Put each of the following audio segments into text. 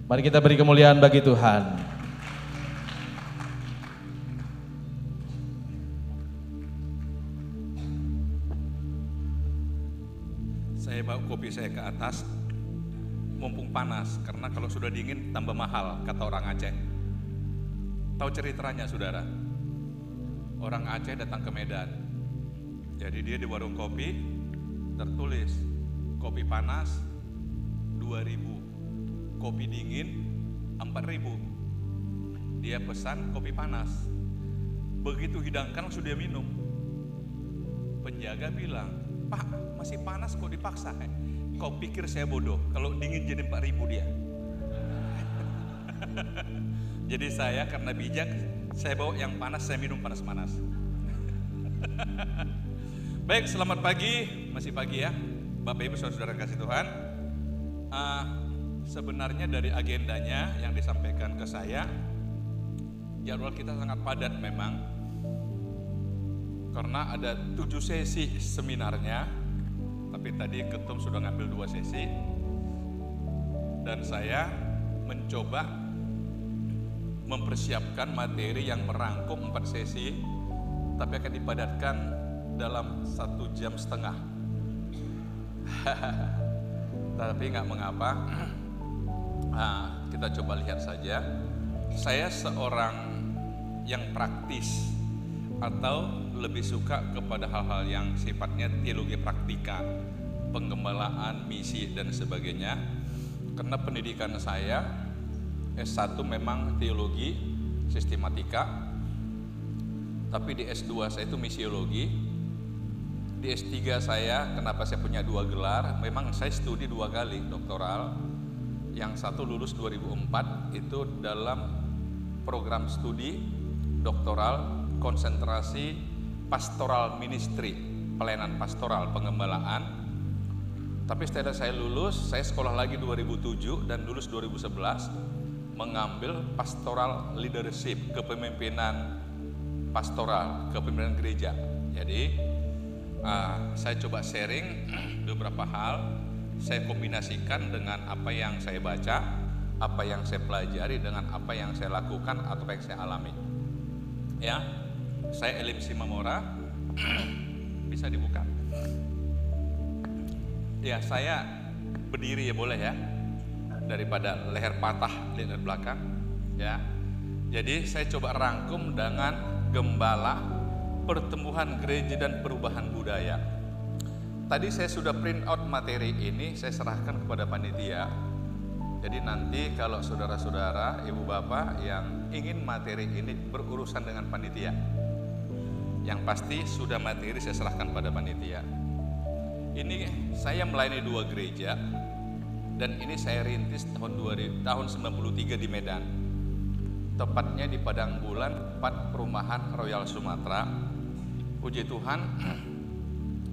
Mari kita beri kemuliaan bagi Tuhan. Saya bawa kopi saya ke atas, mumpung panas, karena kalau sudah dingin tambah mahal, kata orang Aceh. Tahu ceritanya saudara? Orang Aceh datang ke Medan, jadi dia di warung kopi, tertulis, kopi panas 2.000, kopi dingin 4.000. Dia pesan kopi panas, begitu hidangkan langsung dia minum. Penjaga bilang, "Pak, masih panas kok dipaksa?" Kau pikir saya bodoh? Kalau dingin jadi 4.000 dia. Jadi saya karena bijak, saya bawa yang panas, saya minum panas-panas. Baik, selamat pagi, masih pagi ya, Bapak Ibu Saudara kasih Tuhan. Sebenarnya dari agendanya yang disampaikan ke saya, jadwal kita sangat padat memang, karena ada 7 sesi seminarnya, tapi tadi ketum sudah ngambil 2 sesi, dan saya mencoba mempersiapkan materi yang merangkum 4 sesi, tapi akan dipadatkan dalam 1,5 jam. Tapi nggak mengapa, kita coba lihat saja. Saya seorang yang praktis, atau lebih suka kepada hal-hal yang sifatnya teologi praktika, penggembalaan, misi dan sebagainya. Karena pendidikan saya S1 memang teologi sistematika, tapi di S2 saya itu misiologi. Di S3 saya, kenapa saya punya 2 gelar? Memang saya studi 2 kali doktoral. Yang satu lulus 2004 itu dalam program studi doktoral konsentrasi pastoral ministry, pelayanan pastoral, pengembalaan. Tapi setelah saya lulus, saya sekolah lagi 2007 dan lulus 2011, mengambil pastoral leadership, kepemimpinan pastoral, kepemimpinan gereja. Jadi saya coba sharing beberapa hal, saya kombinasikan dengan apa yang saya baca, apa yang saya pelajari dengan apa yang saya lakukan atau apa yang saya alami. Ya, saya Elim Simamora, bisa dibuka. Ya, saya berdiri ya boleh ya, daripada leher patah di belakang. Ya, jadi saya coba rangkum dengan gembala, pertumbuhan gereja dan perubahan budaya. Tadi saya sudah print out materi ini, saya serahkan kepada panitia. Jadi nanti kalau saudara-saudara, ibu bapak yang ingin materi ini berurusan dengan panitia, yang pasti sudah materi saya serahkan pada panitia. Ini saya melayani 2 gereja, dan ini saya rintis tahun 93 di Medan, tepatnya di Padang Bulan 4 Perumahan Royal Sumatera. Puji Tuhan,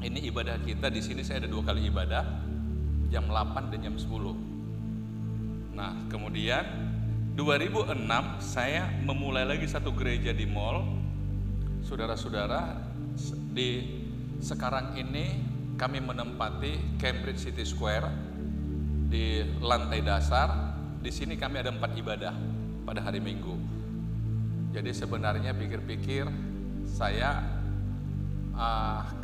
ini ibadah kita di sini, saya ada 2 kali ibadah, jam 8 dan jam 10. Nah, kemudian 2006 saya memulai lagi 1 gereja di mall. Saudara-saudara, sekarang ini kami menempati Cambridge City Square di lantai dasar. Di sini kami ada 4 ibadah pada hari Minggu. Jadi sebenarnya pikir-pikir saya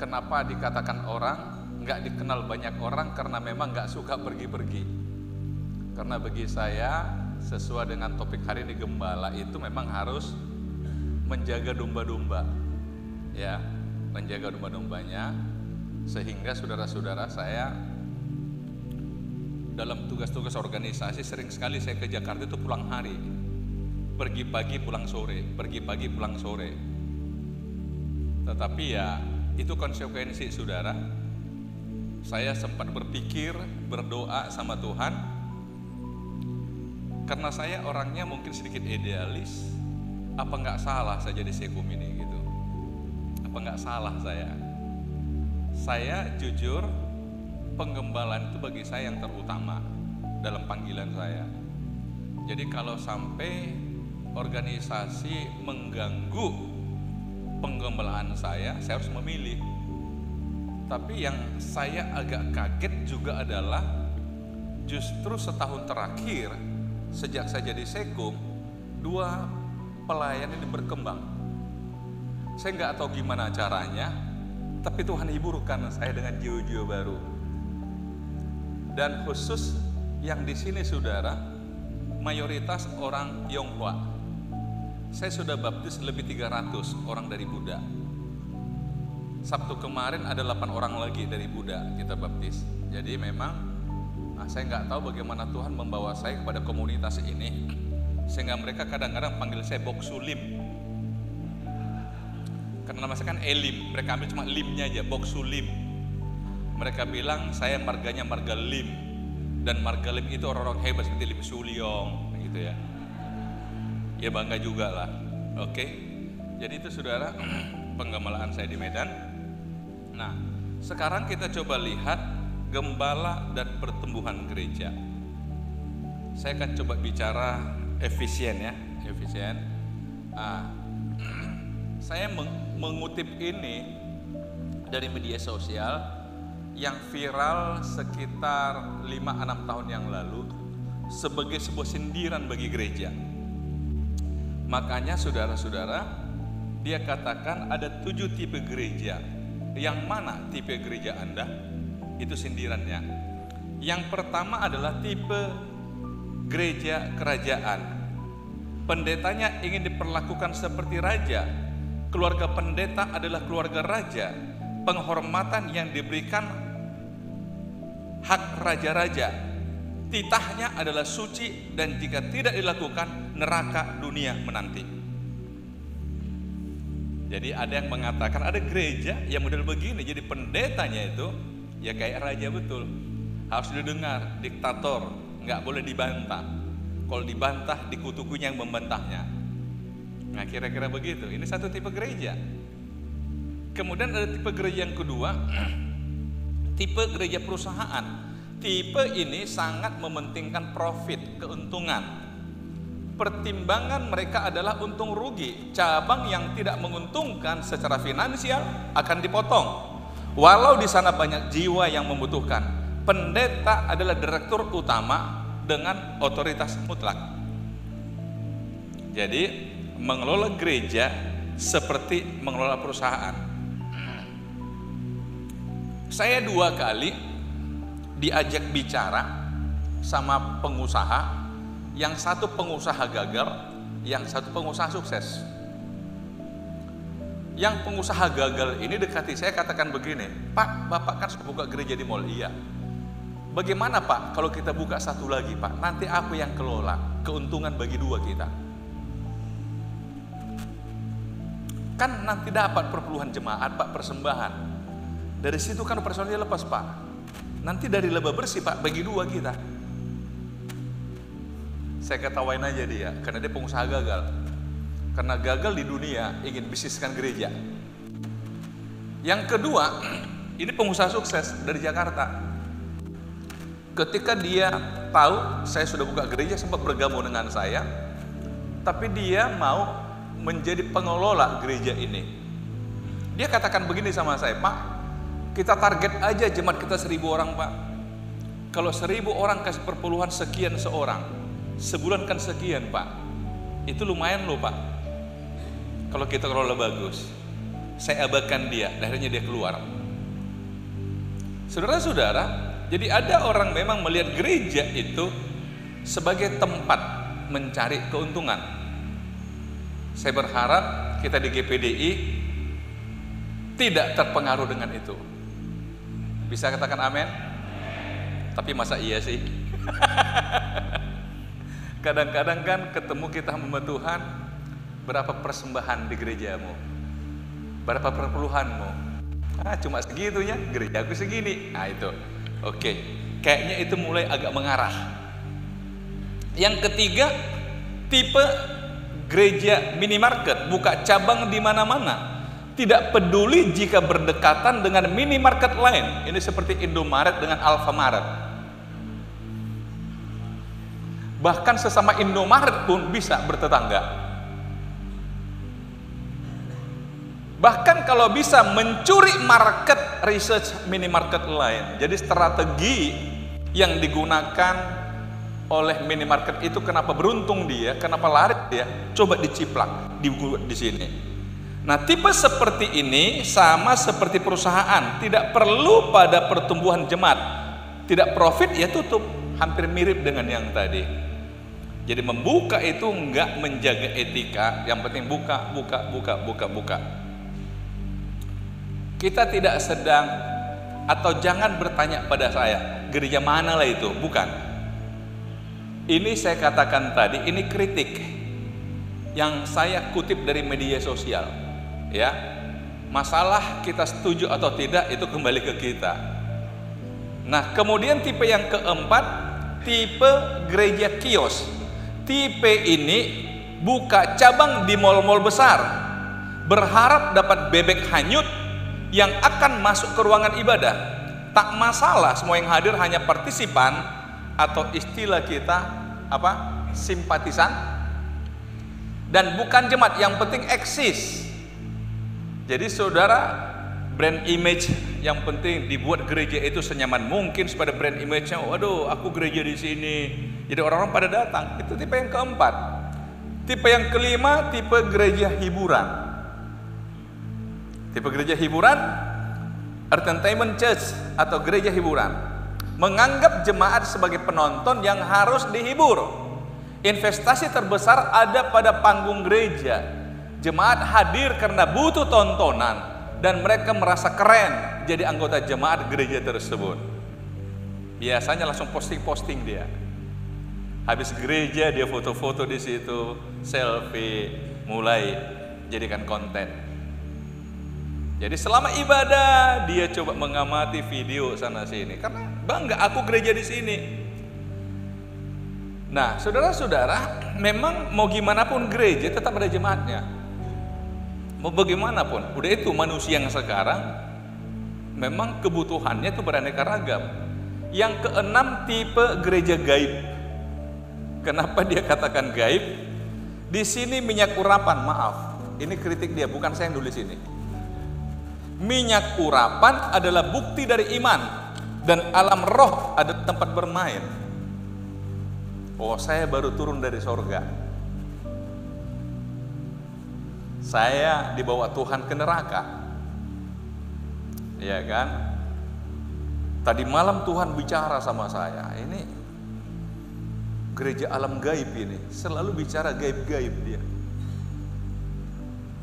kenapa dikatakan orang nggak dikenal banyak orang, karena memang nggak suka pergi-pergi. Karena bagi saya sesuai dengan topik hari ini, gembala itu memang harus menjaga domba-domba, ya, menjaga domba-dombanya. Sehingga saudara-saudara saya dalam tugas-tugas organisasi sering sekali saya ke Jakarta itu pulang hari, pergi pagi pulang sore, pergi pagi pulang sore. Tetapi ya itu konsekuensi saudara. Saya sempat berpikir, berdoa sama Tuhan, karena saya orangnya mungkin sedikit idealis. Apa nggak salah saya jadi sekum ini gitu? Apa nggak salah saya? Saya jujur, penggembalaan itu bagi saya yang terutama dalam panggilan saya. Jadi kalau sampai organisasi mengganggu penggembalaan saya harus memilih. Tapi yang saya agak kaget juga adalah justru setahun terakhir sejak saya jadi sekum, 2 pelayan ini berkembang. Saya nggak tahu gimana caranya, tapi Tuhan hiburkan saya dengan jiwa-jiwa baru. Dan khusus yang di sini saudara, mayoritas orang Tionghoa. Saya sudah baptis lebih 300 orang dari Buddha. Sabtu kemarin ada 8 orang lagi dari Buddha kita baptis. Jadi memang saya nggak tahu bagaimana Tuhan membawa saya kepada komunitas ini, sehingga mereka kadang-kadang panggil saya Boksulim. Karena nama saya kan Elim, mereka ambil cuma limnya aja, Boksulim. Mereka bilang saya marganya marga Lim, dan marga Lim itu orang-orang hebat seperti Lim Suliong, gitu ya. Ya bangga juga lah. Oke. Jadi itu saudara penggembalaan saya di Medan. Nah, sekarang kita coba lihat gembala dan pertumbuhan gereja. Saya akan coba bicara efisien ya, efisien. Saya mengutip ini dari media sosial yang viral sekitar 5-6 tahun yang lalu sebagai sebuah sindiran bagi gereja. Makanya saudara-saudara, dia katakan ada 7 tipe gereja. Yang mana tipe gereja Anda? Itu sindirannya. Yang pertama adalah tipe gereja kerajaan. Pendetanya ingin diperlakukan seperti raja. Keluarga pendeta adalah keluarga raja. Penghormatan yang diberikan hak raja-raja. Titahnya adalah suci dan jika tidak dilakukan neraka dunia menanti. Jadi ada yang mengatakan ada gereja yang model begini, jadi pendetanya itu ya kayak raja betul, harus didengar, diktator, nggak boleh dibantah. Kalau dibantah dikutukunya yang membantahnya. Nah kira-kira begitu. Ini satu tipe gereja. Kemudian ada tipe gereja yang kedua, tipe gereja perusahaan. Tipe ini sangat mementingkan profit, keuntungan. Pertimbangan mereka adalah untung rugi. Cabang yang tidak menguntungkan secara finansial akan dipotong. Walau di sana banyak jiwa yang membutuhkan. Pendeta adalah direktur utama dengan otoritas mutlak. Jadi mengelola gereja seperti mengelola perusahaan. Saya 2 kali diajak bicara sama pengusaha, yang satu pengusaha gagal, yang satu pengusaha sukses. Yang pengusaha gagal ini dekati saya, katakan begini, Pak, Bapak kan sudah buka gereja di mall. Iya. Bagaimana Pak kalau kita buka satu lagi Pak? Nanti aku yang kelola, keuntungan bagi 2 kita. Kan nanti dapat perpuluhan jemaat Pak, persembahan. Dari situ kan operasionalnya lepas Pak. Nanti dari laba bersih Pak, bagi 2 kita. Saya ketawain aja dia, karena dia pengusaha gagal. Karena gagal di dunia, ingin bisniskan gereja. Yang kedua, ini pengusaha sukses dari Jakarta. Ketika dia tahu saya sudah buka gereja, sempat bergabung dengan saya, tapi dia mau menjadi pengelola gereja ini. Dia katakan begini sama saya, Pak, kita target aja jemaat kita 1000 orang Pak. Kalau 1000 orang kasih perpuluhan sekian seorang, sebulan kan sekian Pak. Itu lumayan loh Pak, kalau kita kelola bagus. Saya abaikan dia, akhirnya dia keluar. Saudara-saudara, jadi ada orang memang melihat gereja itu sebagai tempat mencari keuntungan. Saya berharap kita di GPDI tidak terpengaruh dengan itu. Bisa katakan amin? Tapi masa iya sih? Kadang-kadang kan ketemu kita sama Tuhan, berapa persembahan di gerejamu? Berapa perpuluhanmu? Cuma segitunya, gerejaku segini. Nah itu, oke. Kayaknya itu mulai agak mengarah. Yang ketiga, tipe gereja minimarket, buka cabang di mana-mana. Tidak peduli jika berdekatan dengan minimarket lain. Ini seperti Indomaret dengan Alfamaret. Bahkan sesama Indomaret pun bisa bertetangga. Bahkan kalau bisa mencuri market research minimarket lain. Jadi strategi yang digunakan oleh minimarket itu, kenapa beruntung dia, kenapa laris dia, coba diciplak di sini. Nah, tipe seperti ini sama seperti perusahaan, tidak perlu pada pertumbuhan jemaat, tidak profit ya tutup, hampir mirip dengan yang tadi. Jadi membuka itu enggak menjaga etika, yang penting buka. Kita tidak sedang, atau jangan bertanya pada saya, gereja mana lah itu, bukan. Ini saya katakan tadi, ini kritik yang saya kutip dari media sosial, ya. Masalah kita setuju atau tidak itu kembali ke kita. Nah, kemudian tipe yang keempat, tipe gereja kios. Tipe ini buka cabang di mal-mal besar, berharap dapat bebek hanyut yang akan masuk ke ruangan ibadah. Tak masalah semua yang hadir hanya partisipan, atau istilah kita simpatisan, dan bukan jemaat, yang penting eksis. Jadi saudara, brand image yang penting dibuat gereja itu senyaman mungkin supaya brand image-nya, waduh aku gereja di sini, jadi orang-orang pada datang. Itu tipe yang keempat. Tipe yang kelima, tipe gereja hiburan. Tipe gereja hiburan, entertainment church atau gereja hiburan, menganggap jemaat sebagai penonton yang harus dihibur. Investasi terbesar ada pada panggung gereja. Jemaat hadir karena butuh tontonan dan mereka merasa keren jadi anggota jemaat gereja tersebut. Biasanya langsung posting dia. Habis gereja dia foto-foto di situ, selfie, mulai jadikan konten. Jadi selama ibadah dia coba mengamati video sana sini karena bangga aku gereja di sini. Nah, saudara-saudara, memang mau gimana pun gereja tetap ada jemaatnya. Mau bagaimanapun, udah itu manusia yang sekarang memang kebutuhannya itu beraneka ragam. Yang keenam, tipe gereja gaib. Kenapa dia katakan gaib? Di sini minyak urapan, maaf, ini kritik dia, bukan saya yang nulis ini. Minyak urapan adalah bukti dari iman, dan alam roh ada tempat bermain. Oh, saya baru turun dari sorga, saya dibawa Tuhan ke neraka, ya kan? Tadi malam Tuhan bicara sama saya, ini gereja alam gaib ini, selalu bicara gaib-gaib dia.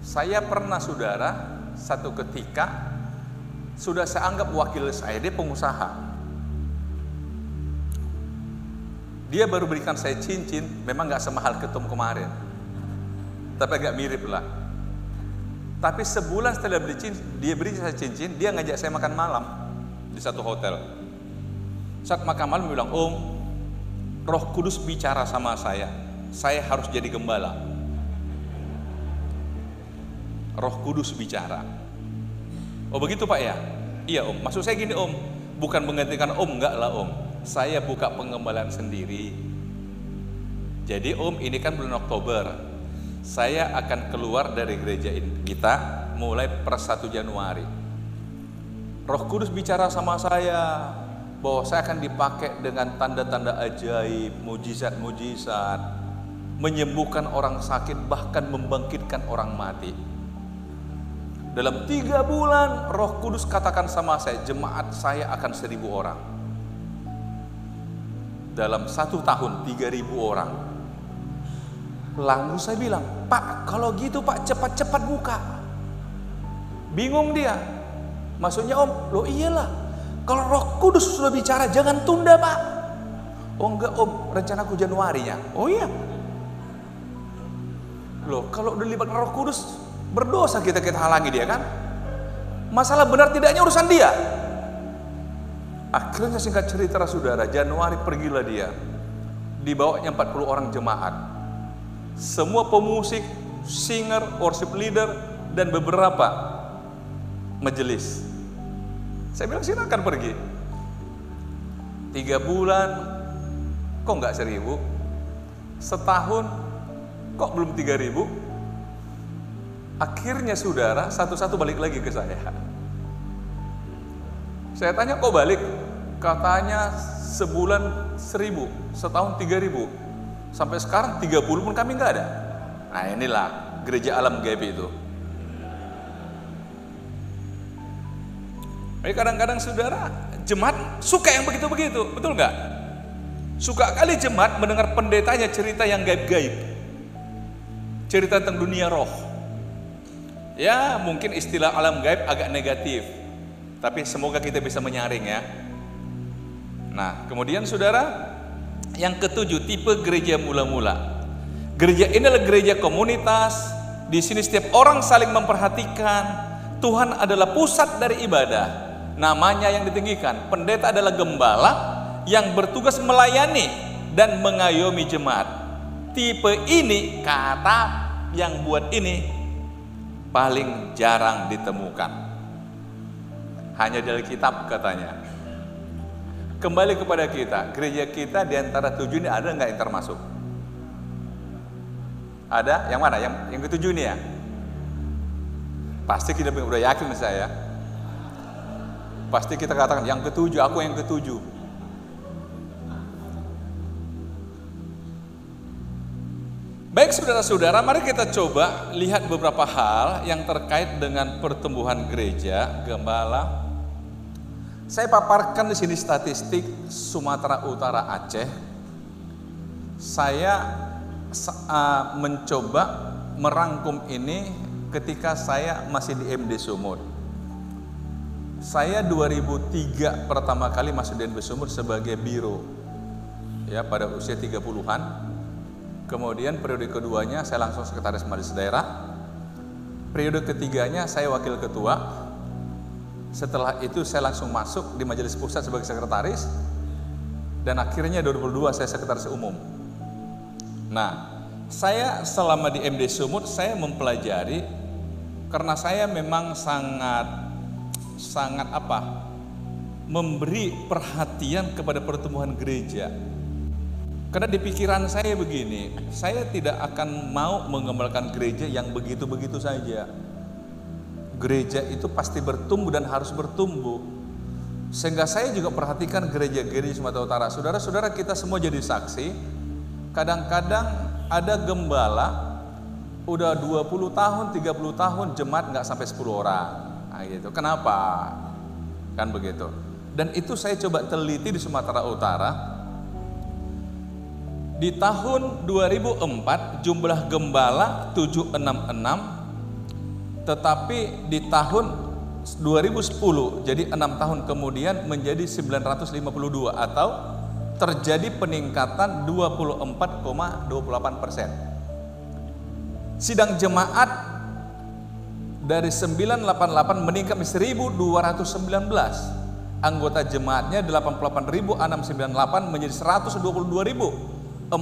Saya pernah, saudara, satu ketika sudah saya anggap wakil saya, dia pengusaha. Dia baru berikan saya cincin, memang gak semahal ketum kemarin, tapi agak mirip lah. Tapi sebulan setelah beli cincin, dia beri saya cincin, dia ngajak saya makan malam di satu hotel. Saat makan malam dia bilang, Om, Roh Kudus bicara sama saya harus jadi gembala. Roh Kudus bicara. Oh begitu Pak ya? Iya Om, maksud saya gini Om, bukan menggantikan Om, enggak lah Om, saya buka pengembalaan sendiri. Jadi Om, ini kan bulan Oktober, saya akan keluar dari gereja kita mulai per 1 Januari. Roh Kudus bicara sama saya bahwa saya akan dipakai dengan tanda-tanda ajaib, mujizat-mujizat, menyembuhkan orang sakit, bahkan membangkitkan orang mati. Dalam 3 bulan Roh Kudus katakan sama saya, jemaat saya akan 1000 orang. Dalam 1 tahun 3000 orang. Lalu saya bilang, Pak, kalau gitu Pak cepat-cepat buka. Bingung dia. Maksudnya Om, loh iyalah, kalau Roh Kudus sudah bicara jangan tunda Pak. Oh enggak Om, rencanaku Januarinya. Oh iya. Loh kalau udah libat Roh Kudus, berdosa kita halangi dia kan? Masalah benar tidaknya urusan dia. Akhirnya singkat cerita saudara, Januari pergilah dia. Dibawanya 40 orang jemaat. Semua pemusik, singer, worship leader, dan beberapa majelis. Saya bilang silakan pergi. 3 bulan, kok nggak 1000? Setahun, kok belum 3000? Akhirnya saudara, satu-satu balik lagi ke saya. Saya tanya, kok balik? Katanya sebulan 1.000, setahun 3.000. Sampai sekarang 30 pun kami nggak ada. Nah inilah gereja alam gaib itu. Jadi kadang-kadang saudara, jemaat suka yang begitu-begitu, betul nggak? Suka kali jemaat mendengar pendetanya cerita yang gaib-gaib, cerita tentang dunia roh. Ya mungkin istilah alam gaib agak negatif, tapi semoga kita bisa menyaring ya. Nah kemudian saudara, yang ketujuh, tipe gereja mula-mula. Gereja ini adalah gereja komunitas. Di sini setiap orang saling memperhatikan. Tuhan adalah pusat dari ibadah. Namanya yang ditinggikan. Pendeta adalah gembala yang bertugas melayani dan mengayomi jemaat. Tipe ini, kata yang buat ini, paling jarang ditemukan. Hanya dari kitab katanya. Kembali kepada kita, gereja kita di antara 7 ini ada nggak yang termasuk? Ada? Yang mana? Yang ketujuh ini ya? Pasti kita udah yakin saya. Pasti kita katakan yang ketujuh, aku yang ketujuh. Baik saudara-saudara, mari kita coba lihat beberapa hal yang terkait dengan pertumbuhan gereja gembala. Saya paparkan di sini statistik Sumatera Utara Aceh. Saya mencoba merangkum ini ketika saya masih di MD Sumut. Saya 2003 pertama kali masuk di MD Sumut sebagai biro, ya pada usia 30-an. Kemudian periode keduanya saya langsung sekretaris majelis daerah. Periode ketiganya saya wakil ketua. Setelah itu saya langsung masuk di majelis pusat sebagai sekretaris. Dan akhirnya 2002 saya sekretaris umum. Nah, saya selama di MD Sumut saya mempelajari, karena saya memang sangat memberi perhatian kepada pertumbuhan gereja. Karena di pikiran saya begini, saya tidak akan mau mengembangkan gereja yang begitu-begitu saja. Gereja itu pasti bertumbuh dan harus bertumbuh. Sehingga saya juga perhatikan gereja-gereja Sumatera Utara. Saudara-saudara kita semua jadi saksi. Kadang-kadang ada gembala udah 20 tahun, 30 tahun jemaat nggak sampai 10 orang. Nah, gitu. Kenapa? Kan begitu. Dan itu saya coba teliti di Sumatera Utara. Di tahun 2004 jumlah gembala 766, tetapi di tahun 2010, jadi 6 tahun kemudian menjadi 952 atau terjadi peningkatan 24,28%. Sidang jemaat dari 988 meningkat menjadi 1.219. Anggota jemaatnya 88.698 menjadi 122.486.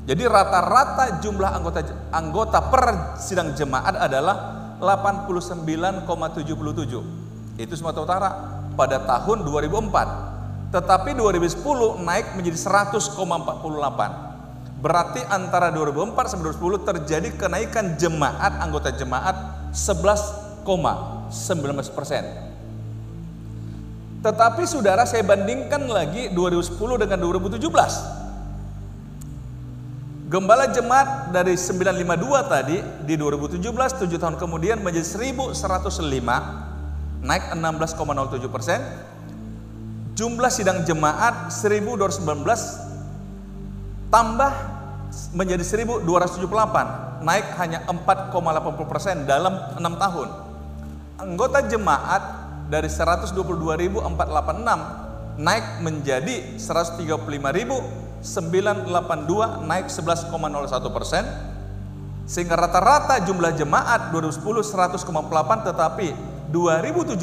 Jadi rata-rata jumlah anggota per sidang jemaat adalah 89,77. Itu Sumatera Utara pada tahun 2004. Tetapi 2010 naik menjadi 100,48. Berarti antara 2004 sampai 2010 terjadi kenaikan jemaat, anggota jemaat 11,19%. Tetapi saudara, saya bandingkan lagi 2010 dengan 2017. Gembala jemaat dari 952 tadi di 2017, 7 tahun kemudian menjadi 1.105, naik 16,07%. Jumlah sidang jemaat 1.219 tambah menjadi 1.278, naik hanya 4,80% dalam 6 tahun. Anggota jemaat dari 122.486 naik menjadi 135.982, naik 11,01%. Sehingga rata-rata jumlah jemaat 2010 100,48, tetapi 2017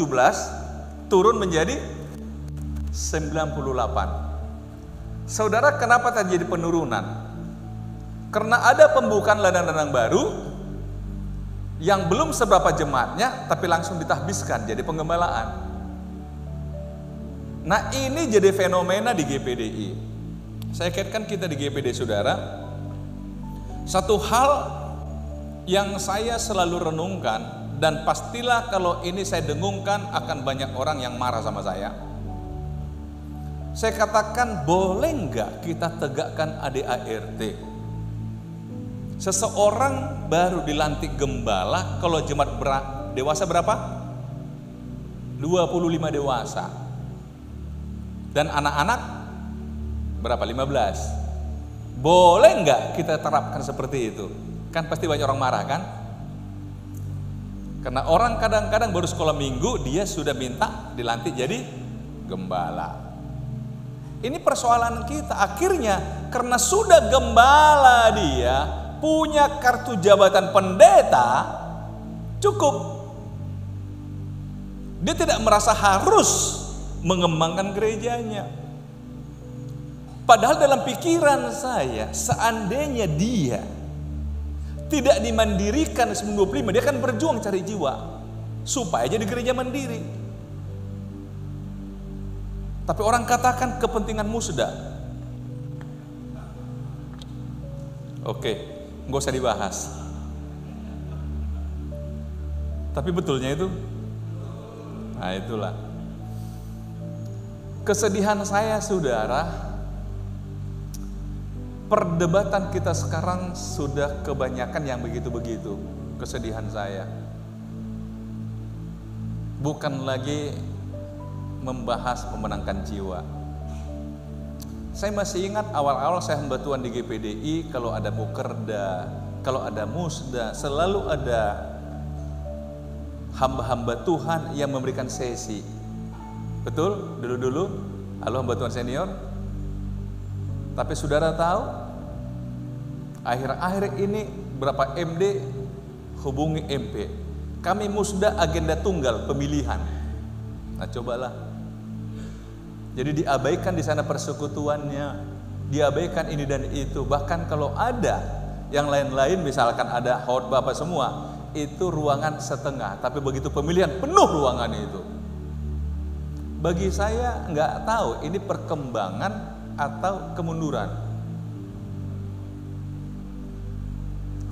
turun menjadi 98. Saudara, kenapa terjadi penurunan? Karena ada pembukaan ladang-ladang baru yang belum seberapa jemaatnya, tapi langsung ditahbiskan jadi penggembalaan. Nah, ini jadi fenomena di GPDI. Saya kaitkan kita di GPD, saudara. Satu hal yang saya selalu renungkan, dan pastilah kalau ini saya dengungkan akan banyak orang yang marah sama saya. Saya katakan, boleh nggak kita tegakkan ADART? Seseorang baru dilantik gembala, kalau jemaat dewasa berapa? 25 dewasa. Dan anak-anak berapa? 15. Boleh nggak kita terapkan seperti itu? Kan pasti banyak orang marah kan? Karena orang kadang-kadang baru sekolah minggu, dia sudah minta dilantik jadi gembala. Ini persoalan kita. Akhirnya karena sudah gembala, dia punya kartu jabatan pendeta, cukup. Dia tidak merasa harus mengembangkan gerejanya. Padahal dalam pikiran saya, seandainya dia tidak dimandirikan 25, dia akan berjuang cari jiwa supaya jadi gereja mandiri. Tapi orang katakan kepentingan musda. Oke, nggak usah dibahas. Tapi betulnya itu, nah itulah kesedihan saya, saudara. Perdebatan kita sekarang sudah kebanyakan yang begitu-begitu. Kesedihan saya bukan lagi membahas memenangkan jiwa. Saya masih ingat awal-awal saya hamba Tuhan di GPDI, kalau ada mukerda, kalau ada musda, selalu ada hamba-hamba Tuhan yang memberikan sesi. Betul? Dulu-dulu, halo hamba Tuhan senior. Tapi saudara tahu, akhir-akhir ini berapa MD hubungi MP. Kami musda agenda tunggal pemilihan. Nah cobalah. Jadi diabaikan di sana persekutuannya, diabaikan ini dan itu. Bahkan kalau ada yang lain-lain, misalkan ada khotbah apa semua, itu ruangan setengah. Tapi begitu pemilihan penuh ruangan itu. Bagi saya nggak tahu ini perkembangan atau kemunduran.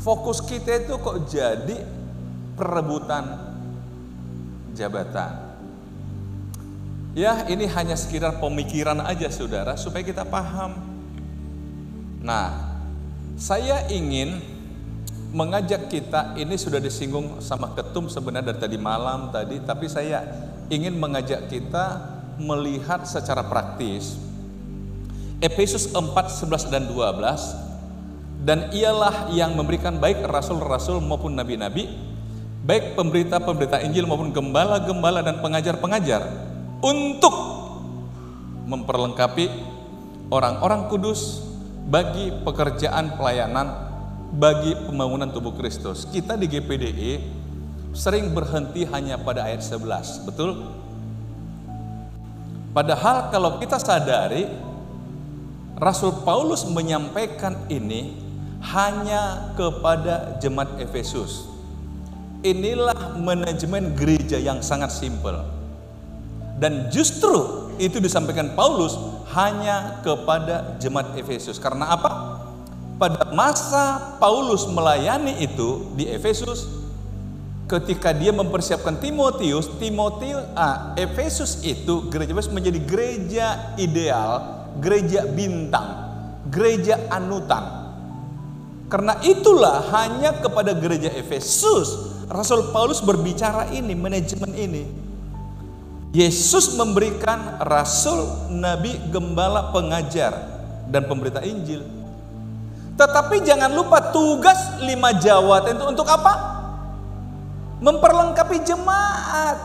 Fokus kita itu kok jadi perebutan jabatan. Ya, ini hanya sekedar pemikiran aja saudara, supaya kita paham. Nah, saya ingin mengajak kita, ini sudah disinggung sama ketum sebenarnya dari tadi malam tadi, tapi saya ingin mengajak kita melihat secara praktis Efesus 4, 11 dan 12. Dan ialah yang memberikan baik rasul-rasul maupun nabi-nabi, baik pemberita-pemberita Injil maupun gembala-gembala dan pengajar-pengajar, untuk memperlengkapi orang-orang kudus bagi pekerjaan pelayanan, bagi pembangunan tubuh Kristus. Kita di GPDI sering berhenti hanya pada ayat 11, betul? Padahal kalau kita sadari, Rasul Paulus menyampaikan ini hanya kepada jemaat Efesus. Inilah manajemen gereja yang sangat simpel. Dan justru itu disampaikan Paulus hanya kepada jemaat Efesus. Karena apa? Pada masa Paulus melayani itu di Efesus, ketika dia mempersiapkan Timotius, Efesus itu gereja Efesus menjadi gereja ideal, gereja bintang, gereja anutan. Karena itulah hanya kepada gereja Efesus Rasul Paulus berbicara ini, manajemen ini. Yesus memberikan rasul, nabi, gembala, pengajar, dan pemberita Injil. Tetapi jangan lupa tugas 5 jawatan itu untuk apa? Memperlengkapi jemaat.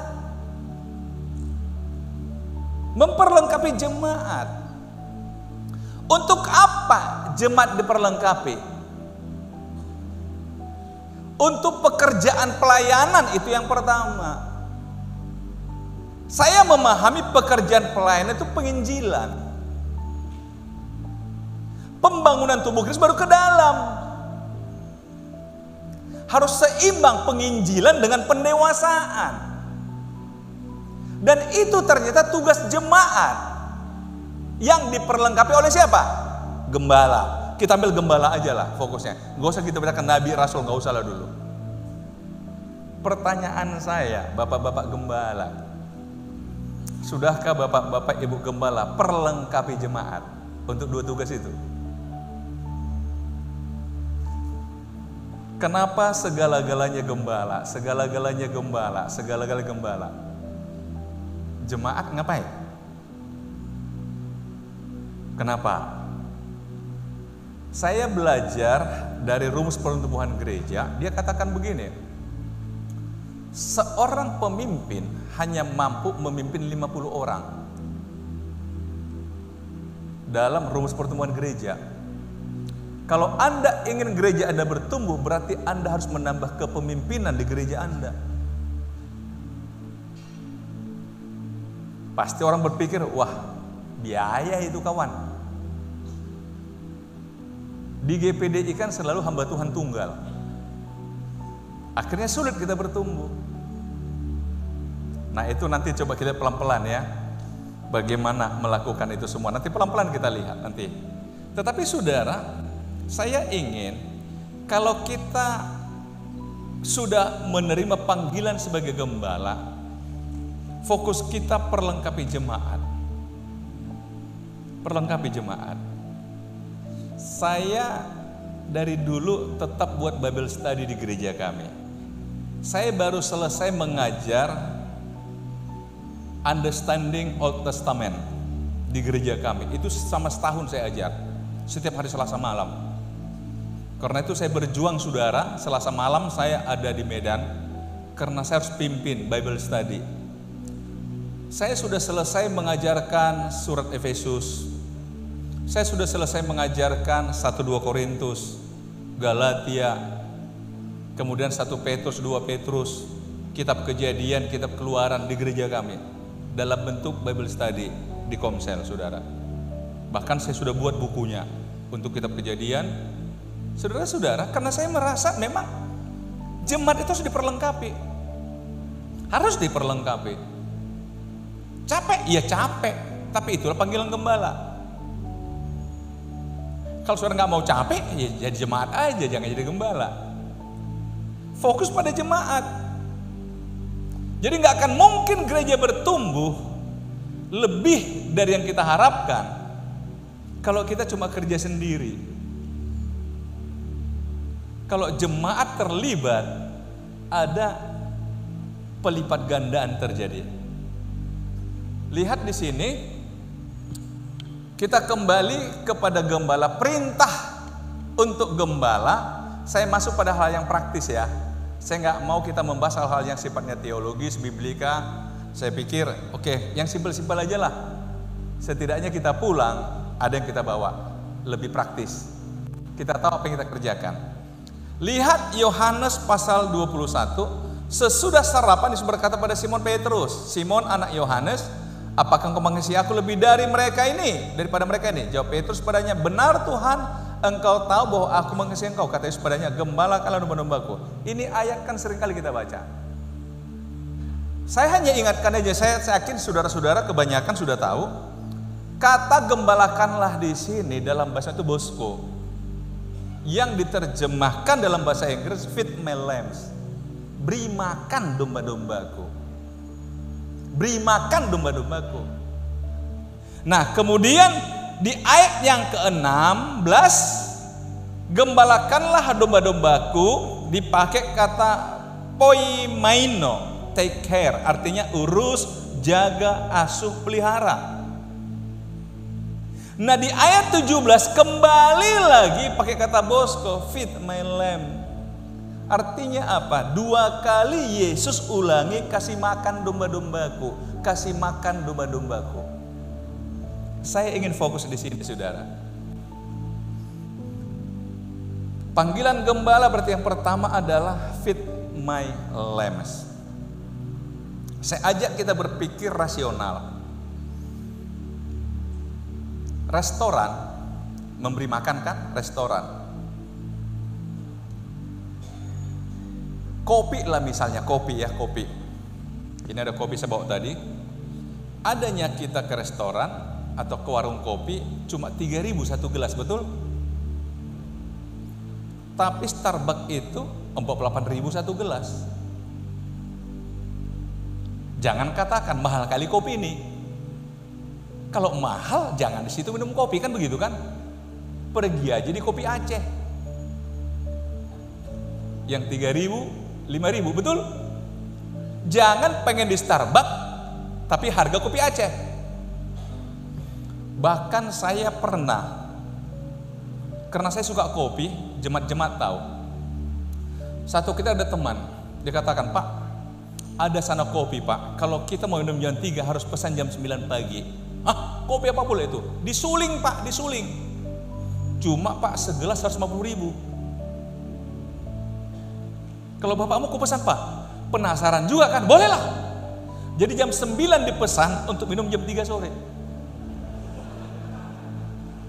Memperlengkapi jemaat. Untuk apa jemaat diperlengkapi? Untuk pekerjaan pelayanan, itu yang pertama. Saya memahami pekerjaan pelayanan itu penginjilan. Pembangunan tubuh Kristus baru ke dalam. Harus seimbang penginjilan dengan pendewasaan. Dan itu ternyata tugas jemaat yang diperlengkapi oleh siapa? Gembala. Kita ambil gembala aja lah fokusnya. Gak usah kita bedakan nabi, rasul, gak usah lah dulu. Pertanyaan saya, bapak-bapak gembala, Sudahkah Bapak-bapak Ibu Gembala perlengkapi jemaat untuk dua tugas itu? Kenapa segala-galanya gembala, segala-galanya gembala, segala-galanya gembala? Jemaat ngapain? Kenapa? Saya belajar dari rumus pertumbuhan gereja, dia katakan begini, seorang pemimpin hanya mampu memimpin 50 orang. Dalam rumus pertumbuhan gereja, kalau Anda ingin gereja Anda bertumbuh, berarti Anda harus menambah kepemimpinan di gereja Anda. Pasti orang berpikir, wah, biaya itu kawan. Di GPDI kan selalu hamba Tuhan tunggal. Akhirnya sulit kita bertumbuh. Nah, itu nanti coba kita pelan-pelan ya. Bagaimana melakukan itu semua. Nanti pelan-pelan kita lihat nanti. Tetapi saudara, saya ingin kalau kita sudah menerima panggilan sebagai gembala, fokus kita perlengkapi jemaat. Perlengkapi jemaat. Saya dari dulu tetap buat Bible study di gereja kami. Saya baru selesai mengajar Understanding Old Testament di gereja kami. Itu sama setahun saya ajar. Setiap hari Selasa malam. Karena itu saya berjuang saudara, Selasa malam saya ada di Medan karena saya harus pimpin Bible study. Saya sudah selesai mengajarkan surat Efesus. Saya sudah selesai mengajarkan 1-2 Korintus, Galatia, kemudian 1 Petrus, 2 Petrus, kitab Kejadian, kitab Keluaran di gereja kami dalam bentuk Bible study di Komsel, saudara. Bahkan saya sudah buat bukunya untuk kitab Kejadian. Saudara-saudara, karena saya merasa memang jemaat itu harus diperlengkapi. Harus diperlengkapi. Capek? Ya capek. Tapi itulah panggilan gembala. Kalau saudara nggak mau capek, ya jadi jemaat aja, jangan jadi gembala. Fokus pada jemaat. Jadi nggak akan mungkin gereja bertumbuh lebih dari yang kita harapkan kalau kita cuma kerja sendiri. Kalau jemaat terlibat, ada pelipat gandaan terjadi. Lihat di sini, kita kembali kepada gembala. Perintah untuk gembala, saya masuk pada hal yang praktis ya. Saya nggak mau kita membahas hal-hal yang sifatnya teologis, biblika. Saya pikir, oke, yang simpel-simpel aja lah. Setidaknya kita pulang, ada yang kita bawa, lebih praktis. Kita tahu apa yang kita kerjakan. Lihat Yohanes pasal 21, sesudah sarapan Yesus berkata pada Simon Petrus, Simon anak Yohanes, apakah engkau mengasihi aku lebih dari mereka ini, daripada mereka ini? Jawab Petrus padanya, benar Tuhan, engkau tahu bahwa aku mengasihi engkau. Kata Yesus padanya, gembalakanlah domba-dombaku. Ini ayat kan sering kali kita baca. Saya hanya ingatkan aja, saya yakin saudara-saudara kebanyakan sudah tahu. Kata gembalakanlah di sini dalam bahasa itu bosko, yang diterjemahkan dalam bahasa Inggris feed my lambs, beri makan domba-dombaku, beri makan domba-dombaku. Nah kemudian di ayat yang ke-16, gembalakanlah domba-dombaku, dipakai kata poimaino, take care, artinya urus, jaga, asuh, pelihara. Nah di ayat 17 kembali lagi pakai kata bosko, feed my lamb. Artinya apa? 2 kali Yesus ulangi kasih makan domba-dombaku, kasih makan domba-dombaku. Saya ingin fokus di sini saudara. Panggilan gembala berarti yang pertama adalah feed my lambs. Saya ajak kita berpikir rasional. Restoran memberi makan kan? Restoran. Kopi lah misalnya, kopi ya, kopi. Ini ada kopi saya bawa tadi. Adanya kita ke restoran atau ke warung kopi cuma 3.000 satu gelas, betul? Tapi Starbucks itu 48.000 satu gelas. Jangan katakan mahal kali kopi ini. Kalau mahal jangan di situ minum kopi, kan begitu kan? Pergi aja di Kopi Aceh. Yang 3.000, 5.000, betul? Jangan pengen di Starbucks tapi harga Kopi Aceh. Bahkan saya pernah, karena saya suka kopi, jemaat-jemaat tahu. Satu kita ada teman, dia katakan, "Pak, ada sana kopi Pak, kalau kita mau minum jam 3 harus pesan jam 9 pagi. Hah? Kopi apa boleh itu? Disuling Pak, disuling. Cuma Pak segelas 150.000. Kalau bapakmu ku pesan Pak, penasaran juga kan? Bolehlah. Jadi jam 9 dipesan untuk minum jam 3 sore.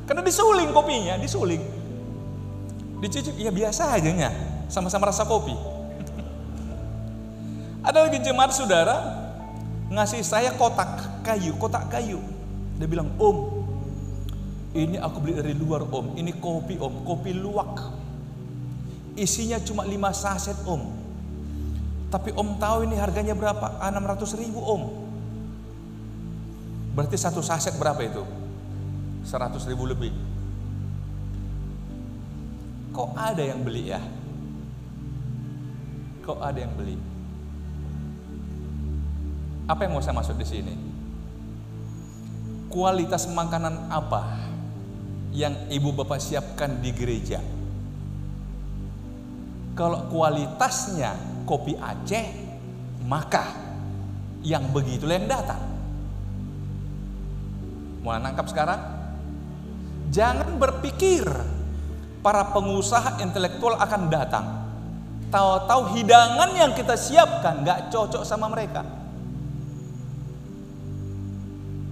Karena disuling kopinya, disuling. Dicicip, ya biasa aja, sama-sama rasa kopi. Ada lagi jemaat saudara ngasih saya kotak kayu. Dia bilang, "Om, ini aku beli dari luar Om, ini kopi Om, kopi luwak. Isinya cuma 5 saset Om. Tapi Om tahu ini harganya berapa? 600.000 Om. Berarti satu saset berapa itu? 100.000 lebih. Kok ada yang beli ya? Kok ada yang beli? Apa yang mau saya masuk di sini? Kualitas makanan apa yang ibu bapak siapkan di gereja? Kalau kualitasnya Kopi Aceh, maka yang begitulah yang datang. Mau nangkap sekarang? Jangan berpikir para pengusaha intelektual akan datang. Tahu-tahu hidangan yang kita siapkan gak cocok sama mereka.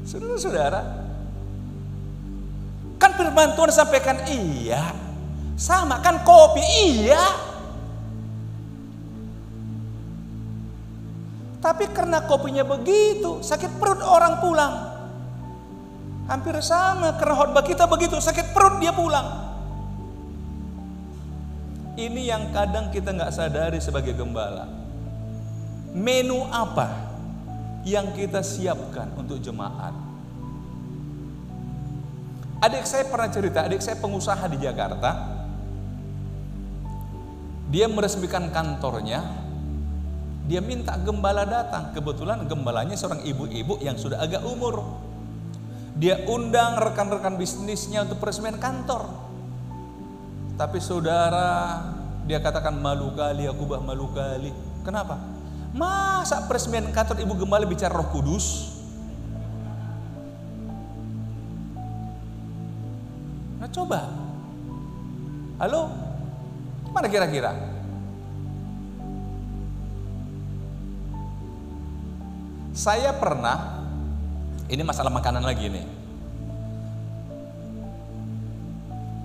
Saudara-saudara, kan firman Tuhan sampaikan iya, sama kan kopi iya. Tapi karena kopinya begitu, sakit perut orang pulang. Hampir sama, karena khotbah kita begitu, sakit perut dia pulang. Ini yang kadang kita nggak sadari sebagai gembala. Menu apa yang kita siapkan untuk jemaat? Adik saya pernah cerita, adik saya pengusaha di Jakarta. Dia meresmikan kantornya. Dia minta gembala datang. Kebetulan gembalanya seorang ibu-ibu yang sudah agak umur. Dia undang rekan-rekan bisnisnya untuk peresmian kantor. Tapi saudara, dia katakan, "Malu kali, aku bah malu kali." Kenapa? Masa peresmian kantor ibu gembala bicara Roh Kudus? Nah coba. Halo? Mana kira-kira? Saya pernah, ini masalah makanan lagi nih.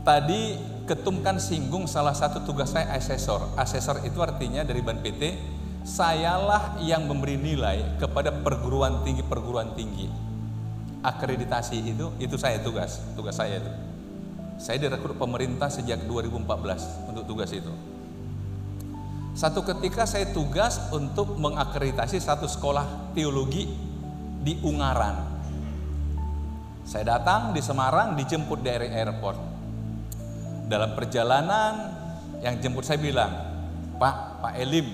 Tadi Ketum kan singgung salah satu tugas saya asesor. Asesor itu artinya dari Ban PT, sayalah yang memberi nilai kepada perguruan tinggi. Akreditasi itu saya tugas saya itu. Saya direkrut pemerintah sejak 2014 untuk tugas itu. Satu ketika saya tugas untuk mengakreditasi satu sekolah teologi di Ungaran. Saya datang di Semarang, dijemput dari airport. Dalam perjalanan yang jemput saya bilang, Pak Elim,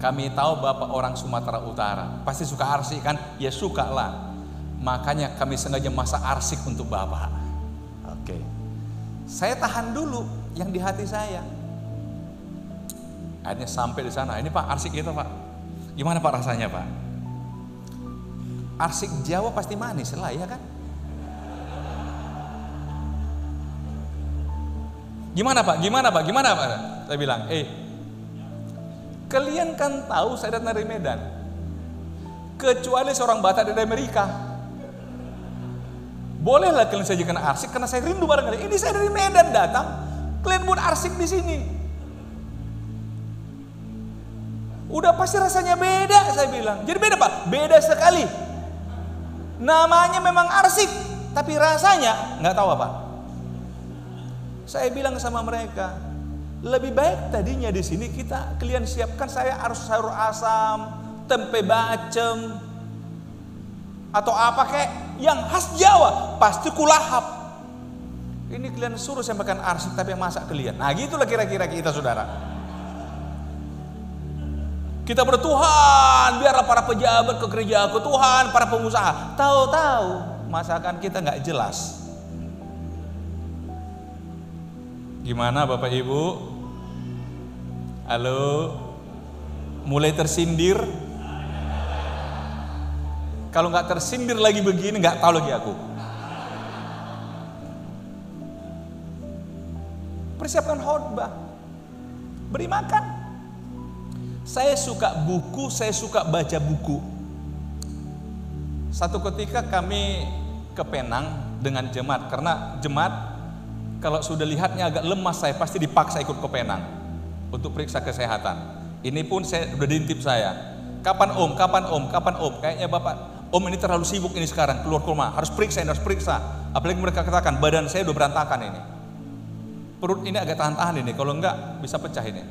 kami tahu Bapak orang Sumatera Utara, pasti suka arsik kan? Ya suka lah. Makanya kami sengaja masak arsik untuk Bapak. Oke. Saya tahan dulu yang di hati saya. Akhirnya sampai di sana, ini Pak arsik itu Pak. Gimana Pak rasanya Pak? Arsik Jawa pasti manis lah ya kan? Gimana Pak? Saya bilang, kalian kan tahu saya datang dari Medan. Kecuali seorang Batak dari Amerika. Bolehlah kalian sajikan arsik karena saya rindu barang kalian. Ini saya dari Medan datang, kalian buat arsik di sini. Udah pasti rasanya beda, saya bilang. Jadi beda Pak? Beda sekali. Namanya memang arsik, tapi rasanya nggak tahu apa. Saya bilang sama mereka, lebih baik tadinya di sini kalian siapkan saya harus sayur asam, tempe bacem, atau apa kek. yang khas Jawa, pasti kulahap. Ini kalian suruh saya makan arsik tapi yang masak kalian. Nah gitulah kira-kira kita saudara. Kita bertuhan, biarlah para pejabat ke gereja aku, Tuhan, para pengusaha. Tahu-tahu masakan kita nggak jelas. Gimana Bapak Ibu? Halo? Mulai tersindir? Kalau nggak tersindir lagi begini, nggak tahu lagi aku. Persiapkan khotbah, beri makan. Saya suka buku, saya suka baca buku. Satu ketika kami ke Penang dengan jemaat, karena jemaat kalau sudah lihatnya agak lemas, saya pasti dipaksa ikut ke Penang untuk periksa kesehatan. Ini pun saya udah diintip saya. Kapan om? Kapan om? Kapan om? Kayaknya bapak, om ini terlalu sibuk ini sekarang keluar rumah, harus periksa, harus periksa. Apalagi mereka katakan badan saya udah berantakan ini. Perut ini agak tahan-tahan ini, kalau enggak bisa pecah ini.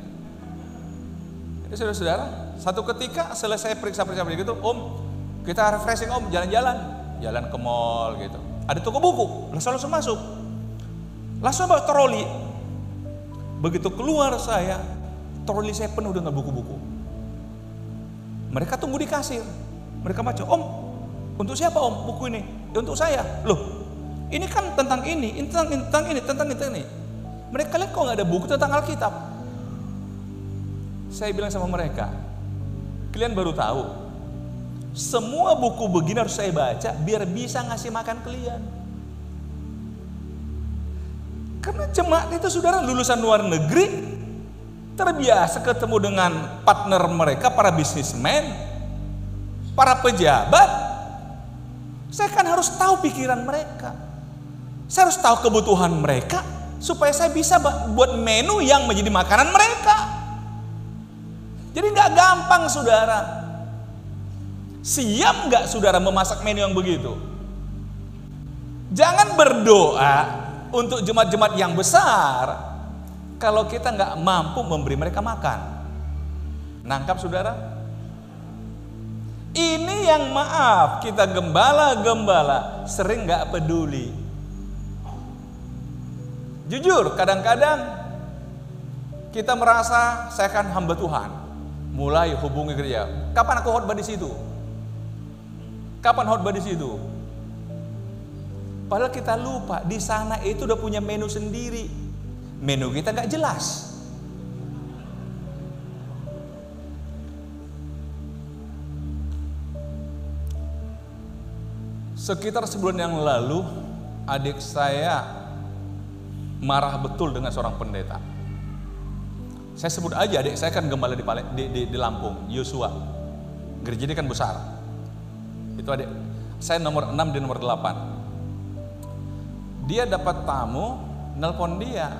Jadi saudara-saudara, satu ketika selesai periksa-periksa begitu, om kita refreshing om, jalan-jalan, jalan ke mall gitu. Ada toko buku, langsung masuk, langsung bawa troli. Begitu keluar saya, troli saya penuh dengan buku-buku. Mereka tunggu di kasir, mereka baca, om, untuk siapa om buku ini? Ya, untuk saya. Loh, ini kan tentang ini, tentang ini. Mereka lihat kok nggak ada buku tentang Alkitab. Saya bilang sama mereka, kalian baru tahu, semua buku begini harus saya baca biar bisa ngasih makan kalian. Karena jemaat itu saudara lulusan luar negeri, terbiasa ketemu dengan partner mereka, para bisnismen, para pejabat. Saya kan harus tahu pikiran mereka, saya harus tahu kebutuhan mereka, supaya saya bisa buat menu yang menjadi makanan mereka. Jadi nggak gampang saudara. Siap nggak saudara memasak menu yang begitu? Jangan berdoa untuk jemaat-jemaat yang besar kalau kita nggak mampu memberi mereka makan. Nangkap saudara? Ini yang maaf kita gembala-gembala sering nggak peduli. Jujur, kadang-kadang kita merasa saya kan hamba Tuhan, mulai hubungi gereja. Kapan aku khotbah di situ? Kapan khotbah di situ? Padahal kita lupa di sana itu udah punya menu sendiri. Menu kita nggak jelas. Sekitar sebulan yang lalu, adik saya marah betul dengan seorang pendeta. Saya sebut aja adik saya kan gembala di Lampung, Yosua. Gereja ini kan besar. Itu adik saya nomor 6 di nomor 8. Dia dapat tamu, nelpon dia,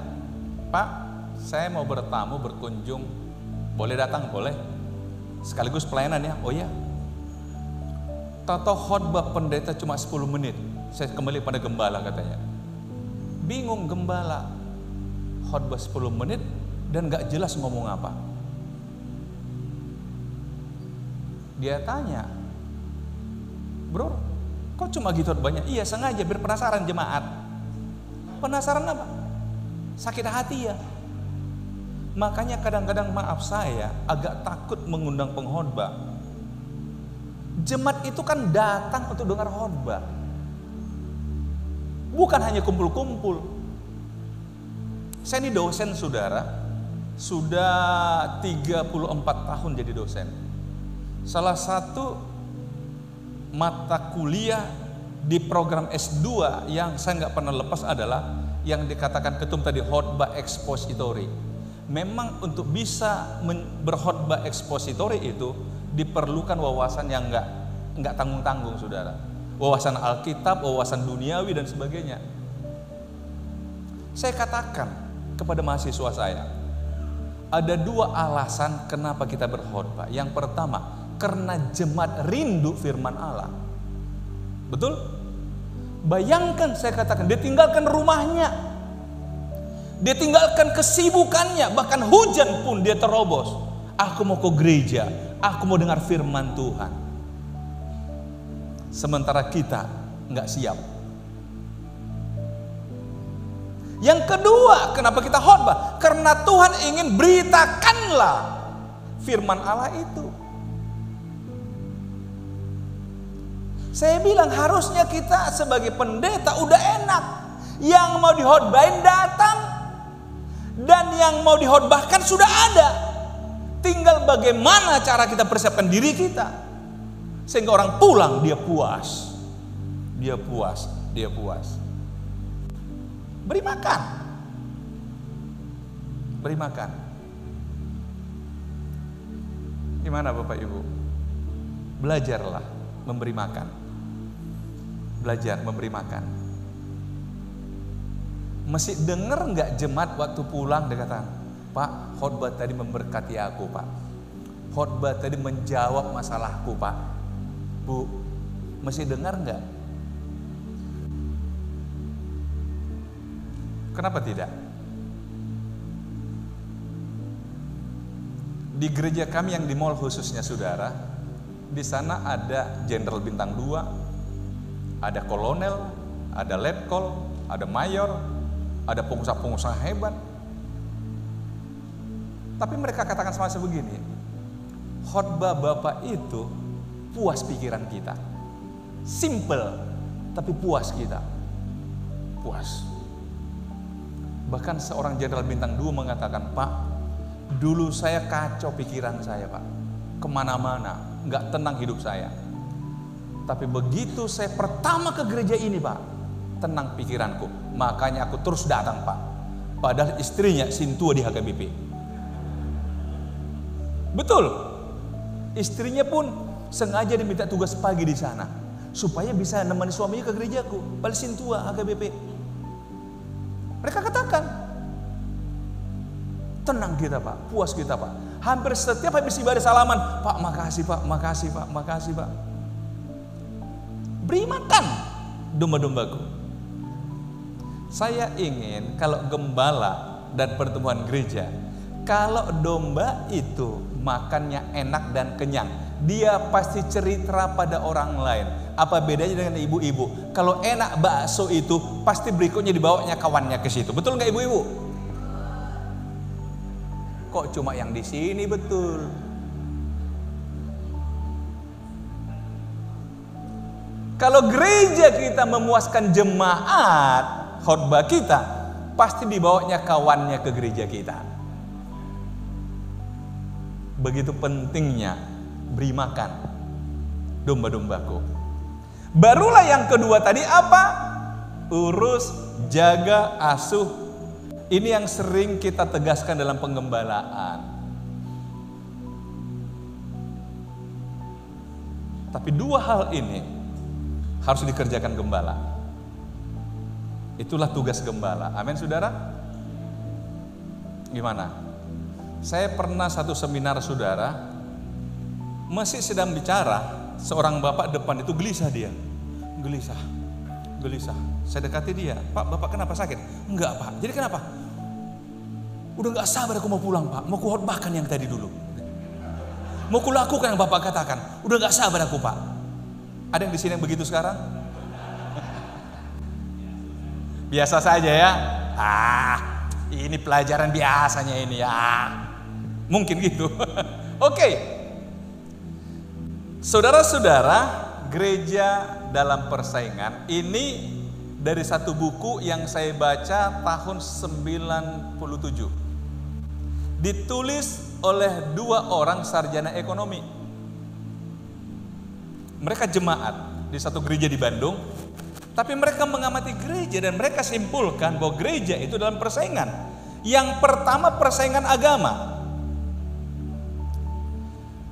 Pak, saya mau bertamu, berkunjung, boleh datang? Boleh. Sekaligus pelayanan ya. Oh ya. Tato khotbah pendeta cuma 10 menit. Saya kembali pada gembala katanya. Bingung gembala, khotbah 10 menit dan gak jelas ngomong apa. Dia tanya, bro, kok cuma gitu banyak? Iya sengaja biar penasaran jemaat. Penasaran apa? Sakit hati ya. Makanya kadang-kadang maaf saya agak takut mengundang pengkhotbah. Jemaat itu kan datang untuk dengar khotbah, bukan hanya kumpul-kumpul. Saya ini dosen saudara, sudah 34 tahun jadi dosen. Salah satu mata kuliah di program S2 yang saya nggak pernah lepas adalah yang dikatakan ketum tadi, khotbah ekspositori. Memang untuk bisa berkhotbah ekspositori itu diperlukan wawasan yang nggak tanggung-tanggung saudara. Wawasan Alkitab, wawasan duniawi dan sebagainya. Saya katakan kepada mahasiswa saya, ada 2 alasan kenapa kita berkhotbah. Yang pertama, karena jemaat rindu firman Allah. Betul? Bayangkan saya katakan, dia tinggalkan rumahnya, dia tinggalkan kesibukannya, bahkan hujan pun dia terobos. Aku mau ke gereja, aku mau dengar firman Tuhan. Sementara kita nggak siap. Yang kedua, kenapa kita khotbah? Karena Tuhan ingin beritakanlah firman Allah itu. Saya bilang harusnya kita sebagai pendeta udah enak. Yang mau dikhotbahin datang, dan yang mau dikhotbahkan sudah ada. Tinggal bagaimana cara kita persiapkan diri kita, sehingga orang pulang dia puas. Dia puas, dia puas. Beri makan. Beri makan. Gimana Bapak Ibu? Belajarlah memberi makan. Belajar memberi makan. Masih dengar nggak jemaat waktu pulang dia kata, Pak, khotbah tadi memberkati aku, Pak. Khotbah tadi menjawab masalahku, Pak. Bu, masih dengar nggak? Kenapa tidak? Di gereja kami yang di mall khususnya saudara, di sana ada jenderal bintang 2, ada kolonel, ada letkol, ada mayor, ada pengusaha-pengusaha hebat. Tapi mereka katakan sama saya begini, khotbah Bapak itu puas pikiran kita. Simple, tapi puas kita. Puas. Bahkan seorang jenderal bintang 2 mengatakan, Pak, dulu saya kacau pikiran saya, Pak. Kemana-mana, nggak tenang hidup saya. Tapi begitu saya pertama ke gereja ini, Pak, tenang pikiranku. Makanya aku terus datang, Pak. Padahal istrinya sintua di HKBP. Betul. Istrinya pun sengaja diminta tugas pagi di sana supaya bisa menemani suaminya ke gerejaku. Padahal sintua HKBP. Mereka katakan, tenang kita Pak, puas kita Pak. Hampir setiap habis ibadah salaman, Pak makasih Pak, makasih Pak, makasih Pak. Beri makan domba-dombaku. Saya ingin kalau gembala dan pertemuan gereja, kalau domba itu makannya enak dan kenyang, dia pasti cerita pada orang lain. Apa bedanya dengan ibu-ibu? Kalau enak bakso itu pasti berikutnya dibawanya kawannya ke situ. Betul nggak ibu-ibu? Kok cuma yang di sini betul? Kalau gereja kita memuaskan jemaat, khotbah kita pasti dibawanya kawannya ke gereja kita. Begitu pentingnya beri makan domba-dombaku. Barulah yang kedua tadi apa? Urus, jaga, asuh. Ini yang sering kita tegaskan dalam penggembalaan. Tapi dua hal ini harus dikerjakan gembala. Itulah tugas gembala. Amin saudara? Gimana? Saya pernah satu seminar saudara, masih sedang bicara, seorang bapak depan itu gelisah dia. Gelisah. Saya dekati dia, Pak, Bapak kenapa sakit? Enggak Pak, jadi kenapa? Udah gak sabar aku mau pulang Pak, mau kukhotbahkan yang tadi dulu. Mau kulakukan yang Bapak katakan, udah gak sabar aku Pak. Ada yang di sini yang begitu sekarang? Biasa saja ya. Ini pelajaran biasanya ini ya. Mungkin gitu. Oke. Saudara-saudara, gereja dalam persaingan ini dari satu buku yang saya baca tahun 97. Ditulis oleh 2 orang sarjana ekonomi. Mereka jemaat di satu gereja di Bandung, tapi mereka mengamati gereja dan mereka simpulkan bahwa gereja itu dalam persaingan. Yang pertama persaingan agama.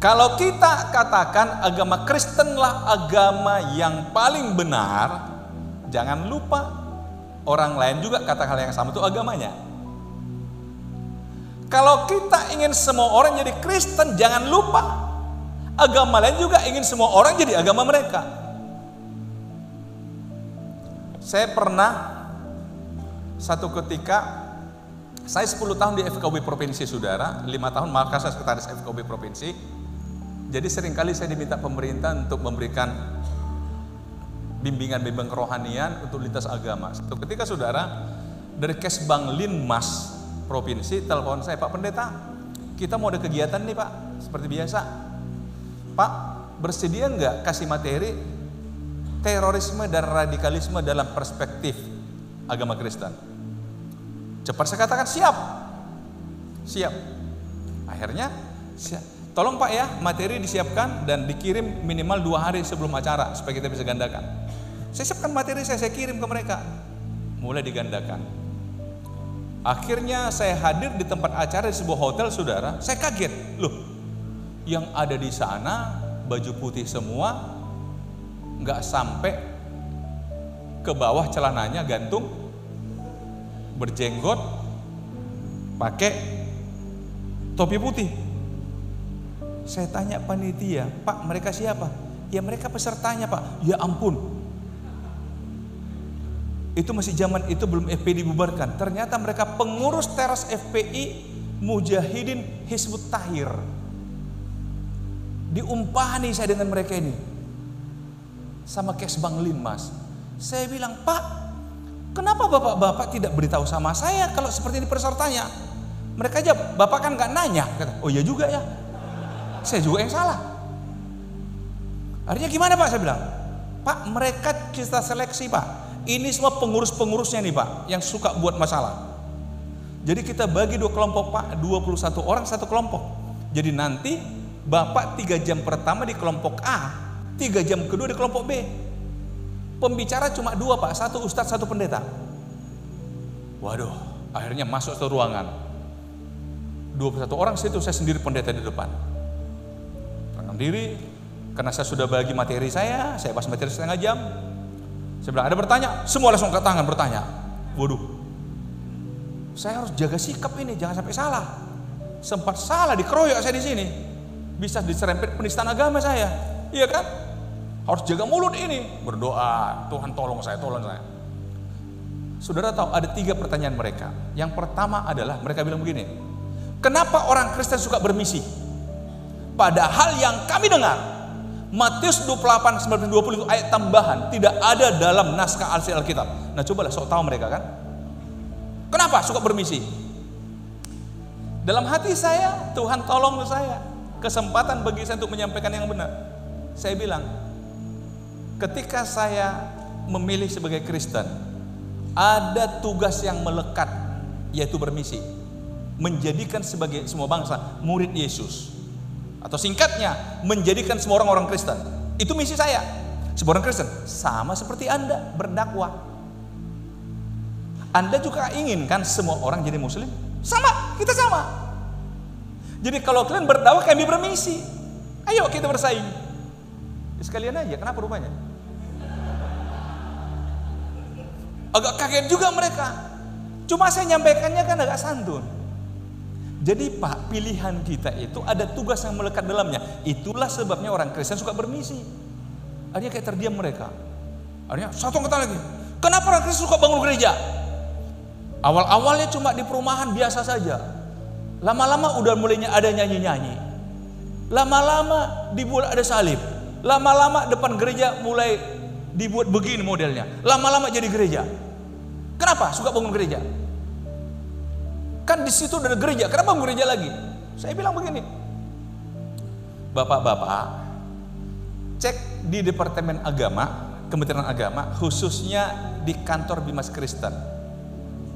Kalau kita katakan agama Kristenlah agama yang paling benar, jangan lupa orang lain juga kata hal yang sama, itu agamanya. Kalau kita ingin semua orang jadi Kristen, jangan lupa agama lain juga ingin semua orang jadi agama mereka. Saya pernah satu ketika, saya 10 tahun di FKUB Provinsi saudara, 5 tahun Makassar sekretaris FKUB Provinsi. Jadi seringkali saya diminta pemerintah untuk memberikan bimbingan-bimbingan kerohanian untuk lintas agama. Satu ketika saudara dari Kesbang Linmas Provinsi telepon saya, Pak Pendeta, kita mau ada kegiatan nih Pak, seperti biasa. Pak, bersedia nggak kasih materi terorisme dan radikalisme dalam perspektif agama Kristen? Cepat saya katakan siap. Siap. Akhirnya, tolong Pak ya, materi disiapkan dan dikirim minimal 2 hari sebelum acara supaya kita bisa gandakan. Saya siapkan materi, saya kirim ke mereka. Mulai digandakan. Akhirnya saya hadir di tempat acara di sebuah hotel, saudara. Saya kaget, loh, yang ada di sana baju putih semua, nggak sampai ke bawah celananya gantung, berjenggot, pakai topi putih. Saya tanya panitia, Pak, mereka siapa? Ya mereka pesertanya Pak. Ya ampun, itu masih zaman itu belum FPI dibubarkan. Ternyata mereka pengurus teras FPI Mujahidin Hizbut Tahrir. Diumpani saya dengan mereka ini sama Kesbang Linmas. Saya bilang, Pak, kenapa bapak-bapak tidak beritahu sama saya kalau seperti ini pesertanya? Mereka aja, bapak kan nggak nanya. Kata, oh iya juga ya, saya juga yang salah. Artinya gimana Pak? Saya bilang, Pak, mereka kita seleksi Pak. Ini semua pengurus-pengurusnya nih Pak, yang suka buat masalah. Jadi kita bagi 2 kelompok Pak, 21 orang 1 kelompok. Jadi nanti Bapak 3 jam pertama di kelompok A, 3 jam kedua di kelompok B. Pembicara cuma 2 Pak, 1 ustadz 1 pendeta. Waduh, akhirnya masuk ke ruangan. 21 orang situ, saya sendiri pendeta di depan. Tangan diri, karena saya sudah bagi materi saya bahas materi 1,5 jam. Saya bilang, ada bertanya? Semua langsung angkat tangan bertanya. Waduh, saya harus jaga sikap ini, jangan sampai salah. Sempat salah, dikeroyok saya di sini, bisa diserempet penistaan agama saya, iya kan? Harus jaga mulut ini, berdoa, Tuhan tolong saya, tolong saya. Saudara tahu ada 3 pertanyaan mereka. Yang pertama adalah mereka bilang begini, kenapa orang Kristen suka bermisi? Padahal yang kami dengar Matius 28, 19, 20 itu ayat tambahan, tidak ada dalam naskah Alkitab. Nah cobalah sok tahu mereka kan. Kenapa suka bermisi? Dalam hati saya, Tuhan tolong saya, kesempatan bagi saya untuk menyampaikan yang benar. Saya bilang, ketika saya memilih sebagai Kristen, ada tugas yang melekat, yaitu bermisi, menjadikan sebagai semua bangsa murid Yesus. Atau singkatnya, menjadikan semua orang Kristen. Itu misi saya. Semua orang Kristen sama seperti Anda berdakwah. Anda juga inginkan semua orang jadi muslim? Sama, kita sama. Jadi kalau kalian berdakwah, kami bermisi. Ayo kita bersaing. Sekalian aja, kenapa rupanya? Agak kaget juga mereka. Cuma saya nyampaikannya kan agak santun. Jadi Pak, pilihan kita itu ada tugas yang melekat dalamnya. Itulah sebabnya orang Kristen suka bermisi. Akhirnya kayak terdiam mereka. Akhirnya satu kata lagi, kenapa orang Kristen suka bangun gereja? Awal-awalnya cuma di perumahan biasa saja. Lama-lama udah mulainya ada nyanyi-nyanyi. Lama-lama dibuat ada salib. Lama-lama depan gereja mulai dibuat begini modelnya. Lama-lama jadi gereja. Kenapa suka bangun gereja? Kan di situ ada gereja, kenapa bangun gereja lagi? Saya bilang begini, Bapak-bapak, cek di Departemen Agama, Kementerian Agama, khususnya di kantor Bimas Kristen.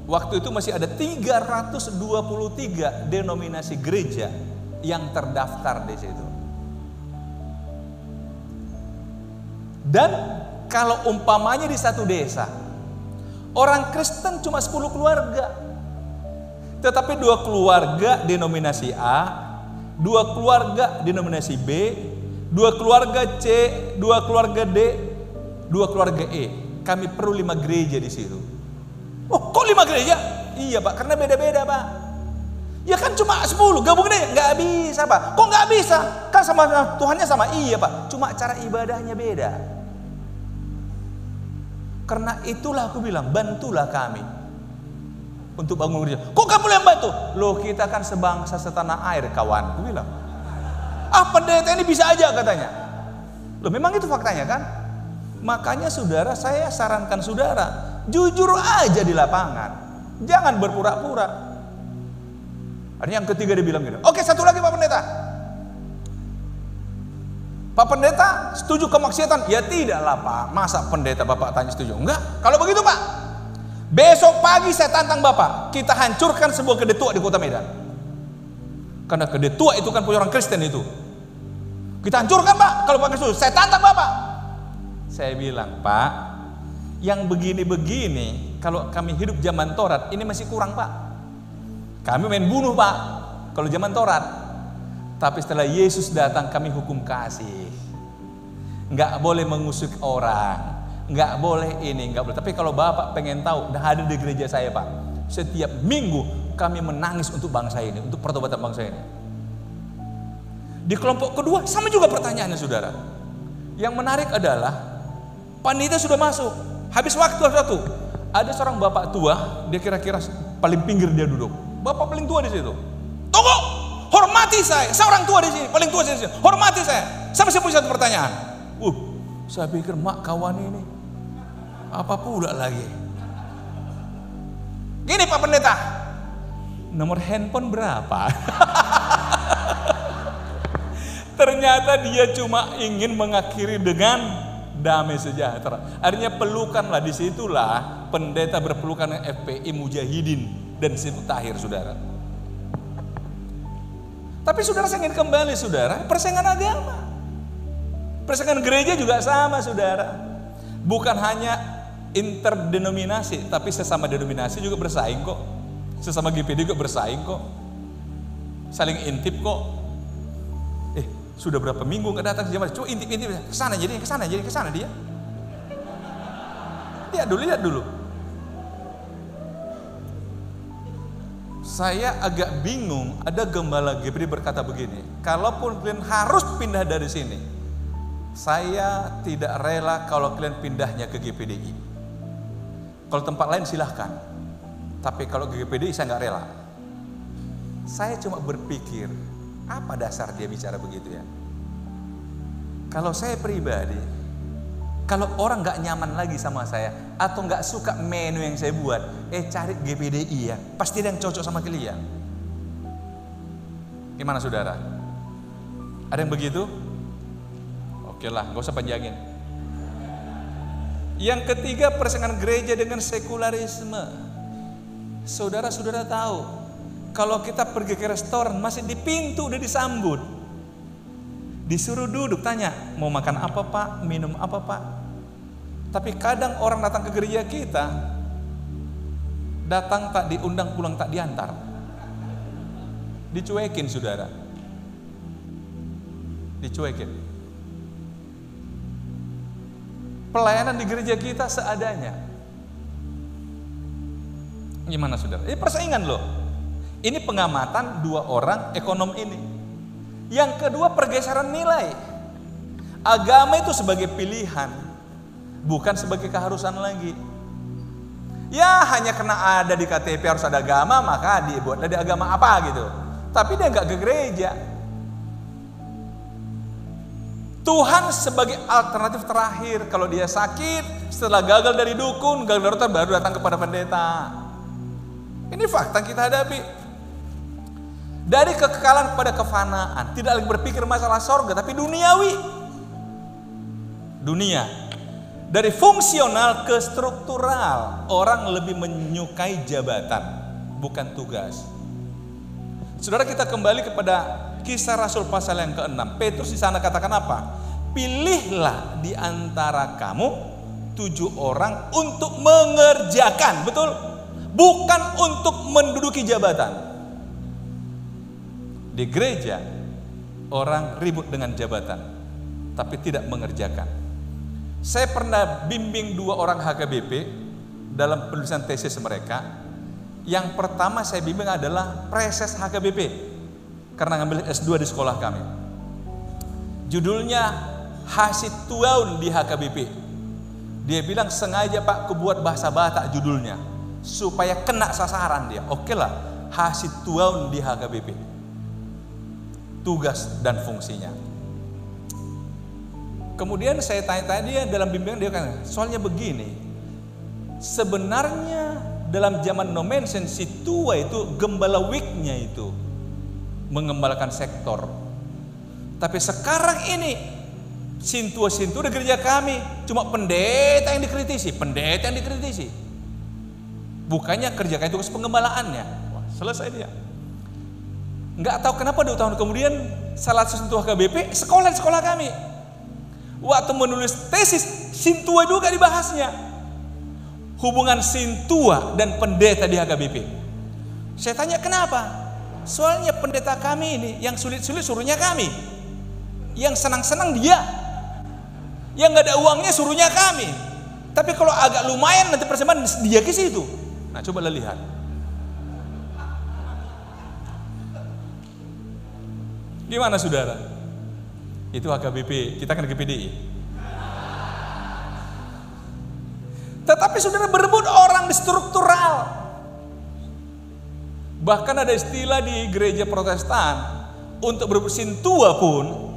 Waktu itu masih ada 323 denominasi gereja yang terdaftar di situ. Dan kalau umpamanya di satu desa, orang Kristen cuma 10 keluarga. Tetapi 2 keluarga denominasi A, 2 keluarga denominasi B, 2 keluarga C, 2 keluarga D, 2 keluarga E. Kami perlu 5 gereja di situ. Oh, kok 5 gereja? Iya Pak, karena beda-beda Pak. Ya kan cuma 10, gabung deh, nggak bisa Pak. Kok nggak bisa? Kan sama Tuhannya sama. Iya Pak, cuma cara ibadahnya beda. Karena itulah aku bilang, bantulah kami untuk bangun gereja. Kok kamu yang bantu? Loh, kita kan sebangsa setanah air kawan. Aku bilang, pendeta ini bisa aja katanya. Loh, memang itu faktanya kan? Makanya saudara, saya sarankan saudara, jujur aja di lapangan. Jangan berpura-pura. Ada yang ketiga dia bilang gini, oke, satu lagi Pak Pendeta. Pak Pendeta setuju kemaksiatan? Ya tidaklah Pak, masa pendeta Bapak tanya setuju? Enggak, kalau begitu Pak, besok pagi saya tantang Bapak, kita hancurkan sebuah kedai tua di kota Medan. Karena kedai tua itu kan punya orang Kristen itu. Kita hancurkan Pak, kalau Pak setuju, saya tantang Bapak. Saya bilang, Pak, yang begini-begini, kalau kami hidup zaman Taurat, ini masih kurang Pak. Kami main bunuh Pak, kalau zaman Taurat. Tapi setelah Yesus datang, kami hukum kasih. Nggak boleh mengusik orang, nggak boleh ini, nggak boleh. Tapi kalau Bapak pengen tahu, dah ada di gereja saya Pak. Setiap minggu kami menangis untuk bangsa ini, untuk pertobatan bangsa ini. Di kelompok kedua sama juga pertanyaannya saudara. Yang menarik adalah panitia sudah masuk, habis waktu satu. Ada seorang bapak tua, dia kira-kira paling pinggir dia duduk. Bapak paling tua di situ. Tunggu, hormati saya. Seorang tua di sini, paling tua di sini. Hormati saya. Saya punya satu pertanyaan. Saya pikir mak kawan ini apa pula lagi. Gini Pak Pendeta, nomor handphone berapa? Ternyata dia cuma ingin mengakhiri dengan damai sejahtera. Artinya pelukanlah, disitulah pendeta berpelukan dengan FPI Mujahidin dan Hizbut Tahrir saudara. Tapi saudara, saya ingin kembali saudara, persaingan agama, persaingan gereja juga sama saudara. Bukan hanya interdenominasi, tapi sesama denominasi juga bersaing kok. Sesama GPD juga bersaing kok. Saling intip kok. Sudah berapa minggu nggak datang sejam, coba intip-intip kesana dia. Lihat dulu. Saya agak bingung, ada gembala GPD berkata begini, kalaupun kalian harus pindah dari sini, saya tidak rela kalau kalian pindahnya ke GPDI. Kalau tempat lain silahkan, tapi kalau ke GPDI saya nggak rela. Saya cuma berpikir, apa dasar dia bicara begitu ya? Kalau saya pribadi, kalau orang nggak nyaman lagi sama saya atau nggak suka menu yang saya buat, cari GPDI ya, pasti ada yang cocok sama kalian. Gimana saudara? Ada yang begitu? Oke lah, nggak usah panjangin. Yang ketiga, persaingan gereja dengan sekularisme. Saudara-saudara tahu, kalau kita pergi ke restoran, masih di pintu udah disambut. Disuruh duduk, tanya, mau makan apa Pak, minum apa Pak. Tapi kadang orang datang ke gereja kita, datang tak diundang, pulang tak diantar. Dicuekin saudara. Dicuekin. Pelayanan di gereja kita seadanya. Gimana saudara? Ini persaingan loh. Ini pengamatan dua orang ekonom ini. Yang kedua, pergeseran nilai. Agama itu sebagai pilihan, bukan sebagai keharusan lagi. Ya hanya karena ada di KTP harus ada agama, maka dibuatlah di agama apa gitu. Tapi dia nggak ke gereja. Tuhan sebagai alternatif terakhir. Kalau dia sakit, setelah gagal dari dukun, gagal dari dokter, baru datang kepada pendeta. Ini fakta yang kita hadapi. Dari kekekalan kepada kefanaan, tidak lagi berpikir masalah sorga, tapi duniawi. Dunia. Dari fungsional ke struktural, orang lebih menyukai jabatan, bukan tugas. Saudara, kita kembali kepada Kisah Rasul pasal yang ke-6. Petrus di sana katakan apa? Pilihlah di antara kamu 7 orang untuk mengerjakan, betul? Bukan untuk menduduki jabatan. Di gereja, orang ribut dengan jabatan, tapi tidak mengerjakan. Saya pernah bimbing 2 orang HKBP dalam penulisan tesis mereka. Yang pertama saya bimbing adalah preses HKBP, karena ngambil S2 di sekolah kami. Judulnya Hasituaun di HKBP. Dia bilang, sengaja Pak kubuat bahasa Batak judulnya, supaya kena sasaran dia. Oke lah, Hasituaun di HKBP. Tugas dan fungsinya. Kemudian saya tanya-tanya dia dalam bimbingan, dia kan soalnya begini, sebenarnya dalam zaman nomensen si tua itu gembala weeknya itu mengembalakan sektor. Tapi sekarang ini sintua-sintua di gereja kami cuma pendeta yang dikritisi, bukannya kerjakan tugas penggembalaannya. Wah, selesai dia. Nggak tahu kenapa 2 tahun kemudian salah satu sintua HKBP sekolah di sekolah kami. Waktu menulis tesis, sintua juga dibahasnya. Hubungan sintua dan pendeta di HKBP. Saya tanya kenapa? Soalnya pendeta kami ini yang sulit-sulit suruhnya kami. Yang senang-senang dia. Yang nggak ada uangnya suruhnya kami. Tapi kalau agak lumayan nanti persembahan dia ke situ. Nah, coba lihat. Gimana saudara? Itu HKBP, kita kan ke PDI. Tetapi saudara berebut orang di struktural. Bahkan ada istilah di gereja Protestan, untuk berebut sintua pun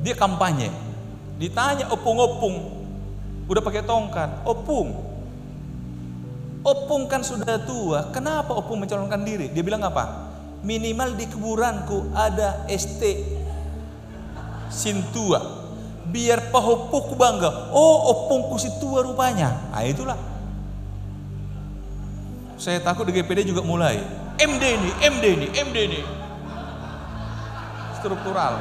dia kampanye. Ditanya opung-opung, udah pakai tongkat, opung kan sudah tua, kenapa opung mencalonkan diri? Dia bilang apa? Minimal di kuburanku ada ST sintua, biar pahopukku bangga. Oh, opungku si tua rupanya. Nah, itulah. Saya takut di GPD juga mulai MD ini struktural.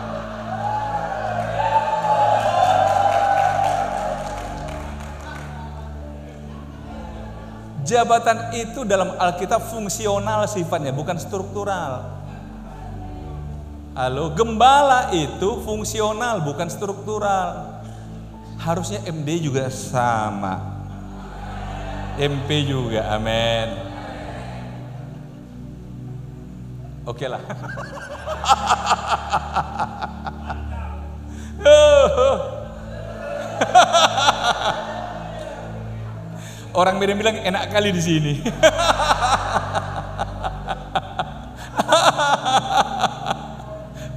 Jabatan itu dalam Alkitab fungsional sifatnya, bukan struktural. Halo, gembala itu fungsional, bukan struktural. Harusnya MD juga sama, MP juga, amin. Oke lah. Orang Medan bilang enak kali di sini.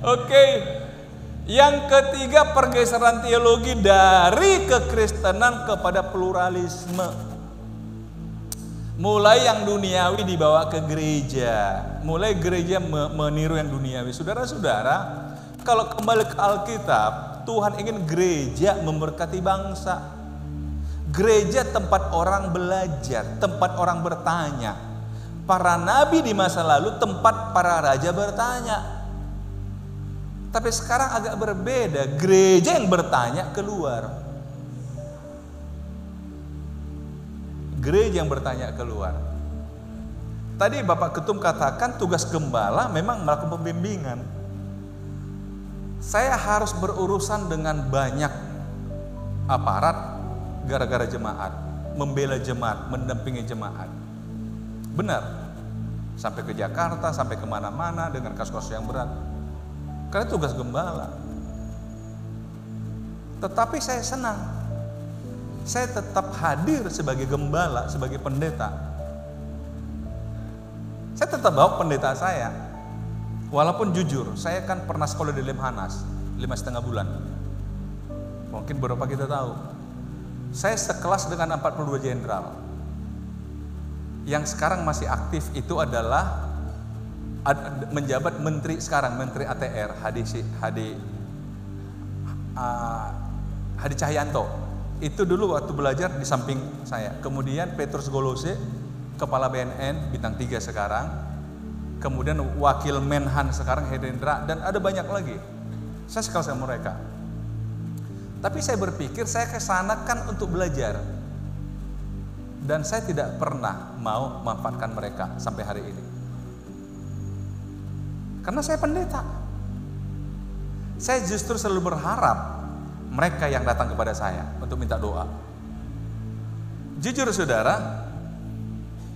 Oke. Yang ketiga, pergeseran teologi dari kekristenan kepada pluralisme. Mulai yang duniawi dibawa ke gereja, mulai gereja meniru yang duniawi. Saudara-saudara, kalau kembali ke Alkitab, Tuhan ingin gereja memberkati bangsa. Gereja tempat orang belajar, tempat orang bertanya. Para nabi di masa lalu tempat para raja bertanya. Tapi sekarang agak berbeda, gereja yang bertanya keluar. Gereja yang bertanya keluar. Tadi Bapak Ketum katakan tugas gembala memang melakukan pembimbingan. Saya harus berurusan dengan banyak aparat gara-gara jemaat, membela jemaat, mendampingi jemaat. Benar, sampai ke Jakarta, sampai kemana-mana dengan kasus-kasus yang berat. Karena tugas gembala. Tetapi saya senang, saya tetap hadir sebagai gembala, sebagai pendeta. Saya tetap bawa pendeta saya. Walaupun jujur, saya kan pernah sekolah di Lemhanas 5,5 bulan. Mungkin beberapa kita tahu. Saya sekelas dengan 42 jenderal. Yang sekarang masih aktif itu adalah menjabat menteri sekarang, menteri ATR, Hadi Cahyanto. Itu dulu waktu belajar di samping saya. Kemudian Petrus Golose, kepala BNN bintang 3 sekarang. Kemudian wakil Menhan sekarang Hendra, dan ada banyak lagi. Saya sekelas sama mereka. Tapi saya berpikir saya kesana kan untuk belajar. Dan saya tidak pernah mau memanfaatkan mereka sampai hari ini. Karena saya pendeta. Saya justru selalu berharap mereka yang datang kepada saya untuk minta doa. Jujur saudara,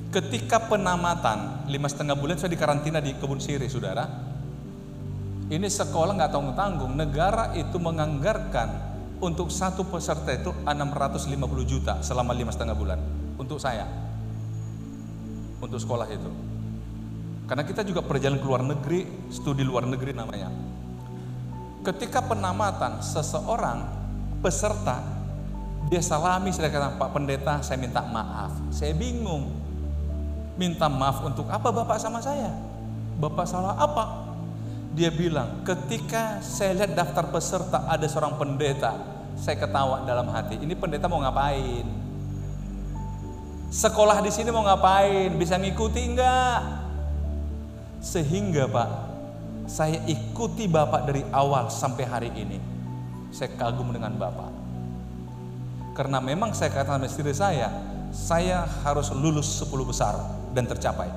ketika penamatan 5,5 bulan saya dikarantina di Kebun Sirih saudara. Ini sekolah nggak tanggung-tanggung. Negara itu menganggarkan untuk satu peserta itu 650 juta selama 5,5 bulan untuk saya, untuk sekolah itu. Karena kita juga perjalanan ke luar negeri, studi luar negeri namanya. Ketika penamatan seseorang peserta, dia salami, saya kata, Pak Pendeta, saya minta maaf. Saya bingung. Minta maaf untuk apa Bapak sama saya? Bapak salah apa? Dia bilang, ketika saya lihat daftar peserta ada seorang pendeta, saya ketawa dalam hati. Ini pendeta mau ngapain? Sekolah di sini mau ngapain? Bisa ngikuti enggak? Sehingga Pak, saya ikuti Bapak dari awal sampai hari ini. Saya kagum dengan Bapak. Karena memang saya katakan sama istri saya harus lulus 10 besar dan tercapai.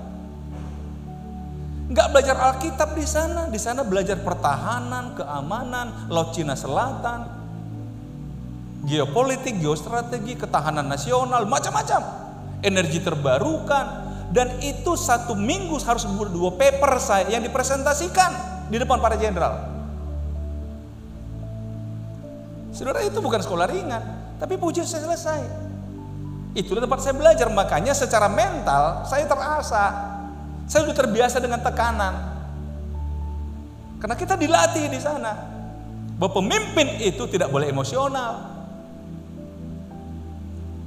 Enggak belajar Alkitab di sana belajar pertahanan, keamanan, Laut Cina Selatan, geopolitik, geostrategi, ketahanan nasional, macam-macam, energi terbarukan, dan itu 1 minggu harus 2 paper saya yang dipresentasikan di depan para jenderal. Saudara, itu bukan sekolah ringan, tapi puji saya selesai. Itulah tempat saya belajar, makanya secara mental saya terasa. Saya sudah terbiasa dengan tekanan. Karena kita dilatih di sana. Bahwa pemimpin itu tidak boleh emosional.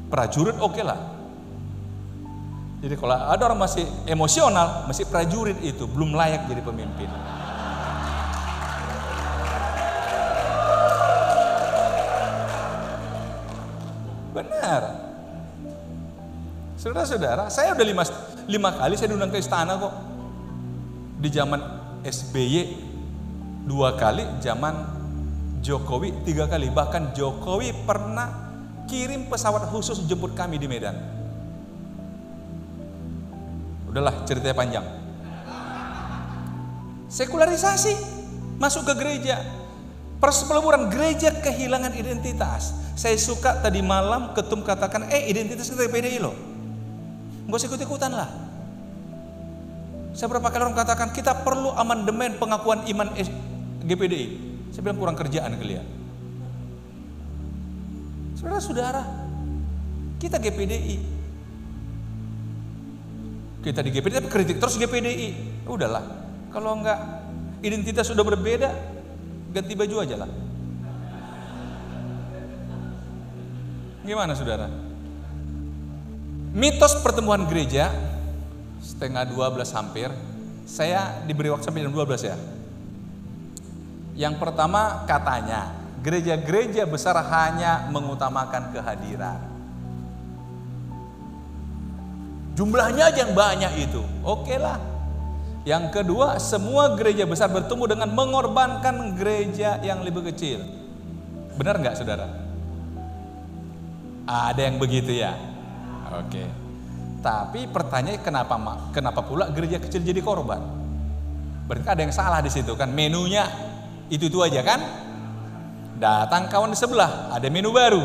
Prajurit oke lah. Jadi kalau ada orang masih emosional, masih prajurit itu belum layak jadi pemimpin. Benar. Saudara-saudara, saya udah 5 kali saya diundang ke istana kok. Di zaman SBY 2 kali, zaman Jokowi 3 kali. Bahkan Jokowi pernah kirim pesawat khusus jemput kami di Medan. Udahlah, ceritanya panjang. Sekularisasi, masuk ke gereja. Persepeleburan gereja kehilangan identitas. Saya suka tadi malam ketum katakan, identitas kita PDI loh. Nggak usah ikut-ikutan lah. Saya berapa kali orang katakan kita perlu amandemen pengakuan iman GPDI. Saya bilang kurang kerjaan kalian. Saudara-saudara, kita GPDI. Kita di GPDI tapi kritik terus GPDI. Udahlah, kalau enggak identitas sudah berbeda, ganti baju aja lah. Gimana saudara? Mitos pertemuan gereja 11:30 hampir. Saya diberi waktu sampai jam 12 ya. Yang pertama katanya gereja-gereja besar hanya mengutamakan kehadiran. Jumlahnya aja yang banyak itu. Oke lah. Yang kedua, semua gereja besar bertemu dengan mengorbankan gereja yang lebih kecil. Benar nggak saudara? Ada yang begitu ya? Oke. Tapi pertanyaannya kenapa pula gereja kecil jadi korban? Berarti ada yang salah di situ kan, menunya itu aja kan? Datang kawan di sebelah, ada menu baru.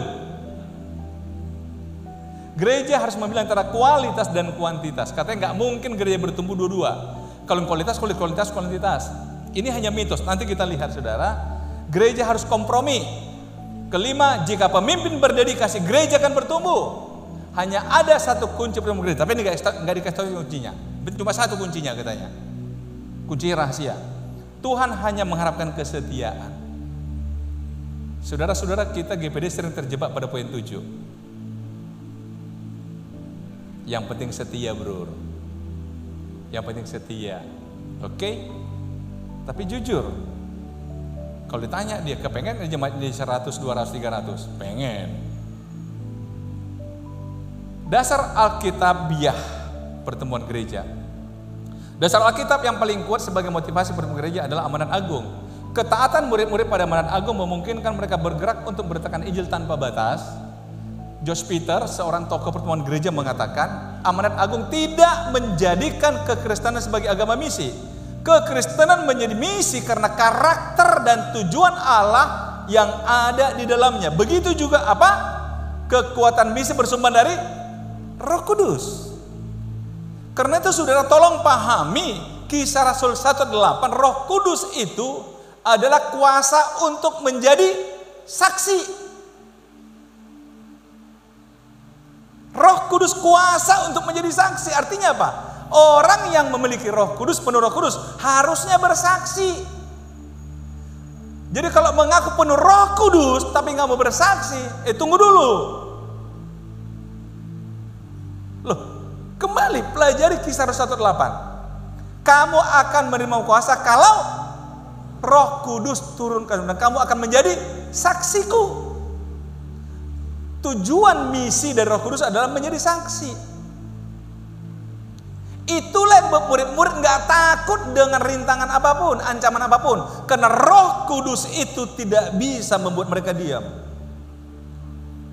Gereja harus memilih antara kualitas dan kuantitas. Katanya nggak mungkin gereja bertumbuh dua-dua. Kalau kualitas. Ini hanya mitos. Nanti kita lihat saudara. Gereja harus kompromi. Kelima, jika pemimpin berdedikasi, gereja akan bertumbuh. Hanya ada satu kunci pertemuan gereja, tapi ini nggak dikasih tahu kuncinya. Cuma satu kuncinya katanya. Kunci rahasia. Tuhan hanya mengharapkan kesetiaan. Saudara-saudara, kita GPD sering terjebak pada poin 7. Yang penting setia, bro. Yang penting setia. Oke? Tapi jujur, kalau ditanya dia kepengen jemaat di 100, 200, 300, pengen. Dasar Alkitabiah pertemuan gereja. Dasar Alkitab yang paling kuat sebagai motivasi pertemuan gereja adalah amanat agung. Ketaatan murid-murid pada amanat agung memungkinkan mereka bergerak untuk beritakan Injil tanpa batas. Josh Peter, seorang tokoh pertemuan gereja mengatakan, amanat agung tidak menjadikan kekristenan sebagai agama misi. Kekristenan menjadi misi karena karakter dan tujuan Allah yang ada di dalamnya. Begitu juga apa? Kekuatan misi bersumber dari Roh Kudus. Karena itu saudara tolong pahami Kisah Rasul 1:8, Roh Kudus itu adalah kuasa untuk menjadi saksi. Roh Kudus kuasa untuk menjadi saksi. Artinya apa? Orang yang memiliki Roh Kudus, penuh Roh Kudus, harusnya bersaksi. Jadi kalau mengaku penuh Roh Kudus tapi nggak mau bersaksi, tunggu dulu. Loh, kembali pelajari Kisah 1:8. Kamu akan menerima kuasa kalau Roh Kudus turun ke kamu dan kamu akan menjadi saksiku. Tujuan misi dari Roh Kudus adalah menjadi saksi. Itulah yang membuat murid-murid nggak takut dengan rintangan apapun, ancaman apapun, karena Roh Kudus itu tidak bisa membuat mereka diam.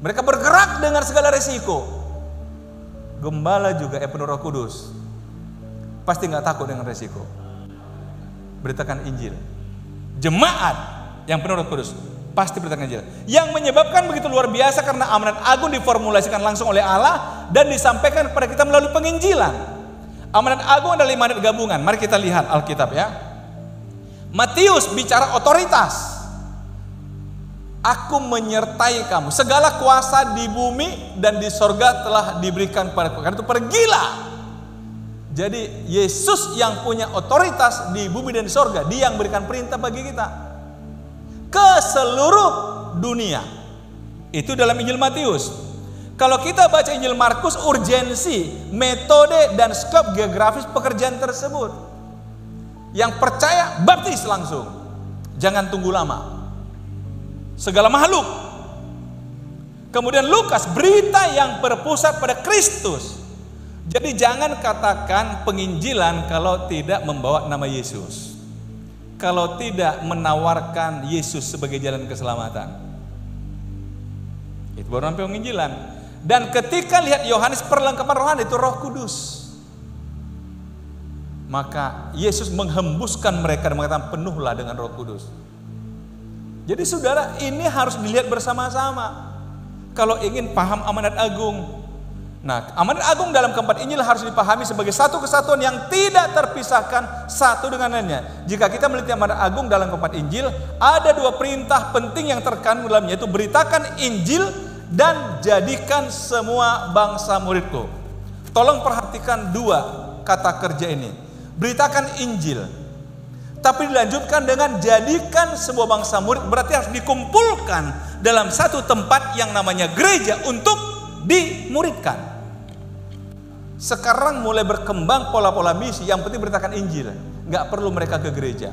Mereka bergerak dengan segala resiko. Gembala juga penuh Roh Kudus, pasti nggak takut dengan resiko. Beritakan Injil. Jemaat yang penuh Roh Kudus pasti beritakan Injil. Yang menyebabkan begitu luar biasa karena amanat agung diformulasikan langsung oleh Allah dan disampaikan kepada kita melalui penginjilan. Amanat agung adalah amanat gabungan. Mari kita lihat Alkitab ya. Matius bicara otoritas. Aku menyertai kamu. Segala kuasa di bumi dan di sorga telah diberikan kepadaku. Karena itu pergilah. Jadi Yesus yang punya otoritas di bumi dan di sorga. Dia yang berikan perintah bagi kita ke seluruh dunia. Itu dalam Injil Matius. Kalau kita baca Injil Markus, urgensi, metode dan skop geografis pekerjaan tersebut. Yang percaya baptis langsung. Jangan tunggu lama. Segala makhluk. Kemudian Lukas, berita yang berpusat pada Kristus. Jadi jangan katakan penginjilan kalau tidak membawa nama Yesus. Kalau tidak menawarkan Yesus sebagai jalan keselamatan. Itu baru sampai penginjilan. Dan ketika lihat Yohanes, perlengkapan rohani itu Roh Kudus. Maka Yesus menghembuskan mereka dan mengatakan penuhlah dengan Roh Kudus. Jadi saudara, ini harus dilihat bersama-sama. Kalau ingin paham amanat agung. Nah, amanat agung dalam keempat Injil harus dipahami sebagai satu kesatuan yang tidak terpisahkan satu dengan lainnya. Jika kita meliti amanat agung dalam keempat Injil, ada dua perintah penting yang terkandung dalamnya, yaitu beritakan Injil dan jadikan semua bangsa muridku. Tolong perhatikan dua kata kerja ini. Beritakan Injil, tapi dilanjutkan dengan jadikan semua bangsa murid. Berarti harus dikumpulkan dalam satu tempat yang namanya gereja untuk dimuridkan. Sekarang mulai berkembang pola-pola misi. Yang penting beritakan Injil, nggak perlu mereka ke gereja.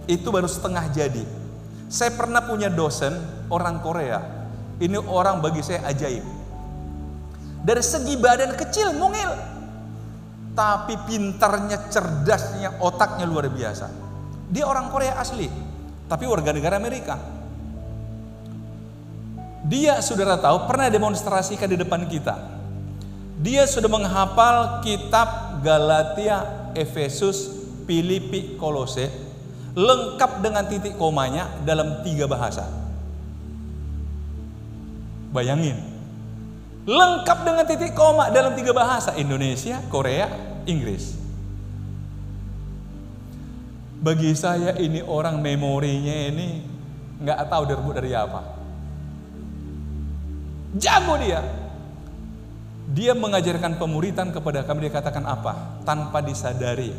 Itu baru setengah jadi. Saya pernah punya dosen orang Korea. Ini orang bagi saya ajaib. Dari segi badan kecil, mungil, tapi pintarnya, cerdasnya, otaknya luar biasa. Dia orang Korea asli, tapi warga negara Amerika. Dia, saudara tahu, pernah demonstrasikan di depan kita. Dia sudah menghafal kitab Galatia, Efesus, Filipi, Kolose, lengkap dengan titik komanya dalam 3 bahasa. Bayangin, lengkap dengan titik koma dalam 3 bahasa: Indonesia, Korea, Inggris. Bagi saya ini orang memorinya ini nggak tahu direbut dari apa. Jago dia. Dia mengajarkan pemuritan kepada kami. Dia katakan apa? Tanpa disadari,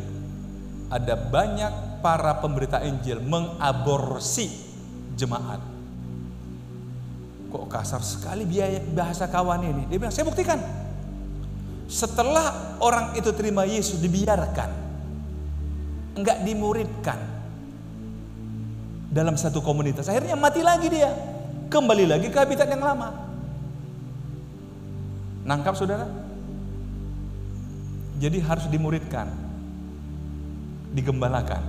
ada banyak para pemberita Injil mengaborsi jemaat. Kok kasar sekali bahasa kawan ini. Dia bilang, saya buktikan. Setelah orang itu terima Yesus, dibiarkan, enggak dimuridkan dalam satu komunitas. Akhirnya mati lagi dia, kembali lagi ke habitat yang lama. Nangkap saudara? Jadi harus dimuridkan, digembalakan,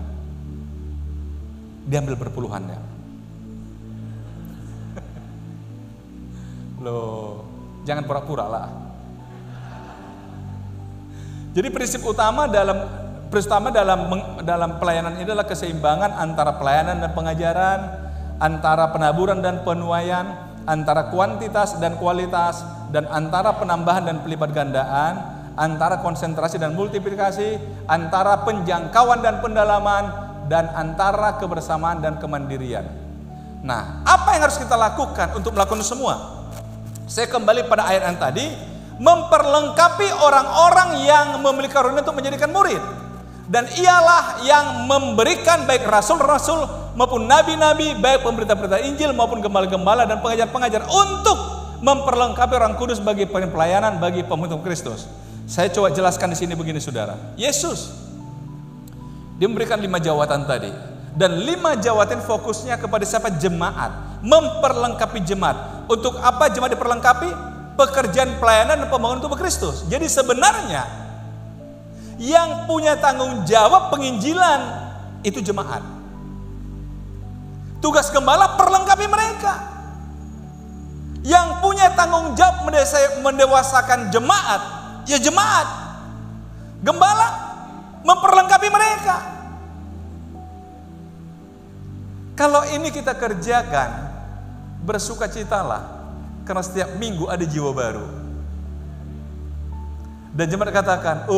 diambil perpuluhannya. Loh, jangan pura-pura lah. Jadi prinsip utama dalam pelayanan ini adalah keseimbangan antara pelayanan dan pengajaran, antara penaburan dan penuaian, antara kuantitas dan kualitas, dan antara penambahan dan pelipat gandaan, antara konsentrasi dan multiplikasi, antara penjangkauan dan pendalaman, dan antara kebersamaan dan kemandirian. Nah, apa yang harus kita lakukan untuk melakukan semua? Saya kembali pada ayat yang tadi, memperlengkapi orang-orang yang memiliki karunia untuk menjadikan murid. Dan ialah yang memberikan baik rasul-rasul maupun nabi-nabi, baik pemberita-pemberita Injil maupun gembala-gembala dan pengajar-pengajar untuk memperlengkapi orang kudus bagi pelayanan bagi pembentukan Kristus. Saya coba jelaskan di sini begini saudara. Yesus dia memberikan 5 jawatan tadi. Dan 5 jawatan fokusnya kepada siapa? Jemaat. Memperlengkapi jemaat. Untuk apa jemaat diperlengkapi? Pekerjaan pelayanan dan pembangunan tubuh Kristus. Jadi sebenarnya yang punya tanggung jawab penginjilan itu jemaat. Tugas gembala perlengkapi mereka. Yang punya tanggung jawab mendewasakan jemaat, ya jemaat. Gembala memperlengkapi mereka. Kalau ini kita kerjakan, bersukacitalah, karena setiap minggu ada jiwa baru. Dan jemaat katakan,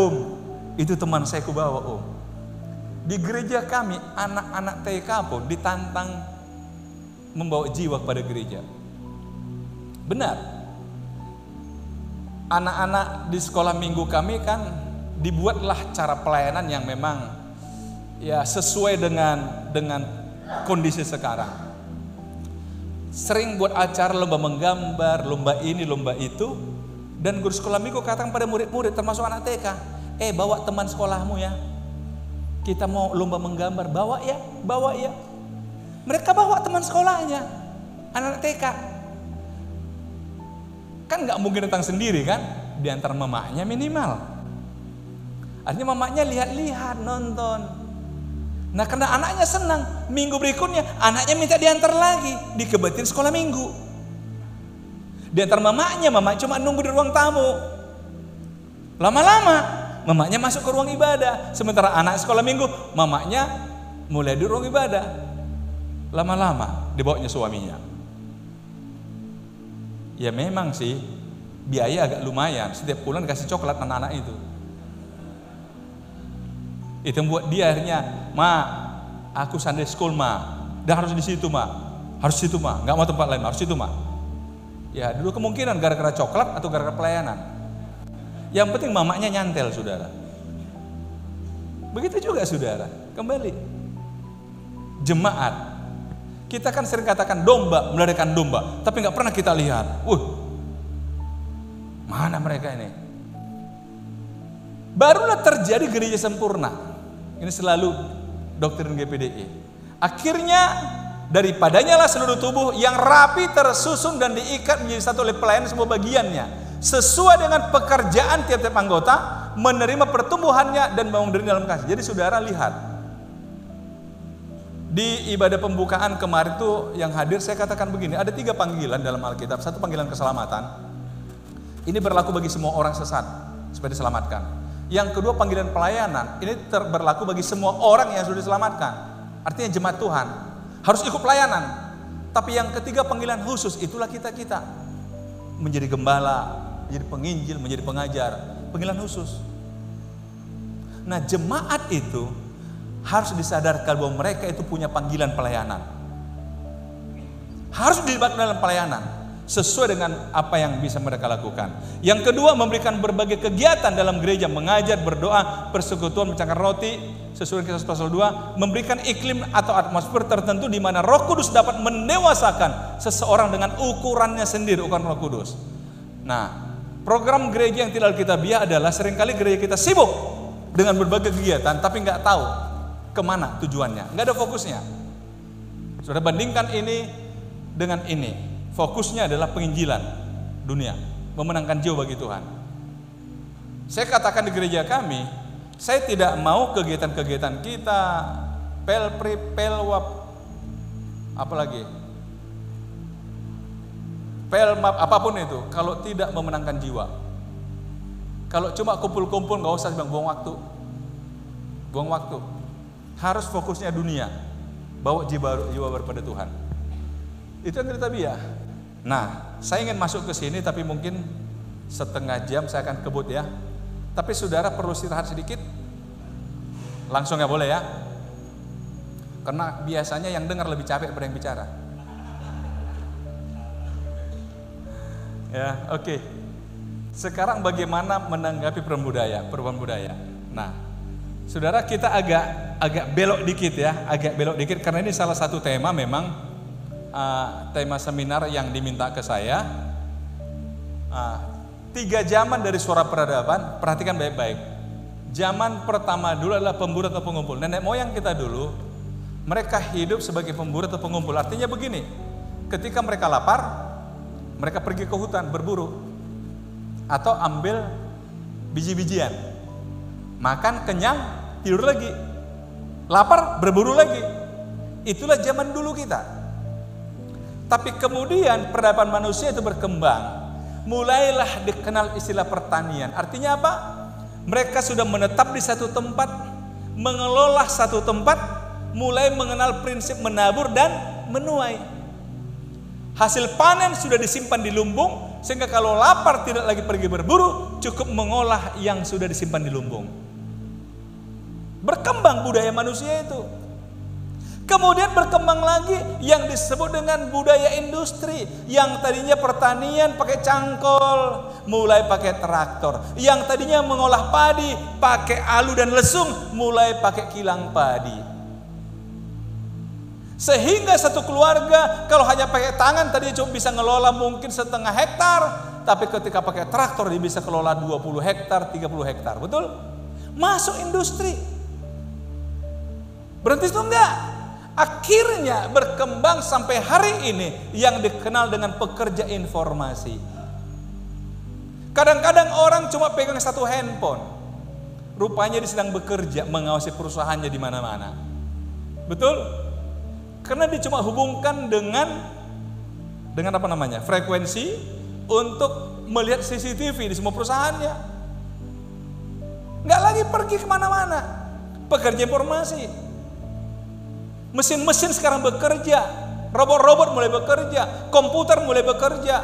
itu teman saya kubawa Di gereja kami, anak-anak TK pun ditantang membawa jiwa kepada gereja. Benar. Anak-anak di sekolah minggu kami kan dibuatlah cara pelayanan yang memang ya sesuai dengan kondisi sekarang. Sering buat acara lomba menggambar, lomba ini, lomba itu. Dan guru sekolah minggu katakan pada murid-murid termasuk anak TK, bawa teman sekolahmu ya. Kita mau lomba menggambar, bawa ya. Mereka bawa teman sekolahnya, anak TK. Kan nggak mungkin datang sendiri kan? Diantar mamanya minimal. Artinya mamanya lihat-lihat, nonton. Nah karena anaknya senang, minggu berikutnya anaknya minta diantar lagi, dikebetin sekolah minggu. Diantar mamanya cuma nunggu di ruang tamu. Lama-lama mamanya masuk ke ruang ibadah. Sementara anak sekolah minggu, mamanya mulai di ruang ibadah. Lama-lama dibawanya suaminya. Ya memang sih biaya agak lumayan, setiap bulan kasih coklat anak-anak itu. Itu membuat dia akhirnya, aku Sunday school dan harus di situ nggak mau tempat lain, harus situ Ya dulu kemungkinan gara-gara coklat atau gara-gara pelayanan. Yang penting mamanya nyantel saudara. Begitu juga saudara, kembali jemaat. Kita kan sering katakan domba, melarikan domba, tapi nggak pernah kita lihat. Mana mereka ini? Barulah terjadi gereja sempurna. Ini selalu doktrin GPDI. Akhirnya daripadanya lah seluruh tubuh yang rapi tersusun dan diikat menjadi satu oleh pelayanan semua bagiannya. Sesuai dengan pekerjaan tiap-tiap anggota, menerima pertumbuhannya dan bangun diri dalam kasih. Jadi saudara lihat, di ibadah pembukaan kemarin tuh yang hadir saya katakan begini, ada 3 panggilan dalam Alkitab. 1 panggilan keselamatan. Ini berlaku bagi semua orang sesat supaya diselamatkan. Yang kedua panggilan pelayanan, ini berlaku bagi semua orang yang sudah diselamatkan. Artinya jemaat Tuhan harus ikut pelayanan. Tapi yang ketiga panggilan khusus, itulah kita menjadi gembala, menjadi penginjil, menjadi pengajar, panggilan khusus. Nah jemaat itu harus disadarkan bahwa mereka itu punya panggilan pelayanan. Harus dilibatkan dalam pelayanan sesuai dengan apa yang bisa mereka lakukan. Yang kedua memberikan berbagai kegiatan dalam gereja, mengajar, berdoa, persekutuan, mencangkar roti sesuai Kisah pasal 2, memberikan iklim atau atmosfer tertentu di mana Roh Kudus dapat mendewasakan seseorang dengan ukurannya sendiri, ukuran Roh Kudus. Nah, program gereja yang tidak alkitabiah adalah seringkali gereja kita sibuk dengan berbagai kegiatan tapi nggak tahu kemana tujuannya, nggak ada fokusnya. Sudah bandingkan ini dengan ini. Fokusnya adalah penginjilan dunia, memenangkan jiwa bagi Tuhan. Saya katakan di gereja kami, saya tidak mau kegiatan-kegiatan kita, pelpri, pelwap, apalagi pelmap, apapun itu, kalau tidak memenangkan jiwa. Kalau cuma kumpul-kumpul nggak usah buang waktu. Harus fokusnya dunia, bawa jiwa baru pada Tuhan. Itu yang alkitabiah. Nah, saya ingin masuk ke sini tapi mungkin setengah jam saya akan kebut ya. Tapi saudara perlu istirahat sedikit. Langsung ya boleh ya. Karena biasanya yang dengar lebih capek daripada yang bicara. Ya, oke. Sekarang bagaimana menanggapi perubahan budaya? Nah, Saudara, kita agak belok dikit ya, agak belok dikit karena ini salah satu tema memang tema seminar yang diminta ke saya. 3 zaman dari suara peradaban, perhatikan baik-baik. Zaman pertama dulu adalah pemburu atau pengumpul. Nenek moyang kita dulu, mereka hidup sebagai pemburu atau pengumpul. Artinya begini, ketika mereka lapar, mereka pergi ke hutan berburu atau ambil biji-bijian, makan kenyang, tidur lagi, lapar berburu lagi. Itulah zaman dulu kita. Tapi kemudian peradaban manusia itu berkembang, mulailah dikenal istilah pertanian. Artinya apa? Mereka sudah menetap di satu tempat, mengelola satu tempat, mulai mengenal prinsip menabur dan menuai. Hasil panen sudah disimpan di lumbung, sehingga kalau lapar tidak lagi pergi berburu, cukup mengolah yang sudah disimpan di lumbung. Berkembang budaya manusia itu. Kemudian berkembang lagi yang disebut dengan budaya industri. Yang tadinya pertanian pakai cangkol, mulai pakai traktor. Yang tadinya mengolah padi pakai alu dan lesung, mulai pakai kilang padi. Sehingga satu keluarga kalau hanya pakai tangan tadinya cuma bisa ngelola mungkin setengah hektar, tapi ketika pakai traktor dia bisa kelola 20 hektar, 30 hektar. Betul? Masuk industri. Berhenti itu enggak. Akhirnya berkembang sampai hari ini yang dikenal dengan pekerja informasi. Kadang-kadang orang cuma pegang satu handphone, rupanya dia sedang bekerja mengawasi perusahaannya di mana-mana. Betul? Karena dia cuma hubungkan dengan apa namanya, frekuensi untuk melihat CCTV di semua perusahaannya. Nggak lagi pergi kemana-mana. Pekerja informasi. Mesin-mesin sekarang bekerja, robot-robot mulai bekerja, komputer mulai bekerja.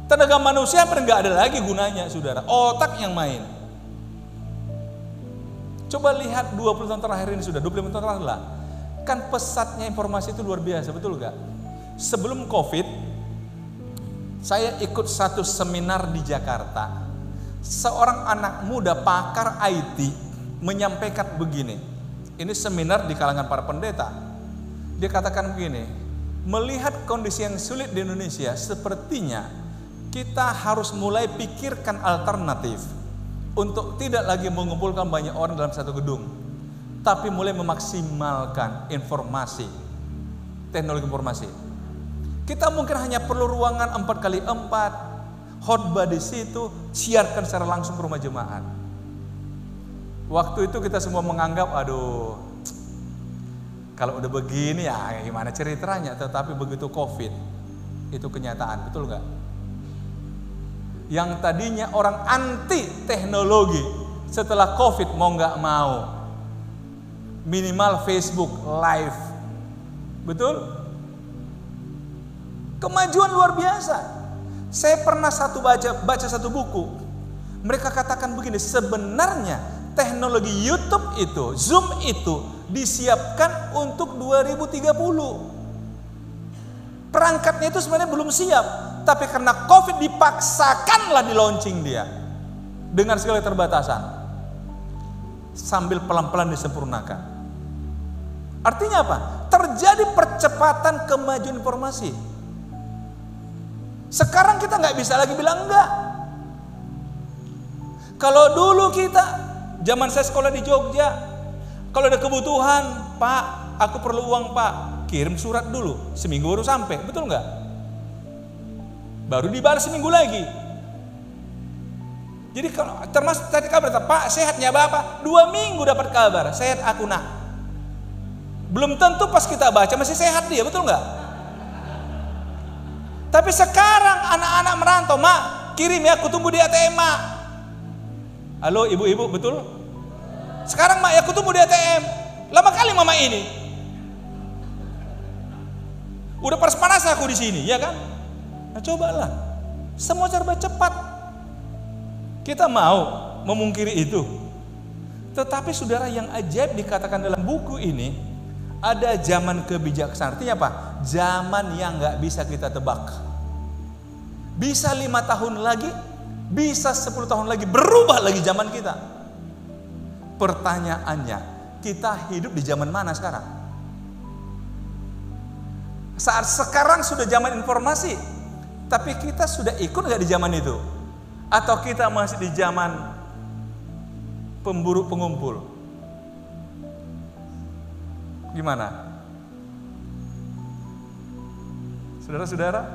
Tenaga manusia hampir nggak ada lagi gunanya, saudara. Otak yang main. Coba lihat 20 tahun terakhir ini sudah, 25 tahun terakhir lah. Kan pesatnya informasi itu luar biasa, betul nggak? Sebelum COVID, saya ikut satu seminar di Jakarta. Seorang anak muda pakar IT menyampaikan begini. Ini seminar di kalangan para pendeta. Dia katakan begini, melihat kondisi yang sulit di Indonesia, sepertinya kita harus mulai pikirkan alternatif untuk tidak lagi mengumpulkan banyak orang dalam satu gedung, tapi mulai memaksimalkan informasi, teknologi informasi. Kita mungkin hanya perlu ruangan 4x4, khotbah di situ, siarkan secara langsung ke rumah jemaat. Waktu itu kita semua menganggap, aduh, kalau udah begini ya gimana ceritanya. Tetapi begitu COVID, itu kenyataan, betul nggak? Yang tadinya orang anti teknologi, setelah COVID mau nggak mau, minimal Facebook live, betul? Kemajuan luar biasa. Saya pernah baca satu buku, mereka katakan begini, sebenarnya teknologi YouTube itu, Zoom itu disiapkan untuk 2030. Perangkatnya itu sebenarnya belum siap, tapi karena COVID dipaksakanlah di launching dia dengan segala keterbatasan, sambil pelan-pelan disempurnakan. Artinya apa? Terjadi percepatan kemajuan informasi. Sekarang kita nggak bisa lagi bilang enggak. Kalau dulu kita zaman saya sekolah di Jogja, kalau ada kebutuhan, Pak, aku perlu uang Pak, kirim surat dulu, seminggu baru sampai, betul nggak? Baru dibalas seminggu lagi. Jadi kalau termasuk tadi kabar, Pak sehatnya Bapak, 2 minggu dapat kabar, sehat aku nak. Belum tentu pas kita baca masih sehat dia, betul nggak? Tapi sekarang anak-anak merantau, Mak, kirim ya, aku tunggu di ATM Mak. Halo ibu-ibu, betul? Sekarang Mak, ya aku tunggu di ATM. Lama kali mama ini. Udah panas-panas aku di sini, ya kan? Nah cobalah, semua serba cepat. Kita mau memungkiri itu. Tetapi saudara, yang ajaib dikatakan dalam buku ini, ada zaman kebijaksanaan. Artinya apa? Zaman yang gak bisa kita tebak. Bisa 5 tahun lagi, bisa 10 tahun lagi, berubah lagi zaman kita. Pertanyaannya, kita hidup di zaman mana sekarang? Saat sekarang sudah zaman informasi, tapi kita sudah ikut nggak di zaman itu? Atau kita masih di zaman pemburu pengumpul? Gimana? Saudara-saudara,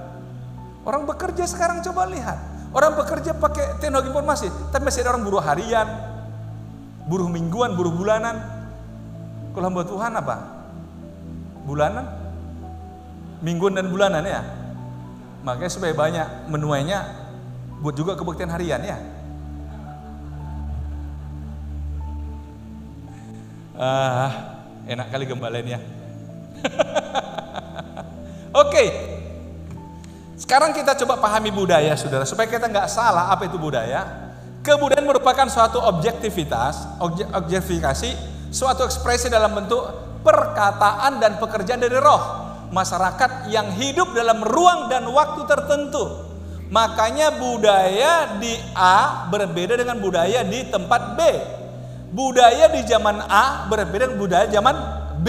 orang bekerja sekarang coba lihat. Orang bekerja pakai teknologi informasi, tapi masih ada orang buruh harian, buruh mingguan, buruh bulanan. Kalau hamba Tuhan apa? Bulanan? Mingguan dan bulanan ya. Makanya supaya banyak menuainya, buat juga kebaktian harian ya. Enak kali gembalain ya. Oke. Sekarang kita coba pahami budaya, saudara, supaya kita nggak salah apa itu budaya. Kebudayaan merupakan suatu objektifikasi, suatu ekspresi dalam bentuk perkataan dan pekerjaan dari roh masyarakat yang hidup dalam ruang dan waktu tertentu. Makanya budaya di A berbeda dengan budaya di tempat B. Budaya di zaman A berbeda dengan budaya zaman B.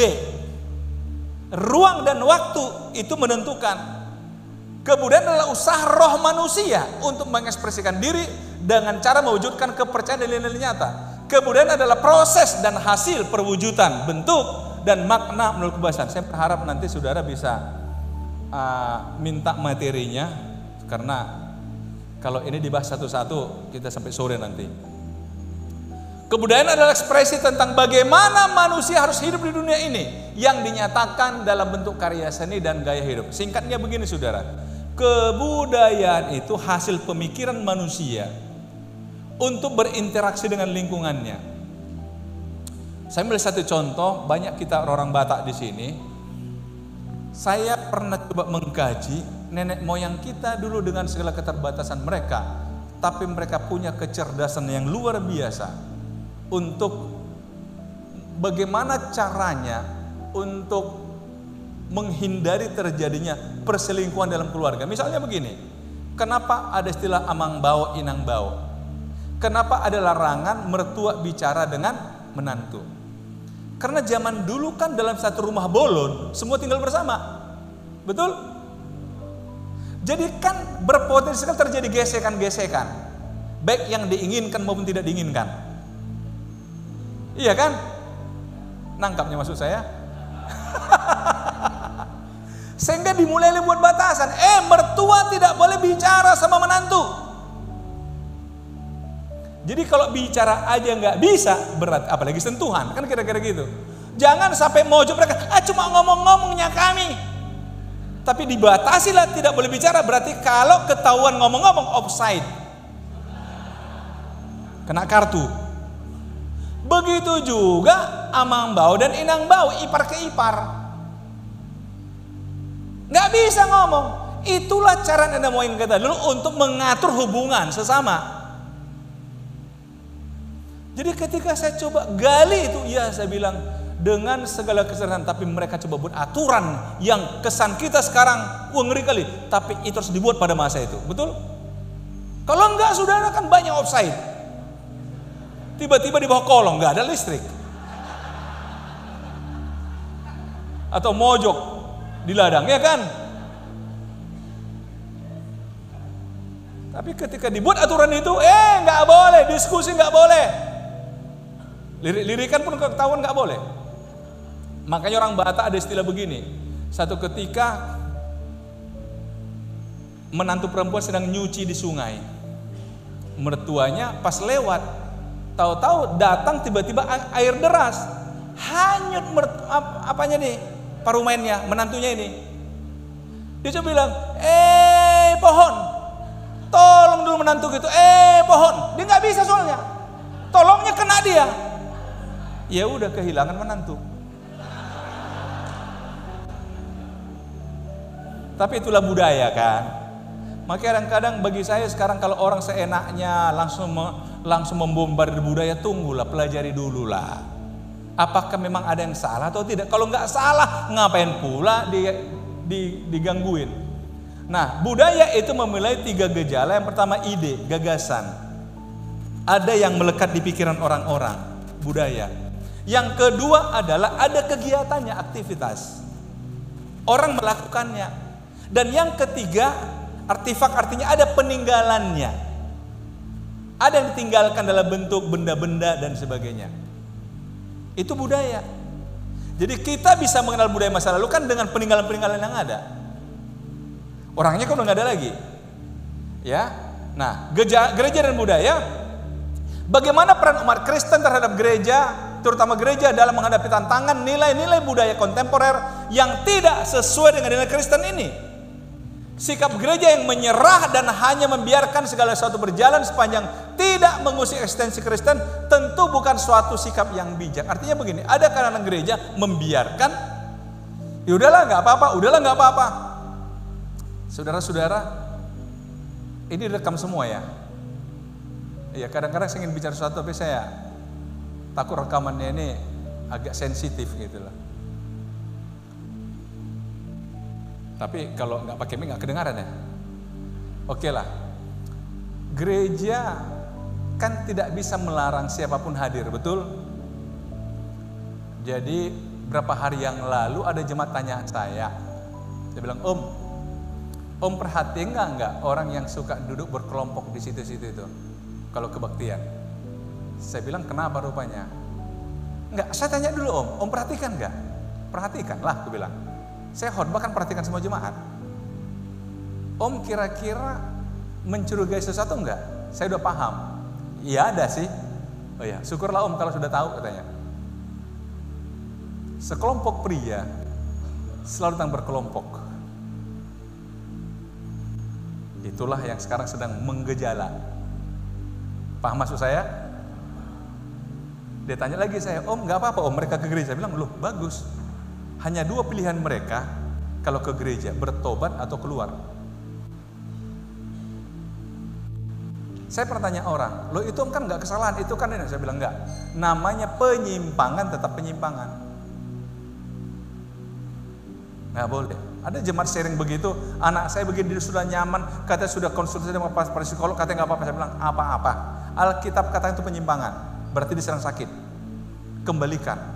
Ruang dan waktu itu menentukan. Kebudayaan adalah usaha roh manusia untuk mengekspresikan diri dengan cara mewujudkan kepercayaan dan nilai-nilai nyata. Kebudayaan adalah proses dan hasil perwujudan bentuk dan makna menurut kebahasan. Saya berharap nanti saudara bisa minta materinya, karena kalau ini dibahas satu-satu kita sampai sore nanti. Kebudayaan adalah ekspresi tentang bagaimana manusia harus hidup di dunia ini yang dinyatakan dalam bentuk karya seni dan gaya hidup. Singkatnya begini saudara, kebudayaan itu hasil pemikiran manusia untuk berinteraksi dengan lingkungannya. Saya ambil satu contoh, banyak kita orang Batak di sini. Saya pernah coba mengkaji nenek moyang kita dulu dengan segala keterbatasan mereka, tapi mereka punya kecerdasan yang luar biasa untuk bagaimana caranya untuk menghindari terjadinya perselingkuhan dalam keluarga. Misalnya begini, kenapa ada istilah amang bau inang bau? Kenapa ada larangan mertua bicara dengan menantu? Karena zaman dulu kan dalam satu rumah bolon semua tinggal bersama, betul? Jadi kan berpotensi terjadi gesekan-gesekan, baik yang diinginkan maupun tidak diinginkan. Iya kan? Nangkapnya maksud saya? Sehingga dimulai buat batasan. Mertua tidak boleh bicara sama menantu. Jadi kalau bicara aja nggak bisa, berat, apalagi sentuhan, kan kira-kira gitu. Jangan sampai mojok mereka, cuma ngomong-ngomongnya kami. Tapi dibatasi lah, tidak boleh bicara. Berarti kalau ketahuan ngomong-ngomong offside, kena kartu. Begitu juga amang bau dan inang bau, ipar ke ipar. Nggak bisa ngomong. Itulah cara nenek moyang kita dulu untuk mengatur hubungan sesama. Jadi ketika saya coba gali itu, ya saya bilang dengan segala kesadaran, tapi mereka coba buat aturan yang kesan kita sekarang, ngeri kali. Tapi itu harus dibuat pada masa itu, betul? Kalau enggak, saudara kan banyak offside. Tiba-tiba di bawah kolong nggak ada listrik, atau mojok di ladang, ya kan? Tapi ketika dibuat aturan itu, nggak boleh, diskusi nggak boleh, lirik-lirikan pun ketahuan nggak boleh. Makanya orang Batak ada istilah begini, satu ketika menantu perempuan sedang nyuci di sungai, mertuanya pas lewat, tahu-tahu datang tiba-tiba air deras, hanyut apanya nih, parumennya, menantunya ini. Dia coba bilang, pohon, tolong dulu menantu gitu. Pohon, dia nggak bisa soalnya, tolongnya kena dia. Ya udah, kehilangan menantu. Tapi itulah budaya kan. Makanya kadang-kadang bagi saya sekarang kalau orang seenaknya langsung membombardir budaya, tunggulah, pelajari dulu lah. Apakah memang ada yang salah atau tidak? Kalau nggak salah, ngapain pula digangguin? Nah, budaya itu memiliki 3 gejala. Yang pertama ide, gagasan. Ada yang melekat di pikiran orang-orang. budaya. Yang kedua adalah ada kegiatannya, aktivitas. Orang melakukannya. Dan yang ketiga, artifak artinya ada peninggalannya. Ada yang ditinggalkan dalam bentuk benda-benda dan sebagainya. Itu budaya. Jadi kita bisa mengenal budaya masa lalu kan dengan peninggalan-peninggalan yang ada. Orangnya kan udah nggak ada lagi. Ya. Nah, gereja dan budaya. Bagaimana peran umat Kristen terhadap gereja, terutama gereja dalam menghadapi tantangan nilai-nilai budaya kontemporer yang tidak sesuai dengan nilai Kristen ini. Sikap gereja yang menyerah dan hanya membiarkan segala sesuatu berjalan sepanjang tidak mengusik eksistensi Kristen tentu bukan suatu sikap yang bijak. Artinya begini, ada kalangan gereja membiarkan, ya udahlah nggak apa-apa. Saudara-saudara, ini direkam semua ya. Ya kadang-kadang saya ingin bicara sesuatu tapi saya takut rekamannya ini agak sensitif gitu loh. Tapi kalau nggak pakai mic nggak kedengaran ya. Oke lah. Gereja kan tidak bisa melarang siapapun hadir, betul? Jadi berapa hari yang lalu ada jemaat tanya saya bilang, Om perhatiin nggak orang yang suka duduk berkelompok di situ-situ itu kalau kebaktian? Saya bilang kenapa rupanya? Enggak, saya tanya dulu Om perhatikan nggak? Perhatikan lah, aku bilang. Saya khotbah kan perhatikan semua jemaat. Om kira-kira mencurigai sesuatu enggak? Saya udah paham. Iya ada sih. Oh ya, syukurlah Om kalau sudah tahu katanya. Sekelompok pria selalu datang berkelompok. Itulah yang sekarang sedang menggejala. Paham maksud saya? Dia tanya lagi saya, Om nggak apa-apa Om mereka ke gereja. Saya bilang, loh bagus. Hanya dua pilihan mereka kalau ke gereja, bertobat atau keluar. Saya pernah tanya orang, loh itu kan nggak kesalahan, itu kan ini. Saya bilang nggak. Namanya penyimpangan tetap penyimpangan. Nggak boleh. Ada jemaat sharing begitu, anak saya begini sudah nyaman, katanya sudah konsultasi dengan psikolog, katanya nggak apa-apa. Saya bilang apa-apa. Alkitab katanya itu penyimpangan, berarti diserang sakit. Kembalikan.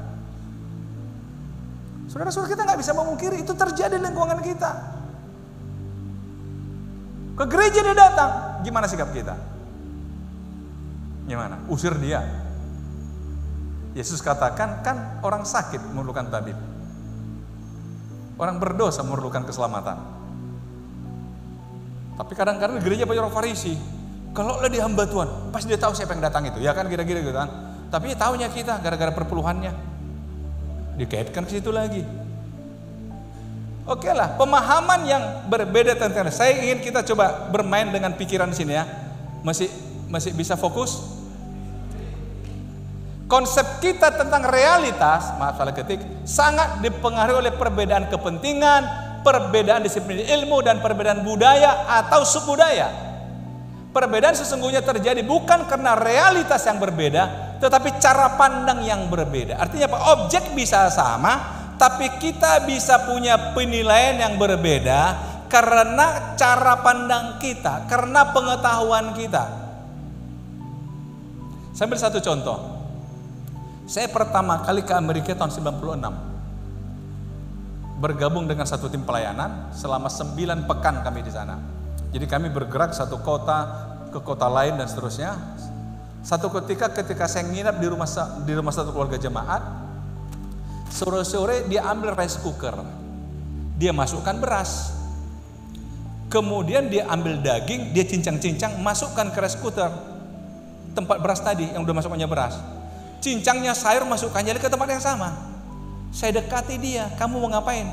Saudara-saudara, kita nggak bisa memungkiri itu terjadi di lingkungan kita. Ke gereja dia datang, gimana sikap kita? Gimana? Usir dia. Yesus katakan kan orang sakit memerlukan tabib. Orang berdosa memerlukan keselamatan. Tapi kadang-kadang di gereja banyak orang Farisi. Kalau dia hamba Tuhan, pasti dia tahu siapa yang datang itu. Ya kan kira-kira gitu kan. Tapi taunya kita gara-gara perpuluhannya. Dikaitkan ke situ lagi. Oke lah, pemahaman yang berbeda tentang saya ingin kita coba bermain dengan pikiran sini ya. Masih bisa fokus? Konsep kita tentang realitas, maaf salah ketik, sangat dipengaruhi oleh perbedaan kepentingan, perbedaan disiplin ilmu dan perbedaan budaya atau subbudaya. Perbedaan sesungguhnya terjadi bukan karena realitas yang berbeda, tetapi cara pandang yang berbeda. Artinya apa? Objek bisa sama, tapi kita bisa punya penilaian yang berbeda karena cara pandang kita, karena pengetahuan kita. Saya ambil satu contoh. Saya pertama kali ke Amerika tahun 96. Bergabung dengan satu tim pelayanan selama 9 pekan kami di sana. Jadi kami bergerak satu kota ke kota lain dan seterusnya. Satu ketika saya nginap di rumah satu keluarga jemaat, sore-sore dia ambil rice cooker, dia masukkan beras, kemudian dia ambil daging, dia cincang-cincang, masukkan ke rice cooker, tempat beras tadi yang udah masukkannya beras, cincangnya sayur masukkannya ke tempat yang sama. Saya dekati dia, kamu mau ngapain?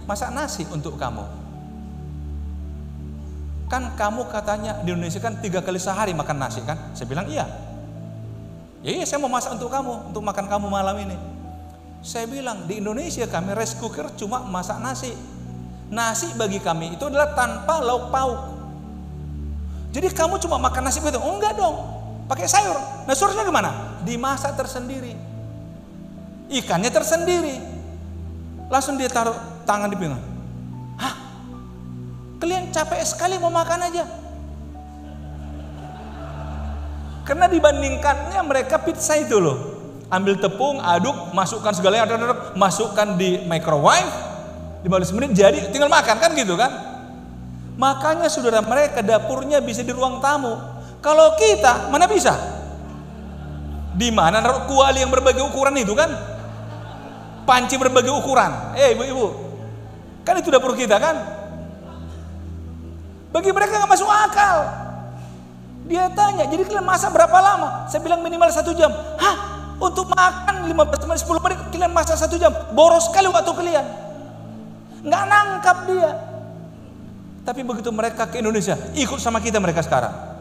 Masak nasi untuk kamu. Kan kamu katanya di Indonesia kan 3 kali sehari makan nasi kan? Saya bilang iya. Ya iya saya mau masak untuk kamu, untuk makan kamu malam ini. Saya bilang di Indonesia kami rice cooker cuma masak nasi. Nasi bagi kami itu adalah tanpa lauk pauk. Jadi kamu cuma makan nasi begitu? Oh enggak dong, pakai sayur. Nah sayurnya gimana? Dimasak tersendiri. Ikannya tersendiri. Langsung dia taruh tangan di pinggang. Hah? Kalian capek sekali mau makan aja. Karena dibandingkannya mereka pizza itu loh, ambil tepung, aduk, masukkan segalanya, masukkan di microwave, 15 menit jadi, tinggal makan kan gitu kan. Makanya saudara, mereka dapurnya bisa di ruang tamu. Kalau kita mana bisa? Di mana naruh kuali yang berbagai ukuran itu kan? Panci berbagai ukuran. Ibu-ibu, kan itu dapur kita kan? Bagi mereka nggak masuk akal. Dia tanya, jadi kalian masak berapa lama? Saya bilang minimal 1 jam. Hah? Untuk makan 15 menit, 10 menit, kalian masak 1 jam? Boros sekali waktu kalian. Nggak nangkap dia. Tapi begitu mereka ke Indonesia, ikut sama kita mereka sekarang.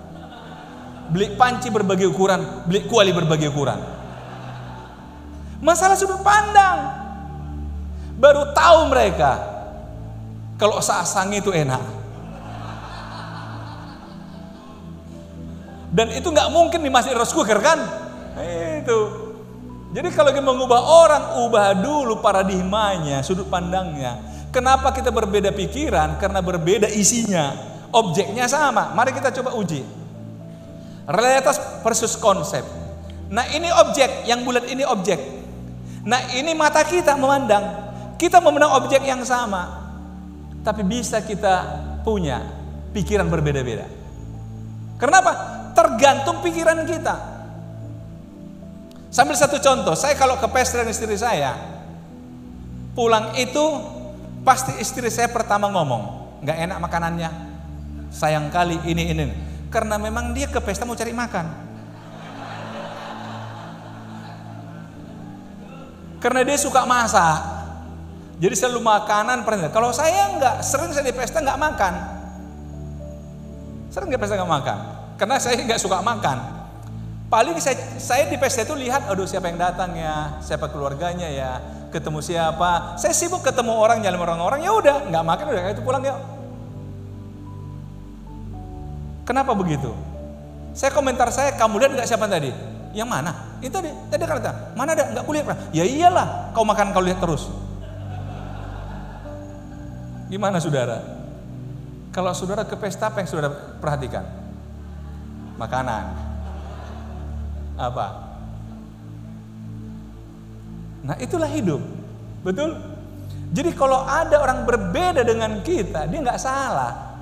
Beli panci berbagai ukuran, beli kuali berbagai ukuran. Masalah sudut pandang. Baru tahu mereka kalau saasang itu enak. Dan itu nggak mungkin dimasukin rice cooker kan? Itu. Jadi kalau kita mengubah orang, ubah dulu paradigmanya, sudut pandangnya. Kenapa kita berbeda pikiran? Karena berbeda isinya. Objeknya sama. Mari kita coba uji. Realitas versus konsep. Nah ini objek, yang bulat ini objek. Nah ini mata kita memandang. Kita memandang objek yang sama. Tapi bisa kita punya pikiran berbeda-beda. Kenapa? Tergantung pikiran kita. Sambil satu contoh, saya kalau ke pesta dengan istri saya, pulang itu pasti istri saya pertama ngomong, nggak enak makanannya, sayang kali ini. Karena memang dia ke pesta mau cari makan. Karena dia suka masak, jadi selalu makanan. Kalau saya nggak, sering saya di pesta nggak makan. Sering di pesta nggak makan. Karena saya nggak suka makan. Paling saya di pesta itu lihat, aduh siapa yang datang ya, siapa keluarganya ya, ketemu siapa. Saya sibuk ketemu orang, jalan orang-orang, ya udah nggak makan, udah itu pulang ya. Kenapa begitu? Saya komentar saya, kamu lihat nggak siapa tadi? Yang mana? Itu tadi kata, mana ada? Nggak kulihat. Ya iyalah, kau makan kau lihat terus. Gimana saudara? Kalau saudara ke pesta, apa yang saudara perhatikan? Makanan. Apa? Nah itulah hidup. Betul? Jadi kalau ada orang berbeda dengan kita, dia nggak salah.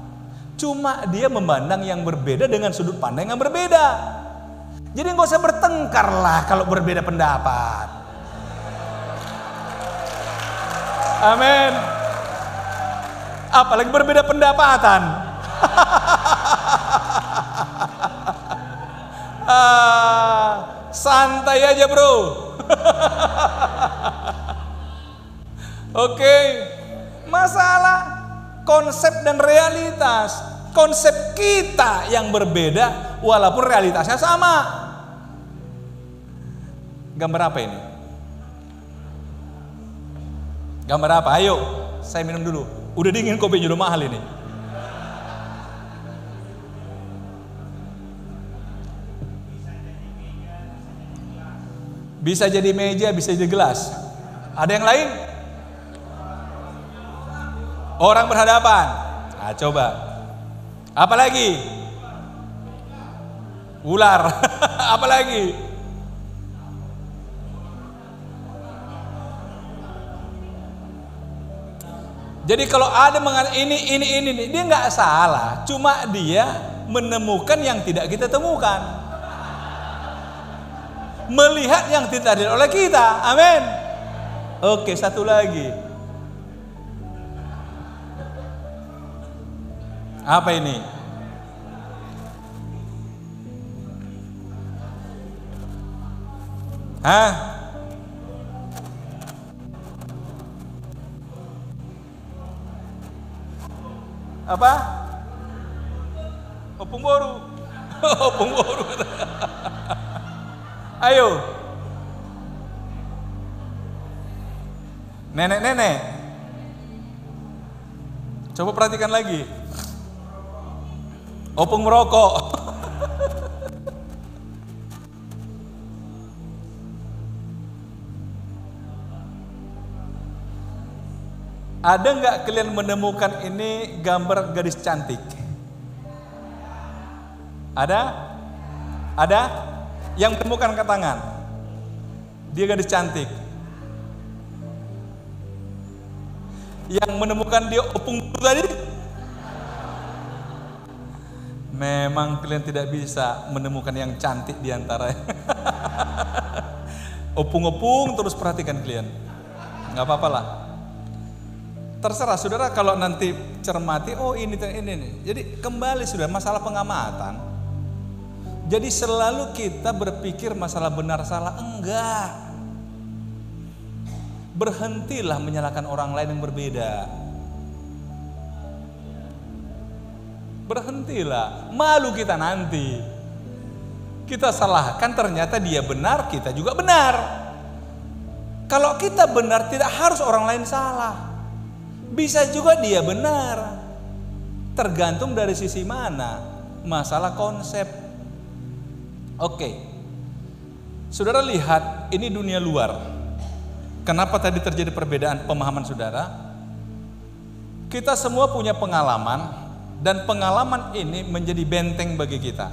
Cuma dia memandang yang berbeda dengan sudut pandang yang berbeda. Jadi nggak usah bertengkar lah kalau berbeda pendapat. Amin. Apalagi berbeda pendapatan. Santai aja bro. Oke. Masalah konsep dan realitas. Konsep kita yang berbeda walaupun realitasnya sama. Gambar apa ini? Gambar apa? Ayo, saya minum dulu. Udah dingin kopinya, udah mahal ini. Bisa jadi meja, bisa jadi gelas. Ada yang lain? Orang berhadapan. Nah, coba. Apa lagi? Ular. Apa lagi? Jadi kalau ada ini, dia nggak salah. Cuma dia menemukan yang tidak kita temukan. Melihat yang tidak ada oleh kita. Amin. Oke, satu lagi. Apa ini? Hah? Apa? Opung boru. Opung boru. Ayo. Nenek-nenek. Coba perhatikan lagi. Opung merokok. Ada nggak kalian menemukan ini gambar gadis cantik? Ada? Ada? Yang menemukan ke tangan. Dia gadis cantik. Yang menemukan dia opung bulu tadi, memang kalian tidak bisa menemukan yang cantik di antara opung-opung. Terus perhatikan kalian, nggak apa-apa lah. Terserah saudara kalau nanti cermati, oh ini. Jadi kembali sudah masalah pengamatan. Jadi selalu kita berpikir masalah benar salah, enggak. Berhentilah menyalahkan orang lain yang berbeda. Berhentilah, malu kita nanti. Kita salahkan, ternyata dia benar, kita juga benar. Kalau kita benar, tidak harus orang lain salah. Bisa juga dia benar. Tergantung dari sisi mana. Masalah konsep. Oke. Saudara lihat, ini dunia luar. Kenapa tadi terjadi perbedaan pemahaman saudara? Kita semua punya pengalaman, dan pengalaman ini menjadi benteng bagi kita.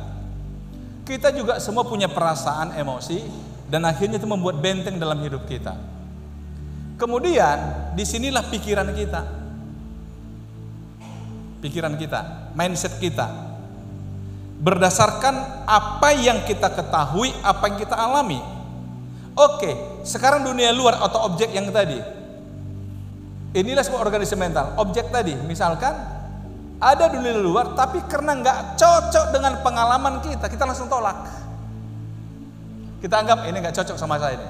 Kita juga semua punya perasaan, emosi, dan akhirnya itu membuat benteng dalam hidup kita. Kemudian disinilah pikiran kita, mindset kita, berdasarkan apa yang kita ketahui, apa yang kita alami. Oke, sekarang dunia luar atau objek yang tadi, inilah sebuah organisme mental. Objek tadi, misalkan ada dunia luar, tapi karena nggak cocok dengan pengalaman kita, kita langsung tolak. Kita anggap ini nggak cocok sama saya ini.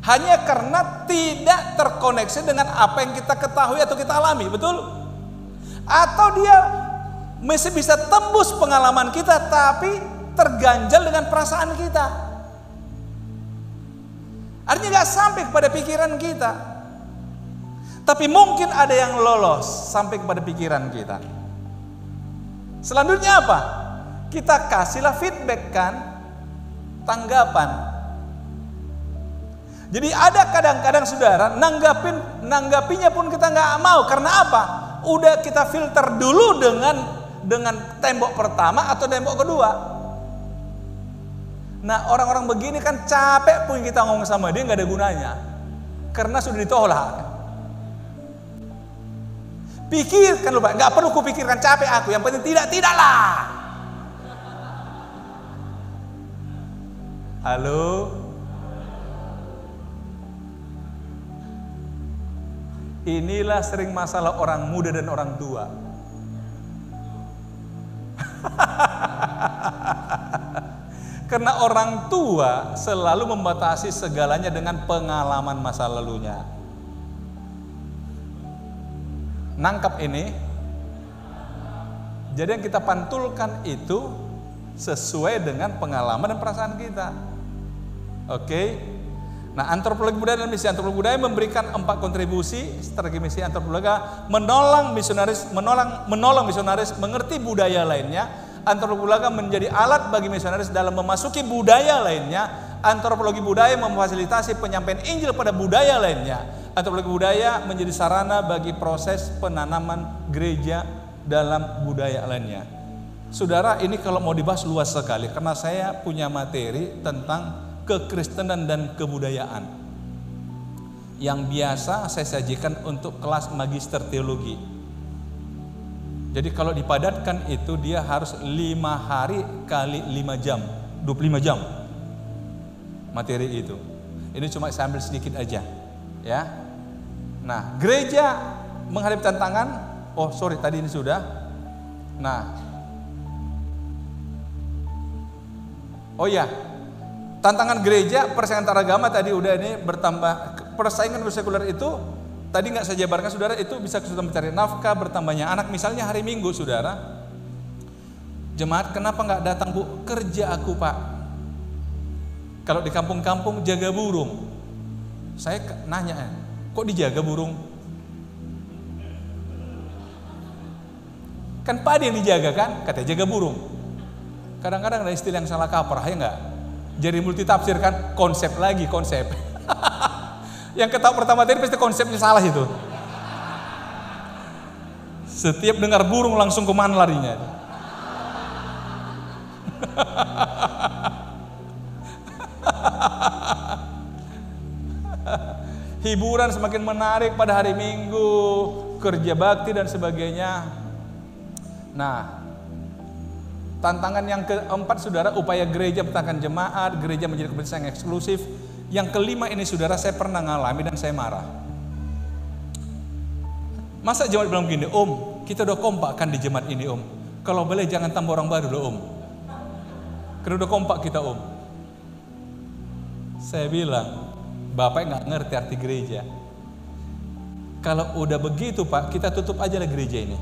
Hanya karena tidak terkoneksi dengan apa yang kita ketahui atau kita alami, betul? Atau dia masih bisa tembus pengalaman kita, tapi terganjal dengan perasaan kita. Artinya nggak sampai kepada pikiran kita. Tapi mungkin ada yang lolos sampai kepada pikiran kita. Selanjutnya apa? Kita kasihlah feedback kan, tanggapan. Jadi ada kadang-kadang saudara nanggapinya pun kita nggak mau. Karena apa? Udah kita filter dulu dengan tembok pertama atau tembok kedua. Nah orang-orang begini kan capek pun kita ngomong sama dia nggak ada gunanya. Karena sudah ditolak. Pikirkan lupa, nggak perlu kupikirkan, capek aku. Yang penting tidaklah. Halo. Inilah sering masalah orang muda dan orang tua. Karena orang tua selalu membatasi segalanya dengan pengalaman masa lalunya. Nangkap ini? Jadi yang kita pantulkan itu sesuai dengan pengalaman dan perasaan kita. Oke? Nah, antropologi budaya dan misi antropologi budaya memberikan 4 kontribusi strategi misi antropologi menolong misionaris mengerti budaya lainnya. Antropologi menjadi alat bagi misionaris dalam memasuki budaya lainnya. Antropologi budaya memfasilitasi penyampaian Injil pada budaya lainnya. Antropologi budaya menjadi sarana bagi proses penanaman gereja dalam budaya lainnya. Saudara, ini kalau mau dibahas luas sekali karena saya punya materi tentang kekristenan dan kebudayaan yang biasa saya sajikan untuk kelas magister teologi. Jadi kalau dipadatkan itu dia harus 5 hari kali 5 jam, 25 jam materi itu. Ini cuma saya ambil sedikit aja, ya. Nah, gereja menghadapi tantangan. Oh sorry, tadi ini sudah. Nah, oh ya, tantangan gereja persaingan antaragama tadi udah ini bertambah. Persaingan bersekuler itu tadi nggak saya jabarkan saudara, itu bisa kesulitan mencari nafkah, bertambahnya anak. Misalnya hari Minggu saudara, jemaat kenapa nggak datang bu? Kerja aku pak. Kalau di kampung-kampung jaga burung. Saya nanya, kok dijaga burung? Kan padi yang dijaga kan, katanya jaga burung. Kadang-kadang ada istilah yang salah kaprah, ya enggak? Jadi multitafsir kan, konsep lagi, konsep. Yang ketahui pertama tadi pasti konsepnya salah itu. Setiap dengar burung langsung kemana larinya? hiburan semakin menarik pada hari Minggu, kerja bakti dan sebagainya. Nah, tantangan yang keempat saudara, upaya gereja pertahankan jemaat, gereja menjadi komunitas yang eksklusif. Yang kelima ini saudara, saya pernah ngalami dan saya marah. Masa jemaat bilang begini, Om, kita udah kompak kan di jemaat ini Om, kalau boleh jangan tambah orang baru loh Om, karena udah kompak kita Om. Saya bilang, Bapak nggak ngerti arti gereja. Kalau udah begitu Pak, kita tutup aja lah gereja ini.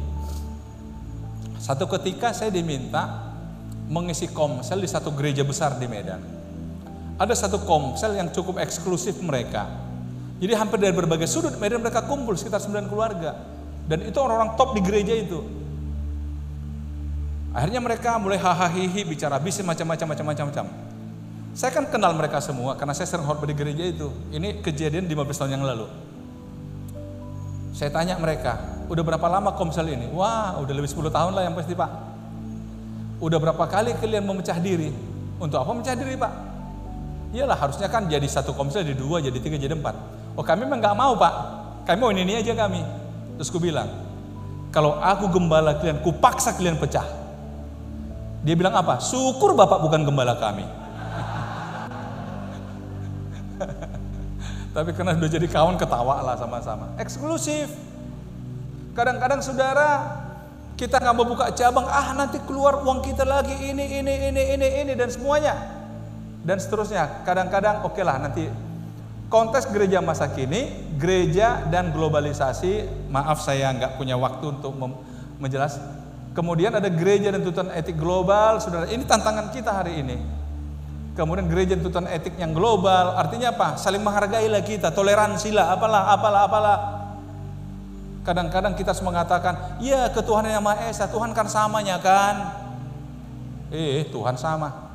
Satu ketika saya diminta mengisi komsel di satu gereja besar di Medan. Ada satu komsel yang cukup eksklusif mereka. Jadi hampir dari berbagai sudut Medan mereka kumpul, sekitar 9 keluarga. Dan itu orang-orang top di gereja itu. Akhirnya mereka mulai hahaha bicara bisnis macam-macam. Saya kan kenal mereka semua karena saya sering khotbah di gereja itu. Ini kejadian 15 tahun yang lalu. Saya tanya mereka, udah berapa lama komsel ini? Wah, udah lebih 10 tahun lah yang pasti Pak. Udah berapa kali kalian memecah diri? Untuk apa memecah diri Pak? Iyalah harusnya kan jadi satu komsel, jadi 2, jadi 3, jadi 4. Oh kami memang gak mau Pak, kami mau ini aja kami. Terus ku bilang, kalau aku gembala kalian, ku paksa kalian pecah. Dia bilang apa? Syukur Bapak bukan gembala kami. Tapi karena sudah jadi kawan, ketawa lah sama-sama. Eksklusif. Kadang-kadang saudara, kita nggak mau buka cabang, nanti keluar uang kita lagi ini dan semuanya dan seterusnya. Kadang-kadang oke lah nanti kontes gereja masa kini, gereja dan globalisasi. Maaf saya nggak punya waktu untuk menjelas. Kemudian ada gereja dan tuntutan etik global, saudara. Ini tantangan kita hari ini. Kemudian gereja dan tuntutan etik yang global, artinya apa? Saling menghargailah kita, toleransilah, apalah. Kadang-kadang kita harus mengatakan, ya ketuhanan yang Maha Esa, Tuhan kan samanya kan? Tuhan sama.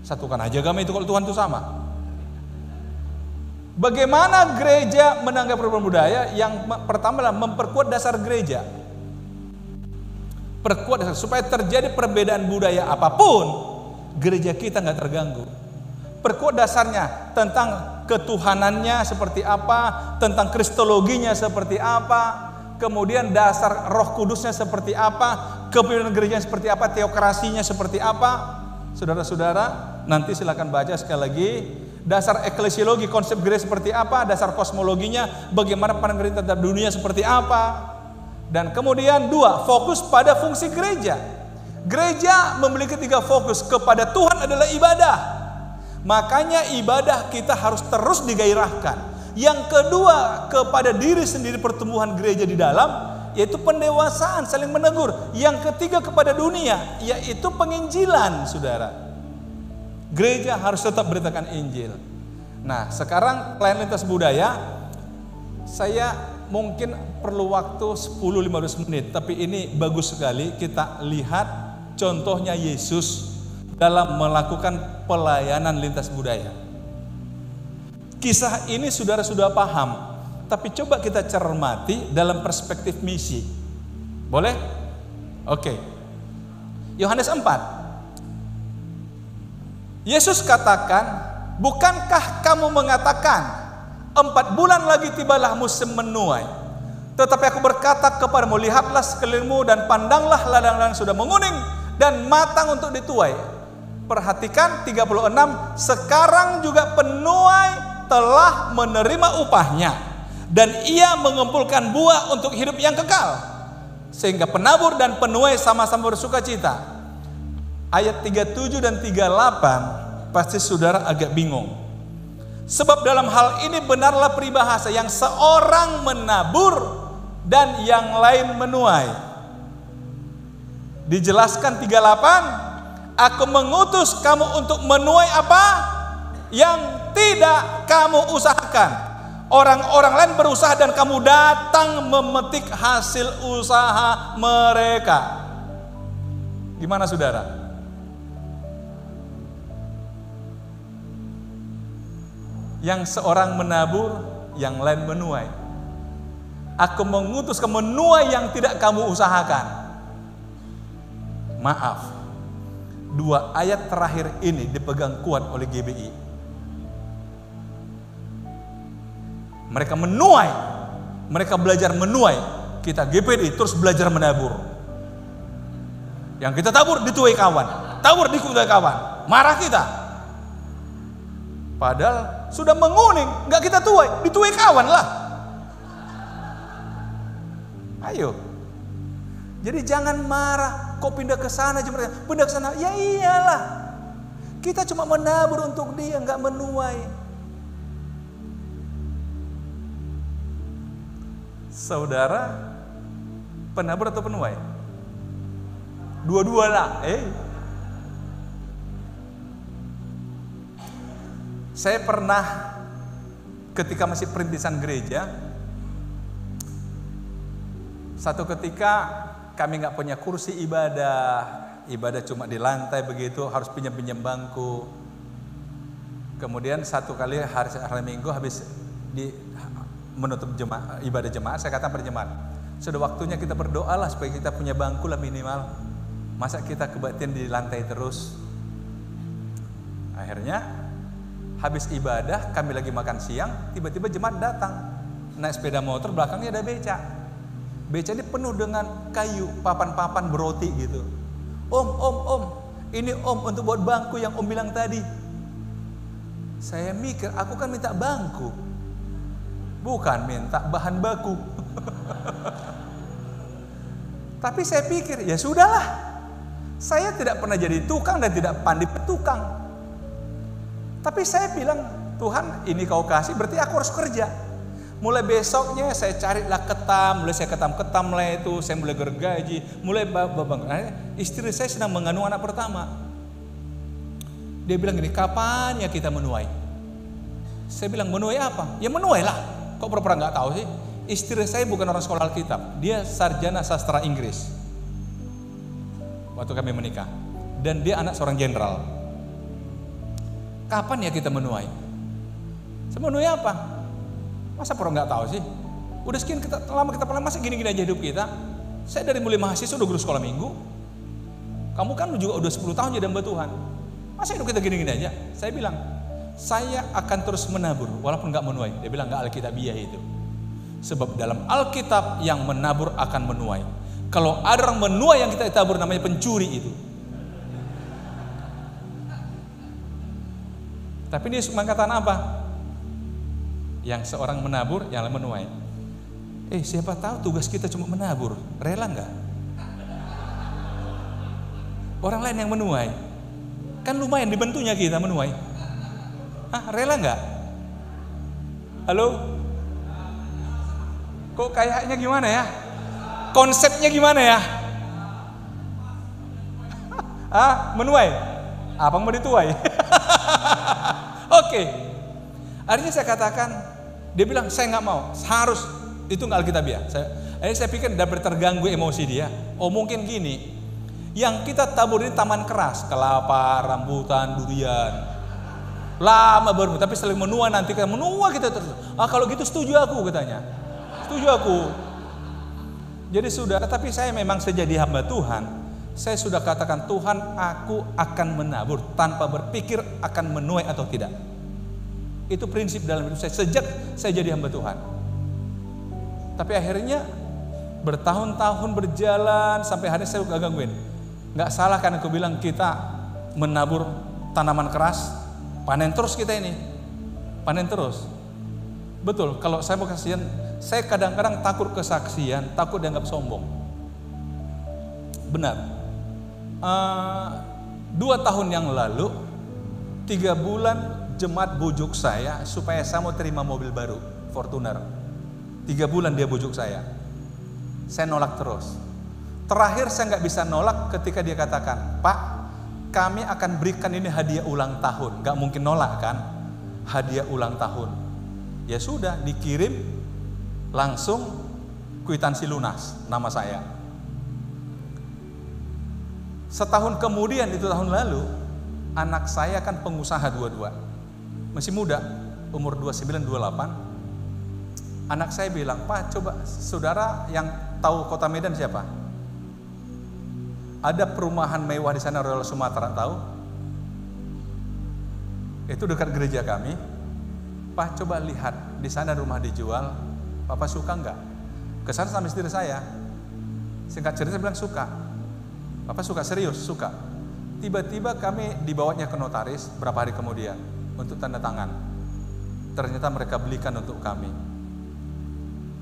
Satukan aja kami itu kalau Tuhan itu sama. Bagaimana gereja menanggapi perubahan budaya? Yang pertama adalah memperkuat dasar gereja. Perkuat dasar, supaya terjadi perbedaan budaya apapun, gereja kita nggak terganggu. Perkuat dasarnya tentang ketuhanannya seperti apa, tentang kristologinya seperti apa, kemudian dasar Roh Kudusnya seperti apa, kepemimpinan gerejanya seperti apa, teokrasinya seperti apa. Saudara-saudara, nanti silakan baca sekali lagi. Dasar eklesiologi, konsep gereja seperti apa, dasar kosmologinya, bagaimana pandangan gereja terhadap dunia seperti apa. Dan kemudian 2, fokus pada fungsi gereja. Gereja memiliki 3 fokus. Kepada Tuhan adalah ibadah. Makanya ibadah kita harus terus digairahkan. Yang kedua, kepada diri sendiri pertumbuhan gereja di dalam, yaitu pendewasaan, saling menegur. Yang ketiga kepada dunia, yaitu penginjilan, saudara. Gereja harus tetap beritakan Injil. Nah, sekarang pelayanan lintas budaya, saya mungkin perlu waktu 10-15 menit, tapi ini bagus sekali kita lihat contohnya Yesus dalam melakukan pelayanan lintas budaya. Kisah ini saudara sudah paham, tapi coba kita cermati dalam perspektif misi. Boleh? Oke. Yohanes 4. Yesus katakan, bukankah kamu mengatakan 4 bulan lagi tibalah musim menuai. Tetapi aku berkata kepadamu, lihatlah sekelilingmu dan pandanglah ladang-ladang sudah menguning dan matang untuk dituai. Perhatikan 36, sekarang juga penuai telah menerima upahnya dan ia mengumpulkan buah untuk hidup yang kekal. Sehingga penabur dan penuai sama-sama bersukacita. Ayat 37 dan 38 pasti saudara agak bingung. Sebab dalam hal ini benarlah peribahasa yang seorang menabur dan yang lain menuai. Dijelaskan 38, aku mengutus kamu untuk menuai apa? Yang tidak kamu usahakan. Orang-orang lain berusaha dan kamu datang memetik hasil usaha mereka. Gimana saudara? Yang seorang menabur, yang lain menuai. Aku mengutus kamu menuai yang tidak kamu usahakan. Maaf, 2 ayat terakhir ini dipegang kuat oleh GBI. Mereka menuai, mereka belajar menuai. Kita GPD terus belajar menabur. Yang kita tabur dituai kawan, tabur dituai kawan, marah kita. Padahal sudah menguning, nggak kita tuai, dituai kawan lah. Ayo. Jadi jangan marah, kok pindah ke sana, pindah ke sana. Ya iyalah. Kita cuma menabur untuk dia, nggak menuai. Saudara, penabur atau penuai? Dua-dua lah. Saya pernah ketika masih perintisan gereja, satu ketika kami nggak punya kursi ibadah cuma di lantai begitu, harus pinjam bangku. Kemudian satu kali hari Minggu habis menutup ibadah jemaat, saya kata berjemaat, sudah waktunya kita berdoalah supaya kita punya bangku lah minimal. Masa kita kebaktian di lantai terus? Akhirnya habis ibadah, kami lagi makan siang, tiba-tiba jemaat datang, naik sepeda motor, belakangnya ada beca. Beca ini penuh dengan kayu, papan-papan beroti gitu. Om, ini om untuk buat bangku yang om bilang tadi. Saya mikir, aku kan minta bangku, bukan minta bahan baku. Tapi saya pikir, ya sudahlah. Saya tidak pernah jadi tukang dan tidak pandai bertukang. Tapi saya bilang, Tuhan ini kau kasih, berarti aku harus kerja. Mulai besoknya saya carilah ketam, mulai saya ketam lah itu, saya mulai gergaji, mulai babang. Istri saya sedang mengandung anak pertama. Dia bilang gini, kapan ya kita menuai? Saya bilang, menuai apa? Ya menuai lah. Kok pura-pura nggak tahu sih? Istri saya bukan orang sekolah Alkitab, dia sarjana sastra Inggris. Waktu kami menikah, dan dia anak seorang jenderal. Kapan ya kita menuai? Menuai apa? Masa pura nggak tahu sih? Udah sekian lama kita pernah, masa gini-gini aja hidup kita? Saya dari mulai mahasiswa udah guru sekolah minggu. Kamu kan juga udah 10 tahun jadi hamba Tuhan. Masa hidup kita gini-gini aja? Saya bilang, saya akan terus menabur walaupun nggak menuai. Dia bilang nggak alkitabiah itu. Sebab dalam Alkitab yang menabur akan menuai. Kalau ada orang menuai yang kita tabur namanya pencuri itu. Tapi ini mengatakan apa? Yang seorang menabur, yang lain menuai. Siapa tahu tugas kita cuma menabur, rela nggak? Orang lain yang menuai, kan lumayan dibantunya kita menuai. Rela nggak? Halo? Kok kayaknya gimana ya? Konsepnya gimana ya? Menuai? Apa mau dituai? Oke. Akhirnya saya katakan, dia bilang saya nggak mau, harus itu nggak alkitabiah. Akhirnya saya pikir dapat terganggu emosi dia. Oh mungkin gini, yang kita tabur ini taman keras, kelapa, rambutan, durian, lama baru, tapi seling menua nanti kita menua kita terus. Kalau gitu setuju aku katanya, setuju aku. Jadi saudara, tapi saya memang sejadi hamba Tuhan, saya sudah katakan Tuhan, aku akan menabur tanpa berpikir akan menuai atau tidak. Itu prinsip dalam hidup saya sejak saya jadi hamba Tuhan. Tapi akhirnya bertahun-tahun berjalan sampai hari saya gangguin. Nggak salah kan aku bilang kita menabur tanaman keras, panen terus kita ini, panen terus. Betul. Kalau saya mau kesaksian, saya kadang-kadang takut kesaksian, takut dianggap sombong. Benar. 2 tahun yang lalu, 3 bulan jemaat bujuk saya supaya saya mau terima mobil baru, Fortuner. 3 bulan dia bujuk saya nolak terus. Terakhir saya nggak bisa nolak ketika dia katakan, Pak, kami akan berikan ini hadiah ulang tahun. Nggak mungkin nolak kan, hadiah ulang tahun. Ya sudah, dikirim langsung kwitansi lunas nama saya. Setahun kemudian, itu tahun lalu, anak saya kan pengusaha dua-dua, masih muda, umur 29-28. Anak saya bilang, Pak, coba saudara yang tahu kota Medan siapa? Ada perumahan mewah di sana, Royal Sumatera, tahu? Itu dekat gereja kami. Pak, coba lihat di sana rumah dijual, Papa suka enggak? Kesana sama istri saya. Singkat cerita saya bilang suka. Papa suka, serius suka. Tiba-tiba kami dibawanya ke notaris berapa hari kemudian untuk tanda tangan. Ternyata mereka belikan untuk kami.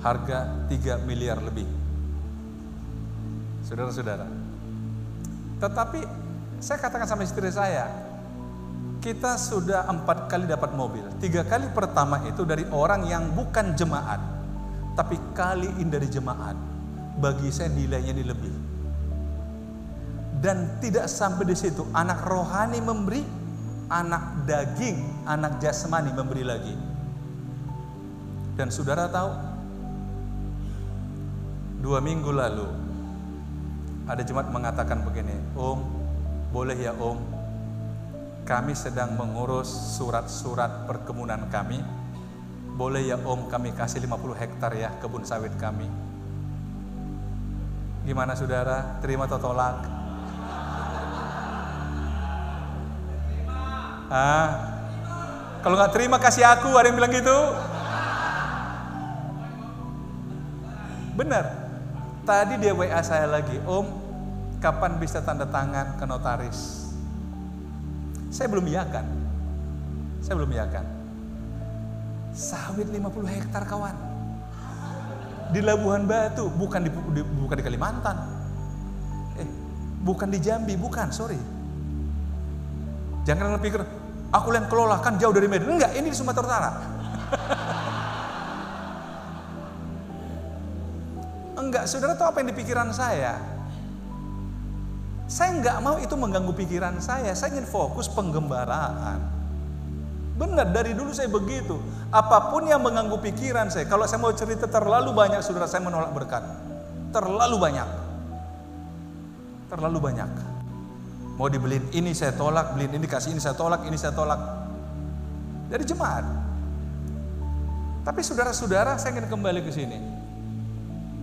Harga 3 miliar lebih. Saudara-saudara. Tetapi saya katakan sama istri saya, kita sudah 4 kali dapat mobil. 3 kali pertama itu dari orang yang bukan jemaat, tapi kaliin dari jemaat. Bagi saya nilainya ini lebih. Dan tidak sampai di situ, anak rohani memberi, anak daging, anak jasmani memberi lagi. Dan saudara tahu, 2 minggu lalu ada jemaat mengatakan begini, Om, boleh ya Om, kami sedang mengurus surat-surat perkebunan kami, boleh ya Om kami kasih 50 hektar ya kebun sawit kami. Gimana saudara, terima atau tolak? Kalau nggak terima kasih aku, ada yang bilang gitu. Benar. Tadi dia WA saya lagi, Om, kapan bisa tanda tangan ke notaris? Saya belum iakan. Sawit 50 hektar kawan. Di Labuhan Batu, bukan di Kalimantan. Bukan di Jambi, bukan, sorry. Jangan kalian pikir, aku yang kelola, kan jauh dari Medan. Enggak, ini di Sumatera Utara. Enggak, saudara tahu apa yang di pikiran saya? Saya enggak mau itu mengganggu pikiran saya ingin fokus penggembaraan. Benar, dari dulu saya begitu. Apapun yang mengganggu pikiran saya, kalau saya mau cerita terlalu banyak, saudara, saya menolak berkat. Terlalu banyak. Mau dibeliin ini saya tolak, beliin ini kasih ini saya tolak, Dari jemaat. Tapi saudara-saudara, saya ingin kembali ke sini.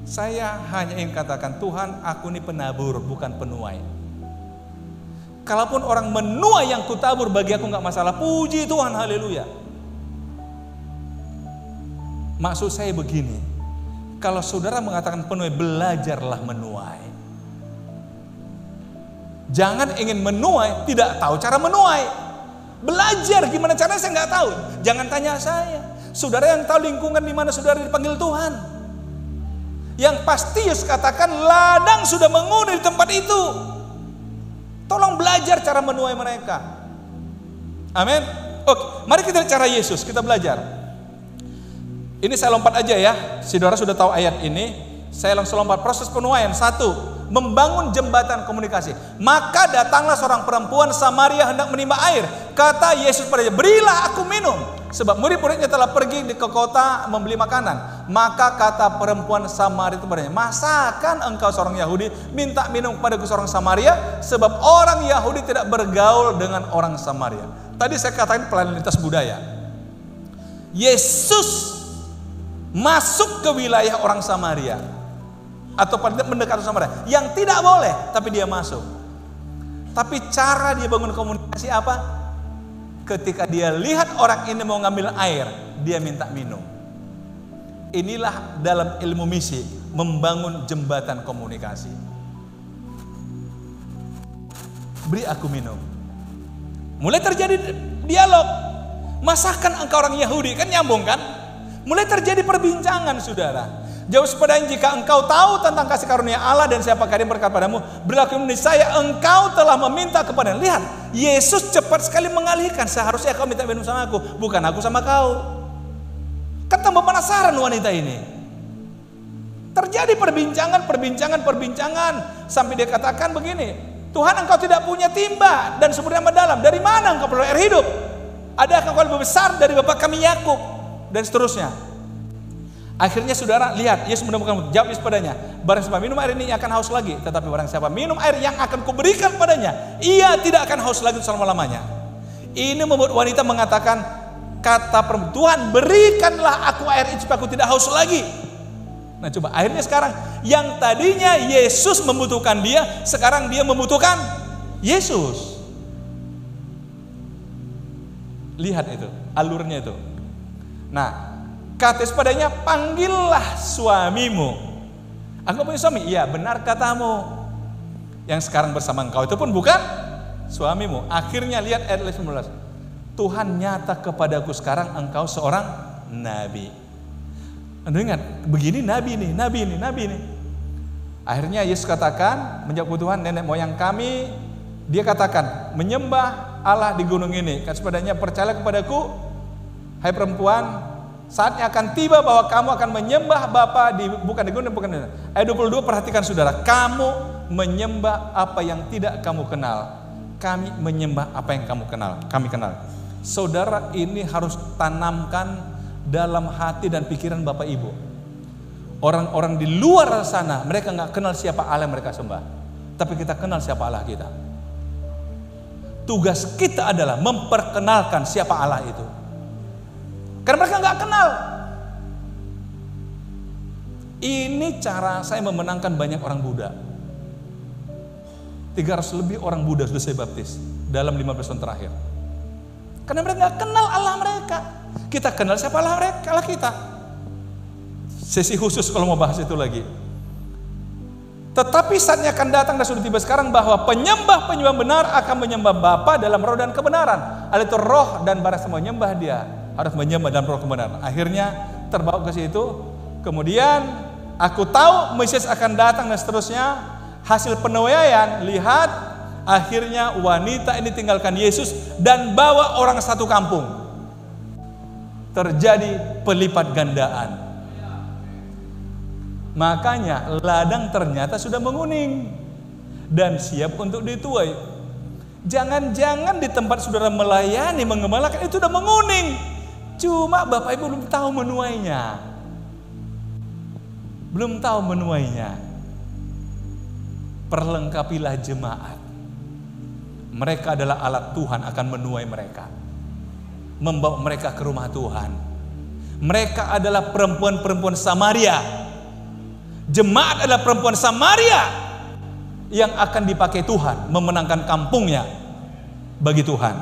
Saya hanya ingin katakan, Tuhan, aku ini penabur, bukan penuai. Kalaupun orang menuai yang kutabur, bagi aku nggak masalah. Puji Tuhan, haleluya. Maksud saya begini, kalau saudara mengatakan penuai, belajarlah menuai. Jangan ingin menuai, tidak tahu cara menuai. Belajar gimana caranya, saya nggak tahu. Jangan tanya saya. Saudara yang tahu lingkungan di mana saudara dipanggil Tuhan. Yang pasti Yesus katakan, ladang sudah mengundi di tempat itu. Tolong belajar cara menuai mereka. Amin. Oke, mari kita lihat cara Yesus, kita belajar. Ini saya lompat aja ya. Saudara sudah tahu ayat ini. Saya langsung lompat. Proses penuaian. 1. Membangun jembatan komunikasi. Maka datanglah seorang perempuan Samaria hendak menimba air. Kata Yesus padanya, berilah aku minum. Sebab murid-muridnya telah pergi ke kota membeli makanan. Maka kata perempuan Samaria itu padanya, masakan engkau seorang Yahudi minta minum kepadaku seorang Samaria? Sebab orang Yahudi tidak bergaul dengan orang Samaria. Tadi saya katakan pelayanan lintas budaya. Yesus masuk ke wilayah orang Samaria, atau paling tidak mendekat Samaria, yang tidak boleh, tapi dia masuk. Tapi cara dia bangun komunikasi apa? Ketika dia lihat orang ini mau ngambil air, dia minta minum. Inilah dalam ilmu misi, membangun jembatan komunikasi. Beri aku minum. Mulai terjadi dialog. Masakan engkau orang Yahudi, kan nyambung kan? Mulai terjadi perbincangan, saudara. Jauh sepadanya jika engkau tahu tentang kasih karunia Allah dan siapakah yang berkata padamu, berlaku saya engkau telah meminta kepada. Lihat, Yesus cepat sekali mengalihkan. Seharusnya kau minta minum sama aku, bukan aku sama kau. Kan tambah penasaran wanita ini. Terjadi perbincangan sampai dia katakan begini, Tuhan, engkau tidak punya timba dan sumber yang mendalam. Dari mana engkau peroleh air hidup? Adakah kau lebih besar dari bapak kami Yakub? Dan seterusnya. Akhirnya saudara lihat, Yesus menemukan, jawab Yesus padanya, barang siapa minum air ini akan haus lagi, tetapi barang siapa minum air yang akan kuberikan padanya, ia tidak akan haus lagi selama-lamanya. Ini membuat wanita mengatakan, kata perempuan, Tuhan berikanlah aku air itu supaya aku tidak haus lagi. Nah coba, akhirnya sekarang yang tadinya Yesus membutuhkan dia, sekarang dia membutuhkan Yesus. Lihat itu, alurnya itu. Nah, Kata padanya, panggillah suamimu. Aku punya suami. Iya, benar katamu. Yang sekarang bersama engkau itu pun bukan suamimu. Akhirnya lihat ayat 19. Tuhan nyata kepadaku sekarang engkau seorang nabi. Anda ingat, begini nabi nih. Akhirnya Yesus katakan, menjawab Tuhan, nenek moyang kami, dia katakan, menyembah Allah di gunung ini. Kata padanya, percayalah kepadaku, hai perempuan, saatnya akan tiba bahwa kamu akan menyembah Bapa bukan di gunung, bukan di gunung. Ayat 22, perhatikan saudara, kamu menyembah apa yang tidak kamu kenal. Kami menyembah apa yang kami kenal. Saudara, ini harus tanamkan dalam hati dan pikiran Bapak Ibu. Orang-orang di luar sana, mereka nggak kenal siapa Allah yang mereka sembah, tapi kita kenal siapa Allah kita. Tugas kita adalah memperkenalkan siapa Allah itu, karena mereka nggak kenal. Ini cara saya memenangkan banyak orang Buddha. 300 lebih orang Buddha sudah saya baptis dalam 15 tahun terakhir. Karena mereka nggak kenal Allah mereka. Kita kenal siapa Allah mereka, Allah kita. Sesi khusus kalau mau bahas itu lagi. Tetapi saatnya akan datang dan sudah tiba sekarang bahwa penyembah benar akan menyembah Bapa dalam roh dan kebenaran. Ada itu roh dan barang semua menyembah dia harus menyembah dalam roh kebenaran. Akhirnya terbawa ke situ. Kemudian aku tahu Mesias akan datang dan seterusnya. Hasil penuaian, lihat akhirnya wanita ini tinggalkan Yesus dan bawa orang satu kampung. Terjadi pelipat gandaan. Makanya ladang ternyata sudah menguning dan siap untuk dituai. Jangan-jangan di tempat saudara melayani, mengembalakan itu sudah menguning. Cuma Bapak Ibu belum tahu menuainya. Belum tahu menuainya. Perlengkapilah jemaat. Mereka adalah alat Tuhan akan menuai mereka, membawa mereka ke rumah Tuhan. Mereka adalah perempuan-perempuan Samaria. Jemaat adalah perempuan Samaria yang akan dipakai Tuhan memenangkan kampungnya bagi Tuhan.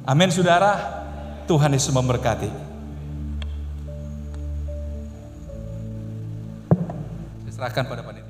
Amin saudara. Tuhan Yesus memberkati. Saya serahkan pada panitia.